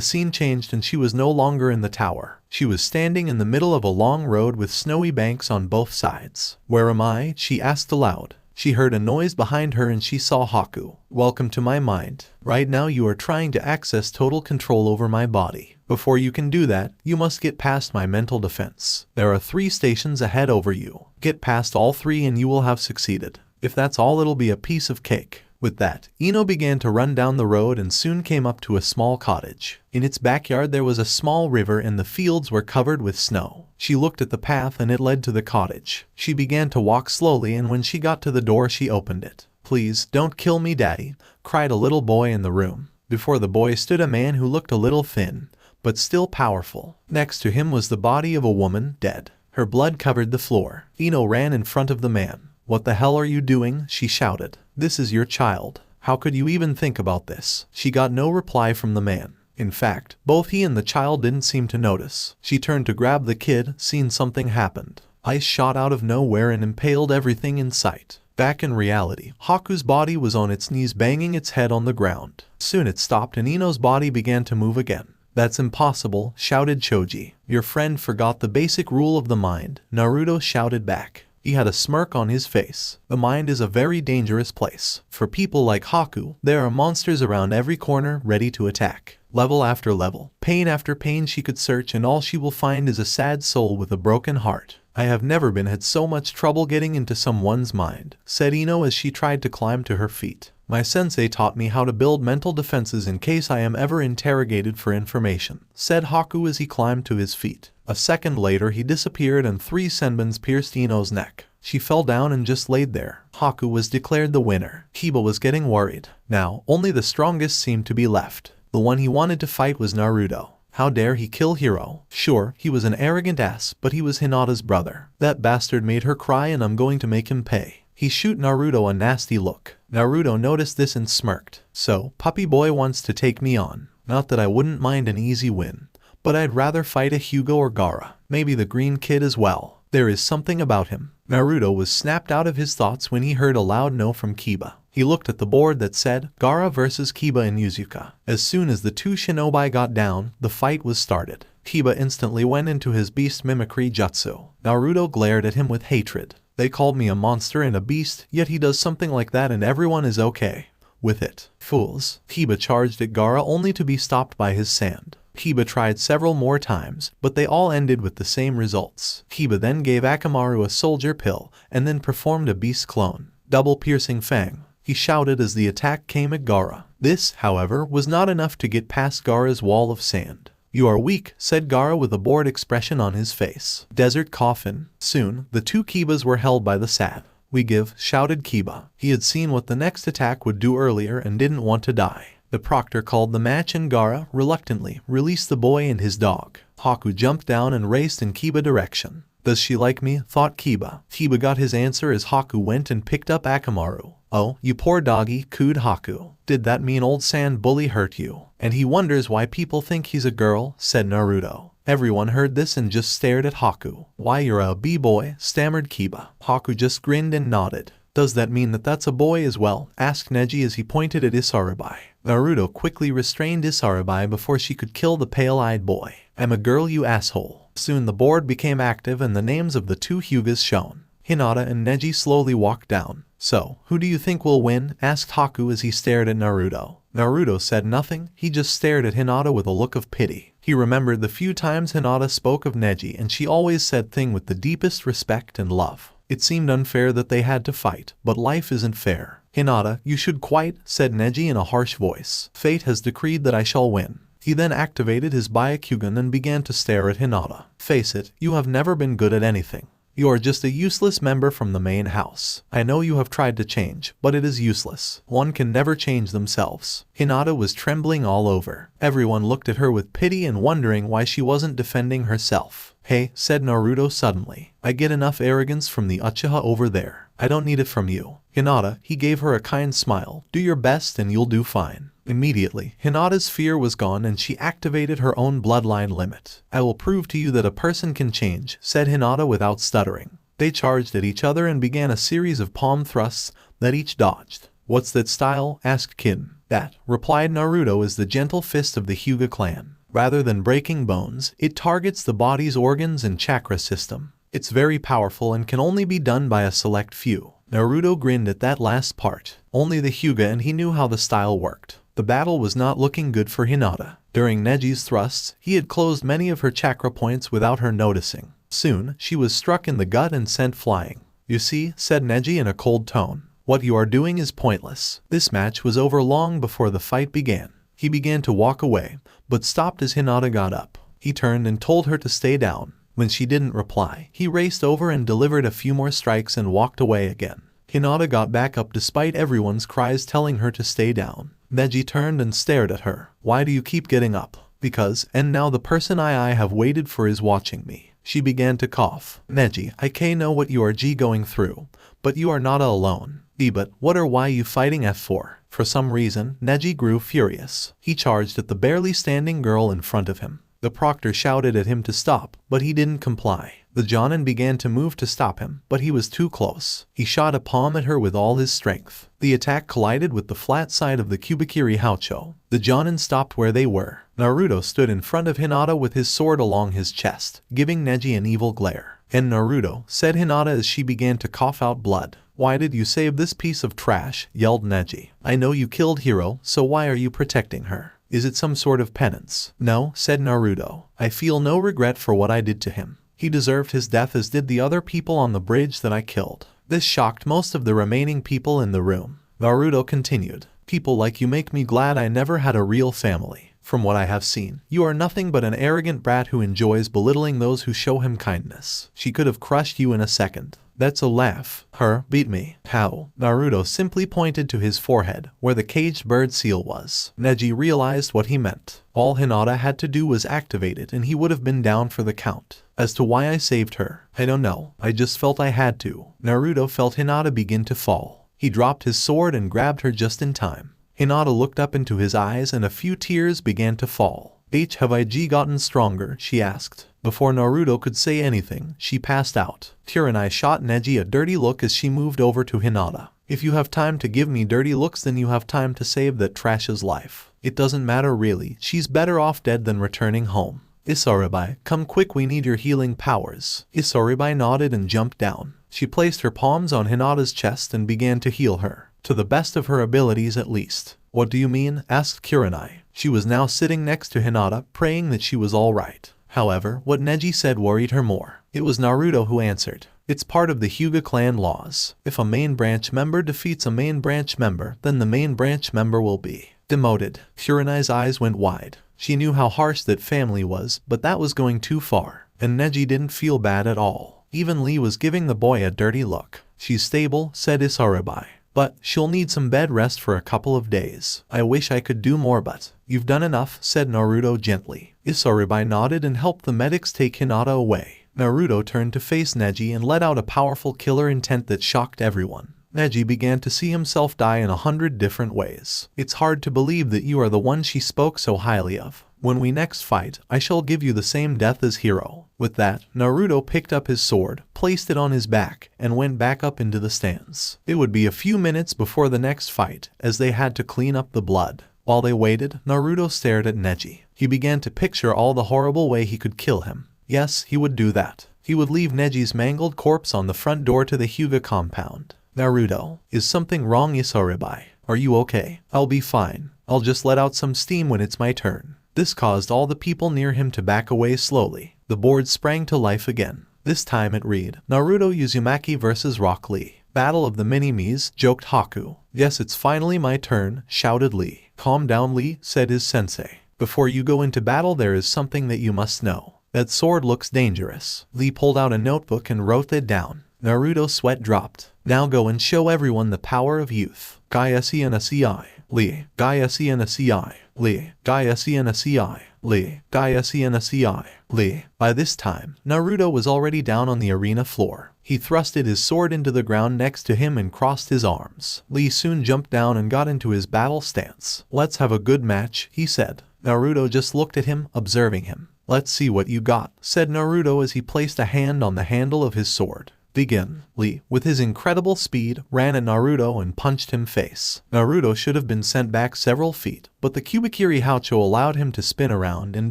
scene changed and she was no longer in the tower. She was standing in the middle of a long road with snowy banks on both sides. Where am I? She asked aloud. She heard a noise behind her and she saw Haku. Welcome to my mind. Right now you are trying to access total control over my body. Before you can do that, you must get past my mental defense. There are 3 stations ahead over you. Get past all 3 and you will have succeeded. If that's all, it'll be a piece of cake. With that, Ino began to run down the road and soon came up to a small cottage. In its backyard there was a small river and the fields were covered with snow. She looked at the path and it led to the cottage. She began to walk slowly and when she got to the door she opened it. Please, don't kill me, Daddy, cried a little boy in the room. Before the boy stood a man who looked a little thin, but still powerful. Next to him was the body of a woman, dead. Her blood covered the floor. Ino ran in front of the man. What the hell are you doing? She shouted. This is your child. How could you even think about this? She got no reply from the man. In fact, both he and the child didn't seem to notice. She turned to grab the kid, seeing something happened. Ice shot out of nowhere and impaled everything in sight. Back in reality, Haku's body was on its knees banging its head on the ground. Soon it stopped and Ino's body began to move again. That's impossible, shouted Choji. Your friend forgot the basic rule of the mind, Naruto shouted back. He had a smirk on his face. The mind is a very dangerous place. For people like Haku, there are monsters around every corner ready to attack. Level after level, pain after pain she could search and all she will find is a sad soul with a broken heart. I have never had so much trouble getting into someone's mind, said Ino as she tried to climb to her feet. My sensei taught me how to build mental defenses in case I am ever interrogated for information, said Haku as he climbed to his feet. A second later he disappeared and 3 senbons pierced Ino's neck. She fell down and just laid there. Haku was declared the winner. Kiba was getting worried. Now, only the strongest seemed to be left. The one he wanted to fight was Naruto. How dare he kill Hiro? Sure, he was an arrogant ass, but he was Hinata's brother. That bastard made her cry and I'm going to make him pay. He shoot Naruto a nasty look. Naruto noticed this and smirked. So, puppy boy wants to take me on. Not that I wouldn't mind an easy win, but I'd rather fight a Hugo or Gaara. Maybe the green kid as well. There is something about him. Naruto was snapped out of his thoughts when he heard a loud no from Kiba. He looked at the board that said, Gaara vs Kiba and Yuzuka. As soon as the 2 shinobi got down, the fight was started. Kiba instantly went into his beast mimicry jutsu. Naruto glared at him with hatred. They called me a monster and a beast, yet he does something like that and everyone is okay with it. Fools. Kiba charged at Gaara only to be stopped by his sand. Kiba tried several more times, but they all ended with the same results. Kiba then gave Akamaru a soldier pill, and then performed a beast clone. Double piercing fang. He shouted as the attack came at Gaara. This, however, was not enough to get past Gaara's wall of sand. You are weak, said Gaara with a bored expression on his face. Desert coffin. Soon, the 2 Kibas were held by the sad. We give, shouted Kiba. He had seen what the next attack would do earlier and didn't want to die. The proctor called the match and Gaara, reluctantly, released the boy and his dog. Haku jumped down and raced in Kiba direction. Does she like me? Thought Kiba. Kiba got his answer as Haku went and picked up Akamaru. Oh, you poor doggy, cooed Haku. Did that mean old sand bully hurt you? And he wonders why people think he's a girl, said Naruto. Everyone heard this and just stared at Haku. Why, you're a b-boy, stammered Kiba. Haku just grinned and nodded. Does that mean that that's a boy as well? Asked Neji as he pointed at Isarabai. Naruto quickly restrained Isarabai before she could kill the pale-eyed boy. I'm a girl, you asshole. Soon the board became active and the names of the 2 Hyugas shown. Hinata and Neji slowly walked down. So, who do you think will win? Asked Haku as he stared at Naruto. Naruto said nothing, he just stared at Hinata with a look of pity. He remembered the few times Hinata spoke of Neji, and she always said things with the deepest respect and love. It seemed unfair that they had to fight, but life isn't fair. Hinata, you should quit, said Neji in a harsh voice. Fate has decreed that I shall win. He then activated his Byakugan and began to stare at Hinata. Face it, you have never been good at anything. You are just a useless member from the main house. I know you have tried to change, but it is useless. One can never change themselves. Hinata was trembling all over. Everyone looked at her with pity and wondering why she wasn't defending herself. Hey, said Naruto suddenly. I get enough arrogance from the Uchiha over there. I don't need it from you. Hinata, he gave her a kind smile. Do your best and you'll do fine. Immediately, Hinata's fear was gone and she activated her own bloodline limit. I will prove to you that a person can change, said Hinata without stuttering. They charged at each other and began a series of palm thrusts that each dodged. What's that style? Asked Kin. That, replied Naruto, is the gentle fist of the Hyuga clan. Rather than breaking bones, it targets the body's organs and chakra system. It's very powerful and can only be done by a select few. Naruto grinned at that last part. Only the Hyuga, and he knew how the style worked. The battle was not looking good for Hinata. During Neji's thrusts, he had closed many of her chakra points without her noticing. Soon, she was struck in the gut and sent flying. You see, said Neji in a cold tone. What you are doing is pointless. This match was over long before the fight began. He began to walk away, but stopped as Hinata got up. He turned and told her to stay down. When she didn't reply, he raced over and delivered a few more strikes and walked away again. Hinata got back up despite everyone's cries telling her to stay down. Neji turned and stared at her. Why do you keep getting up? Because, and now the person I have waited for is watching me. She began to cough. Neji, I know what you are going through, but you are not alone. But what or why you fighting for? For some reason, Neji grew furious. He charged at the barely standing girl in front of him. The proctor shouted at him to stop, but he didn't comply. The Jonin began to move to stop him, but he was too close. He shot a palm at her with all his strength. The attack collided with the flat side of the Kubikiri Haucho. The Jonin stopped where they were. Naruto stood in front of Hinata with his sword along his chest, giving Neji an evil glare. And Naruto, said Hinata as she began to cough out blood. Why did you save this piece of trash? Yelled Neji. I know you killed Hiro, so why are you protecting her? Is it some sort of penance? No, said Naruto. I feel no regret for what I did to him. He deserved his death as did the other people on the bridge that I killed. This shocked most of the remaining people in the room. Naruto continued. People like you make me glad I never had a real family. From what I have seen, you are nothing but an arrogant brat who enjoys belittling those who show him kindness. She could have crushed you in a second. That's a laugh. Her, beat me. How? Naruto simply pointed to his forehead, where the caged bird seal was. Neji realized what he meant. All Hinata had to do was activate it and he would have been down for the count. As to why I saved her, I don't know. I just felt I had to. Naruto felt Hinata begin to fall. He dropped his sword and grabbed her just in time. Hinata looked up into his eyes and a few tears began to fall. Have I gotten stronger? She asked. Before Naruto could say anything, she passed out. Tsuranai shot Neji a dirty look as she moved over to Hinata. If you have time to give me dirty looks, then you have time to save that trash's life. It doesn't matter really, she's better off dead than returning home. Isaribai, come quick, we need your healing powers. Isaribai nodded and jumped down. She placed her palms on Hinata's chest and began to heal her. To the best of her abilities at least. What do you mean? Asked Tsuranai. She was now sitting next to Hinata, praying that she was alright. However, what Neji said worried her more. It was Naruto who answered. It's part of the Hyuga clan laws. If a main branch member defeats a main branch member, then the main branch member will be demoted. Tsuranai's eyes went wide. She knew how harsh that family was, but that was going too far. And Neji didn't feel bad at all. Even Lee was giving the boy a dirty look. She's stable, said Isaribai. But she'll need some bed rest for a couple of days. I wish I could do more, but you've done enough, said Naruto gently. Isaribai nodded and helped the medics take Hinata away. Naruto turned to face Neji and let out a powerful killer intent that shocked everyone. Neji began to see himself die in 100 different ways. It's hard to believe that you are the one she spoke so highly of. When we next fight, I shall give you the same death as Hiro. With that, Naruto picked up his sword, placed it on his back, and went back up into the stands. It would be a few minutes before the next fight, as they had to clean up the blood. While they waited, Naruto stared at Neji. He began to picture all the horrible way he could kill him. Yes, he would do that. He would leave Neji's mangled corpse on the front door to the Hyuga compound. Naruto, is something wrong? Isaribai, are you okay? I'll be fine. I'll just let out some steam when it's my turn. This caused all the people near him to back away slowly. The board sprang to life again. This time it read, Naruto Uzumaki vs Rock Lee. Battle of the Mini-Me's, joked Haku. Yes, it's finally my turn, shouted Lee. Calm down, Lee, said his sensei. Before you go into battle there is something that you must know. That sword looks dangerous. Lee pulled out a notebook and wrote it down. Naruto's sweat dropped. Now go and show everyone the power of youth. Gai-SENSEI. Lee. Gai-SENSEI. Lee. Gai-SENSEI. Lee. Gai-SENSEI. Lee. By this time, Naruto was already down on the arena floor. He thrusted his sword into the ground next to him and crossed his arms. Lee soon jumped down and got into his battle stance. Let's have a good match, he said. Naruto just looked at him, observing him. Let's see what you got, said Naruto as he placed a hand on the handle of his sword. Begin. Lee, with his incredible speed, ran at Naruto and punched him face. Naruto should have been sent back several feet, but the Kubikiri Haucho allowed him to spin around and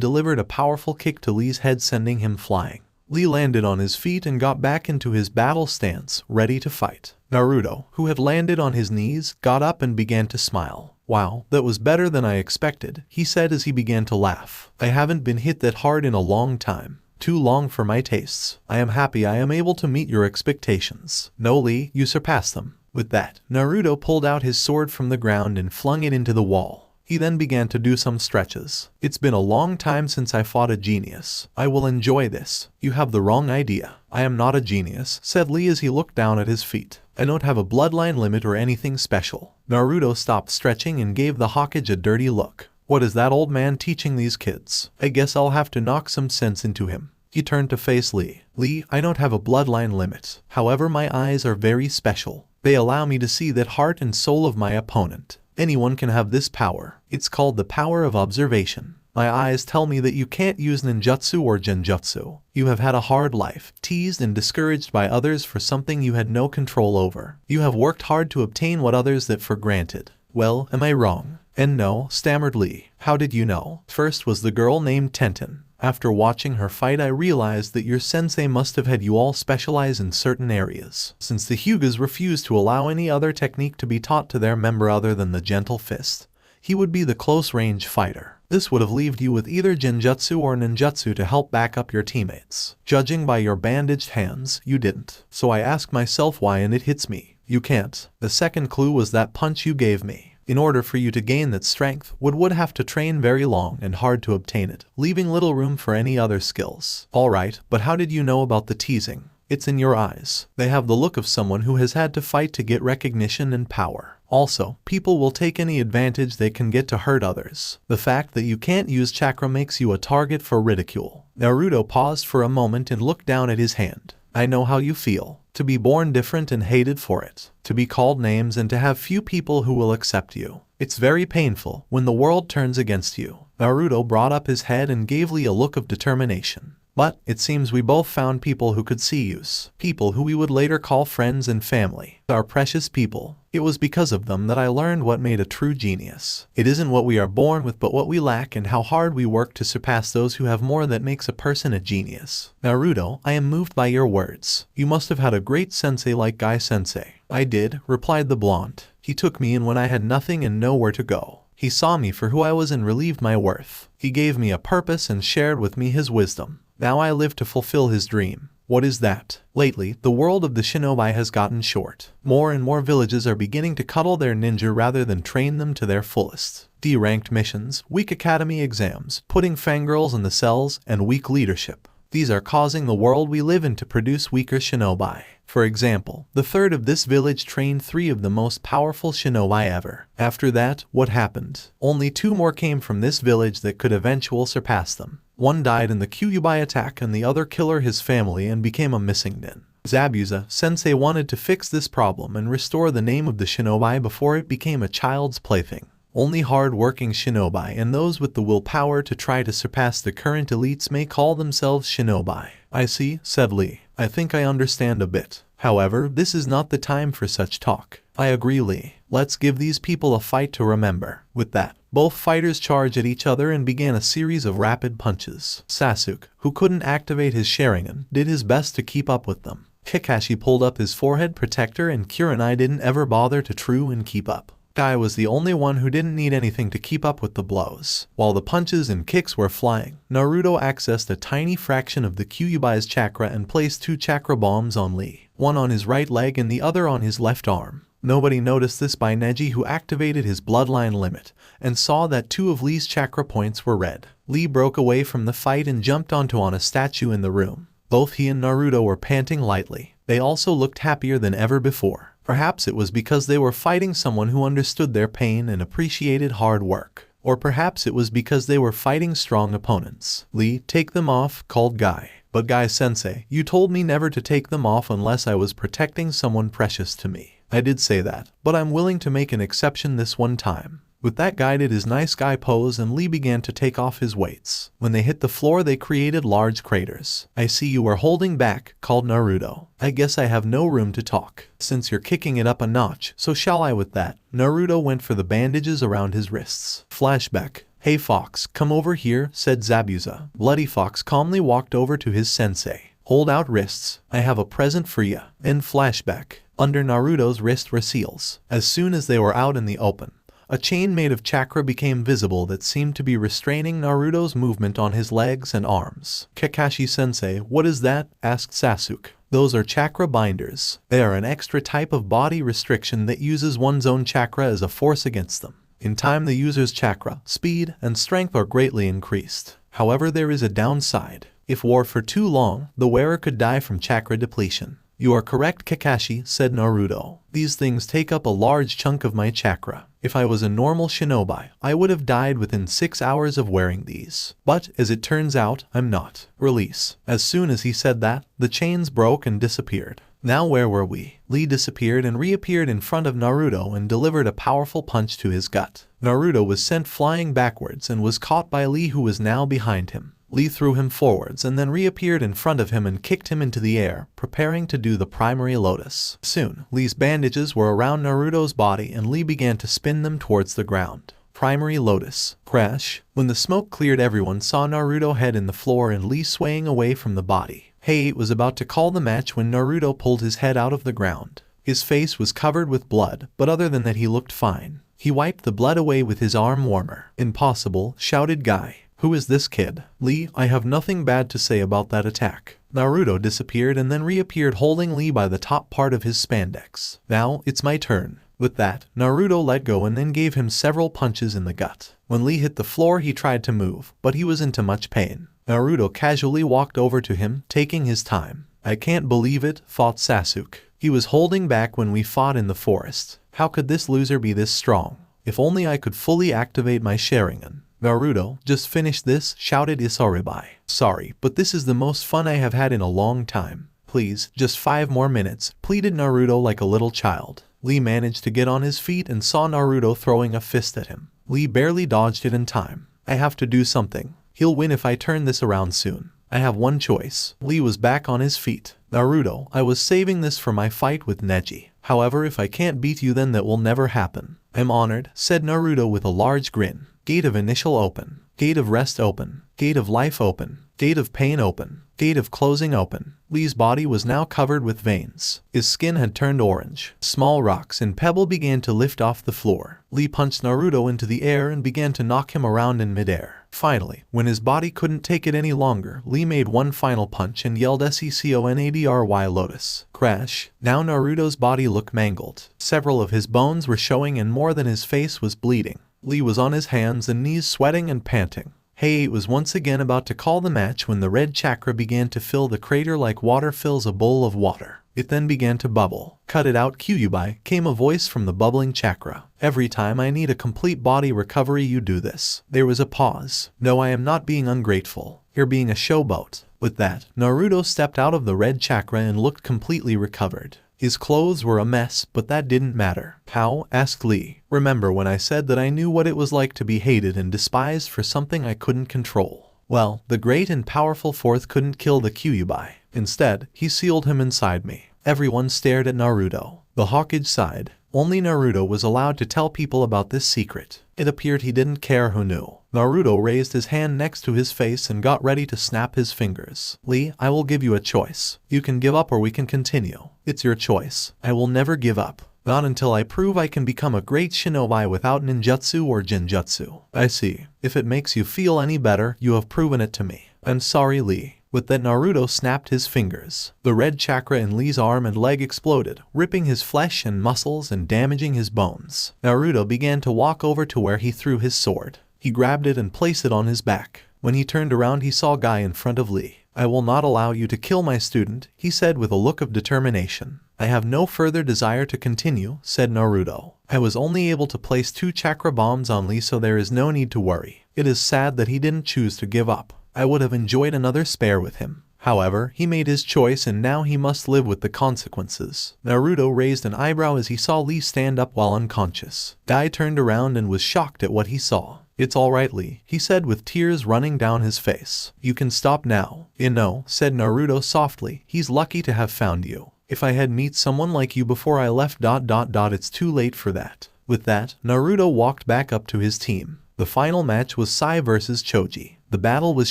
delivered a powerful kick to Lee's head, sending him flying. Lee landed on his feet and got back into his battle stance, ready to fight. Naruto, who had landed on his knees, got up and began to smile. Wow, that was better than I expected, he said as he began to laugh. I haven't been hit that hard in a long time. Too long for my tastes. I am happy I am able to meet your expectations. No, Lee, you surpassed them. With that, Naruto pulled out his sword from the ground and flung it into the wall. He then began to do some stretches. It's been a long time since I fought a genius. I will enjoy this. You have the wrong idea. I am not a genius, said Lee as he looked down at his feet. I don't have a bloodline limit or anything special. Naruto stopped stretching and gave the Hokage a dirty look. What is that old man teaching these kids? I guess I'll have to knock some sense into him. He turned to face Lee. Lee, I don't have a bloodline limit. However, my eyes are very special. They allow me to see the heart and soul of my opponent. Anyone can have this power. It's called the power of observation. My eyes tell me that you can't use ninjutsu or genjutsu. You have had a hard life, teased and discouraged by others for something you had no control over. You have worked hard to obtain what others that for granted. Well, am I wrong? And no, stammered Lee. How did you know? First was the girl named Tenten. After watching her fight I realized that your sensei must have had you all specialize in certain areas. Since the Hyugas refused to allow any other technique to be taught to their member other than the gentle fist, he would be the close-range fighter. This would have left you with either genjutsu or ninjutsu to help back up your teammates. Judging by your bandaged hands, you didn't. So I ask myself why and it hits me. You can't. The second clue was that punch you gave me. In order for you to gain that strength, would have to train very long and hard to obtain it, leaving little room for any other skills. Alright, but how did you know about the teasing? It's in your eyes. They have the look of someone who has had to fight to get recognition and power. Also, people will take any advantage they can get to hurt others. The fact that you can't use chakra makes you a target for ridicule. Naruto paused for a moment and looked down at his hand. I know how you feel. To be born different and hated for it. To be called names and to have few people who will accept you. It's very painful when the world turns against you. Naruto brought up his head and gave Lee a look of determination. But, it seems we both found people who could see use. People who we would later call friends and family. Our precious people. It was because of them that I learned what made a true genius. It isn't what we are born with but what we lack and how hard we work to surpass those who have more that makes a person a genius. Naruto, I am moved by your words. You must have had a great sensei like Guy Sensei. I did, replied the blonde. He took me in when I had nothing and nowhere to go. He saw me for who I was and relieved my worth. He gave me a purpose and shared with me his wisdom. Now I live to fulfill his dream. What is that? Lately, the world of the shinobi has gotten short. More and more villages are beginning to cuddle their ninja rather than train them to their fullest. D-ranked missions, weak academy exams, putting fangirls in the cells, and weak leadership. These are causing the world we live in to produce weaker shinobi. For example, the third of this village trained 3 of the most powerful shinobi ever. After that, what happened? Only 2 more came from this village that could eventually surpass them. One died in the Kyuubi attack and the other killed his family and became a missing nin. Zabuza sensei wanted to fix this problem and restore the name of the shinobi before it became a child's plaything. Only hard-working shinobi and those with the willpower to try to surpass the current elites may call themselves shinobi. I see, said Lee. I think I understand a bit. However, this is not the time for such talk. I agree, Lee. Let's give these people a fight to remember. With that, both fighters charged at each other and began a series of rapid punches. Sasuke, who couldn't activate his Sharingan, did his best to keep up with them. Kakashi pulled up his forehead protector and Kurenai didn't ever bother to try and keep up. Guy was the only one who didn't need anything to keep up with the blows. While the punches and kicks were flying, Naruto accessed a tiny fraction of the Kyuubi's chakra and placed 2 chakra bombs on Lee, one on his right leg and the other on his left arm. Nobody noticed this by Neji, who activated his bloodline limit and saw that 2 of Lee's chakra points were red. Lee broke away from the fight and jumped onto a statue in the room. Both he and Naruto were panting lightly. They also looked happier than ever before. Perhaps it was because they were fighting someone who understood their pain and appreciated hard work. Or perhaps it was because they were fighting strong opponents. Lee, take them off, called Guy. But Guy-sensei, you told me never to take them off unless I was protecting someone precious to me. I did say that, but I'm willing to make an exception this one time. With that, Guy did his nice guy pose and Lee began to take off his weights. When they hit the floor, they created large craters. I see you are holding back, called Naruto. I guess I have no room to talk. Since you're kicking it up a notch, so shall I with that. Naruto went for the bandages around his wrists. Flashback. Hey Fox, come over here, said Zabuza. Bloody Fox calmly walked over to his sensei. Hold out wrists. I have a present for ya. In flashback. Under Naruto's wrist were seals. As soon as they were out in the open, a chain made of chakra became visible that seemed to be restraining Naruto's movement on his legs and arms. Kakashi-sensei, what is that? Asked Sasuke. Those are chakra binders. They are an extra type of body restriction that uses one's own chakra as a force against them. In time, the user's chakra, speed, and strength are greatly increased. However, there is a downside. If wore for too long, the wearer could die from chakra depletion. You are correct, Kakashi, said Naruto. These things take up a large chunk of my chakra. If I was a normal shinobi, I would have died within 6 hours of wearing these. But, as it turns out, I'm not. Release. As soon as he said that, the chains broke and disappeared. Now where were we? Lee disappeared and reappeared in front of Naruto and delivered a powerful punch to his gut. Naruto was sent flying backwards and was caught by Lee, who was now behind him. Lee threw him forwards and then reappeared in front of him and kicked him into the air, preparing to do the primary lotus. Soon, Lee's bandages were around Naruto's body and Lee began to spin them towards the ground. Primary lotus. Crash. When the smoke cleared, everyone saw Naruto head in the floor and Lee swaying away from the body. Hey was about to call the match when Naruto pulled his head out of the ground. His face was covered with blood, but other than that he looked fine. He wiped the blood away with his arm warmer. Impossible, shouted Guy. Who is this kid? Lee, I have nothing bad to say about that attack. Naruto disappeared and then reappeared holding Lee by the top part of his spandex. Now, it's my turn. With that, Naruto let go and then gave him several punches in the gut. When Lee hit the floor, he tried to move, but he was into much pain. Naruto casually walked over to him, taking his time. I can't believe it, thought Sasuke. He was holding back when we fought in the forest. How could this loser be this strong? If only I could fully activate my Sharingan. Naruto, just finish this, shouted Isaribai. Sorry, but this is the most fun I have had in a long time. Please, just 5 more minutes, pleaded Naruto like a little child. Lee managed to get on his feet and saw Naruto throwing a fist at him. Lee barely dodged it in time. I have to do something. He'll win if I turn this around soon. I have one choice. Lee was back on his feet. Naruto, I was saving this for my fight with Neji. However, if I can't beat you, then that will never happen. I'm honored, said Naruto with a large grin. Gate of initial open. Gate of rest open. Gate of life open. Gate of pain open. Gate of closing open. Lee's body was now covered with veins. His skin had turned orange. Small rocks and pebble began to lift off the floor. Lee punched Naruto into the air and began to knock him around in midair. Finally, when his body couldn't take it any longer, Lee made one final punch and yelled SECONADRY Lotus. Crash. Now Naruto's body looked mangled. Several of his bones were showing and more than his face was bleeding. Lee was on his hands and knees sweating and panting. Hey was once again about to call the match when the red chakra began to fill the crater like water fills a bowl of water. It then began to bubble. Cut it out, Kyuubi, came a voice from the bubbling chakra. Every time I need a complete body recovery, you do this. There was a pause. No, I am not being ungrateful. You're being a showboat. With that, Naruto stepped out of the red chakra and looked completely recovered. His clothes were a mess, but that didn't matter. How? Asked Lee. Remember when I said that I knew what it was like to be hated and despised for something I couldn't control? Well, the great and powerful fourth couldn't kill the Kyuubi. Instead, he sealed him inside me. Everyone stared at Naruto. The Hokage sighed. Only Naruto was allowed to tell people about this secret. It appeared he didn't care who knew. Naruto raised his hand next to his face and got ready to snap his fingers. Lee, I will give you a choice. You can give up or we can continue. It's your choice. I will never give up. Not until I prove I can become a great shinobi without ninjutsu or genjutsu. I see. If it makes you feel any better, you have proven it to me. I'm sorry, Lee. With that, Naruto snapped his fingers. The red chakra in Lee's arm and leg exploded, ripping his flesh and muscles and damaging his bones. Naruto began to walk over to where he threw his sword. He grabbed it and placed it on his back. When he turned around, he saw Guy in front of Lee. I will not allow you to kill my student, he said with a look of determination. I have no further desire to continue, said Naruto. I was only able to place 2 chakra bombs on Lee, so there is no need to worry. It is sad that he didn't choose to give up. I would have enjoyed another spare with him. However, he made his choice and now he must live with the consequences. Naruto raised an eyebrow as he saw Lee stand up while unconscious. Guy turned around and was shocked at what he saw. It's alright, Lee, he said with tears running down his face. You can stop now. No, said Naruto softly. He's lucky to have found you. If I had met someone like you before I left ... it's too late for that. With that, Naruto walked back up to his team. The final match was Sai versus Choji. The battle was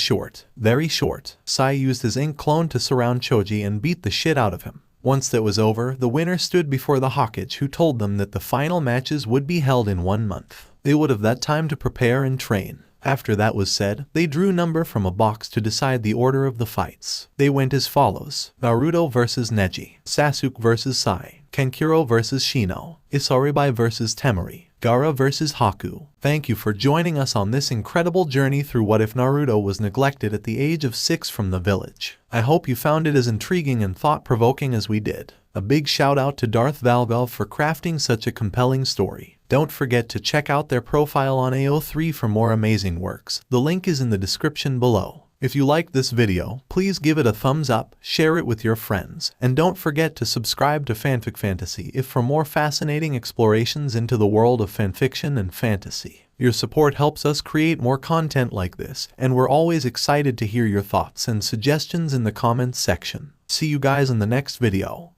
short, very short. Sai used his ink clone to surround Choji and beat the shit out of him. Once that was over, the winner stood before the Hokage, who told them that the final matches would be held in 1 month. They would have that time to prepare and train. After that was said, they drew number from a box to decide the order of the fights. They went as follows: Naruto versus Neji, Sasuke versus Sai, Kankuro versus Shino, Isaribai versus Temari, Gaara versus Haku. Thank you for joining us on this incredible journey through what if Naruto was neglected at the age of 6 from the village. I hope you found it as intriguing and thought-provoking as we did. A big shout out to DarthValgaav for crafting such a compelling story. Don't forget to check out their profile on AO3 for more amazing works. The link is in the description below. If you liked this video, please give it a thumbs up, share it with your friends, and don't forget to subscribe to Fanfic Fantasy for more fascinating explorations into the world of fanfiction and fantasy. Your support helps us create more content like this, and we're always excited to hear your thoughts and suggestions in the comments section. See you guys in the next video.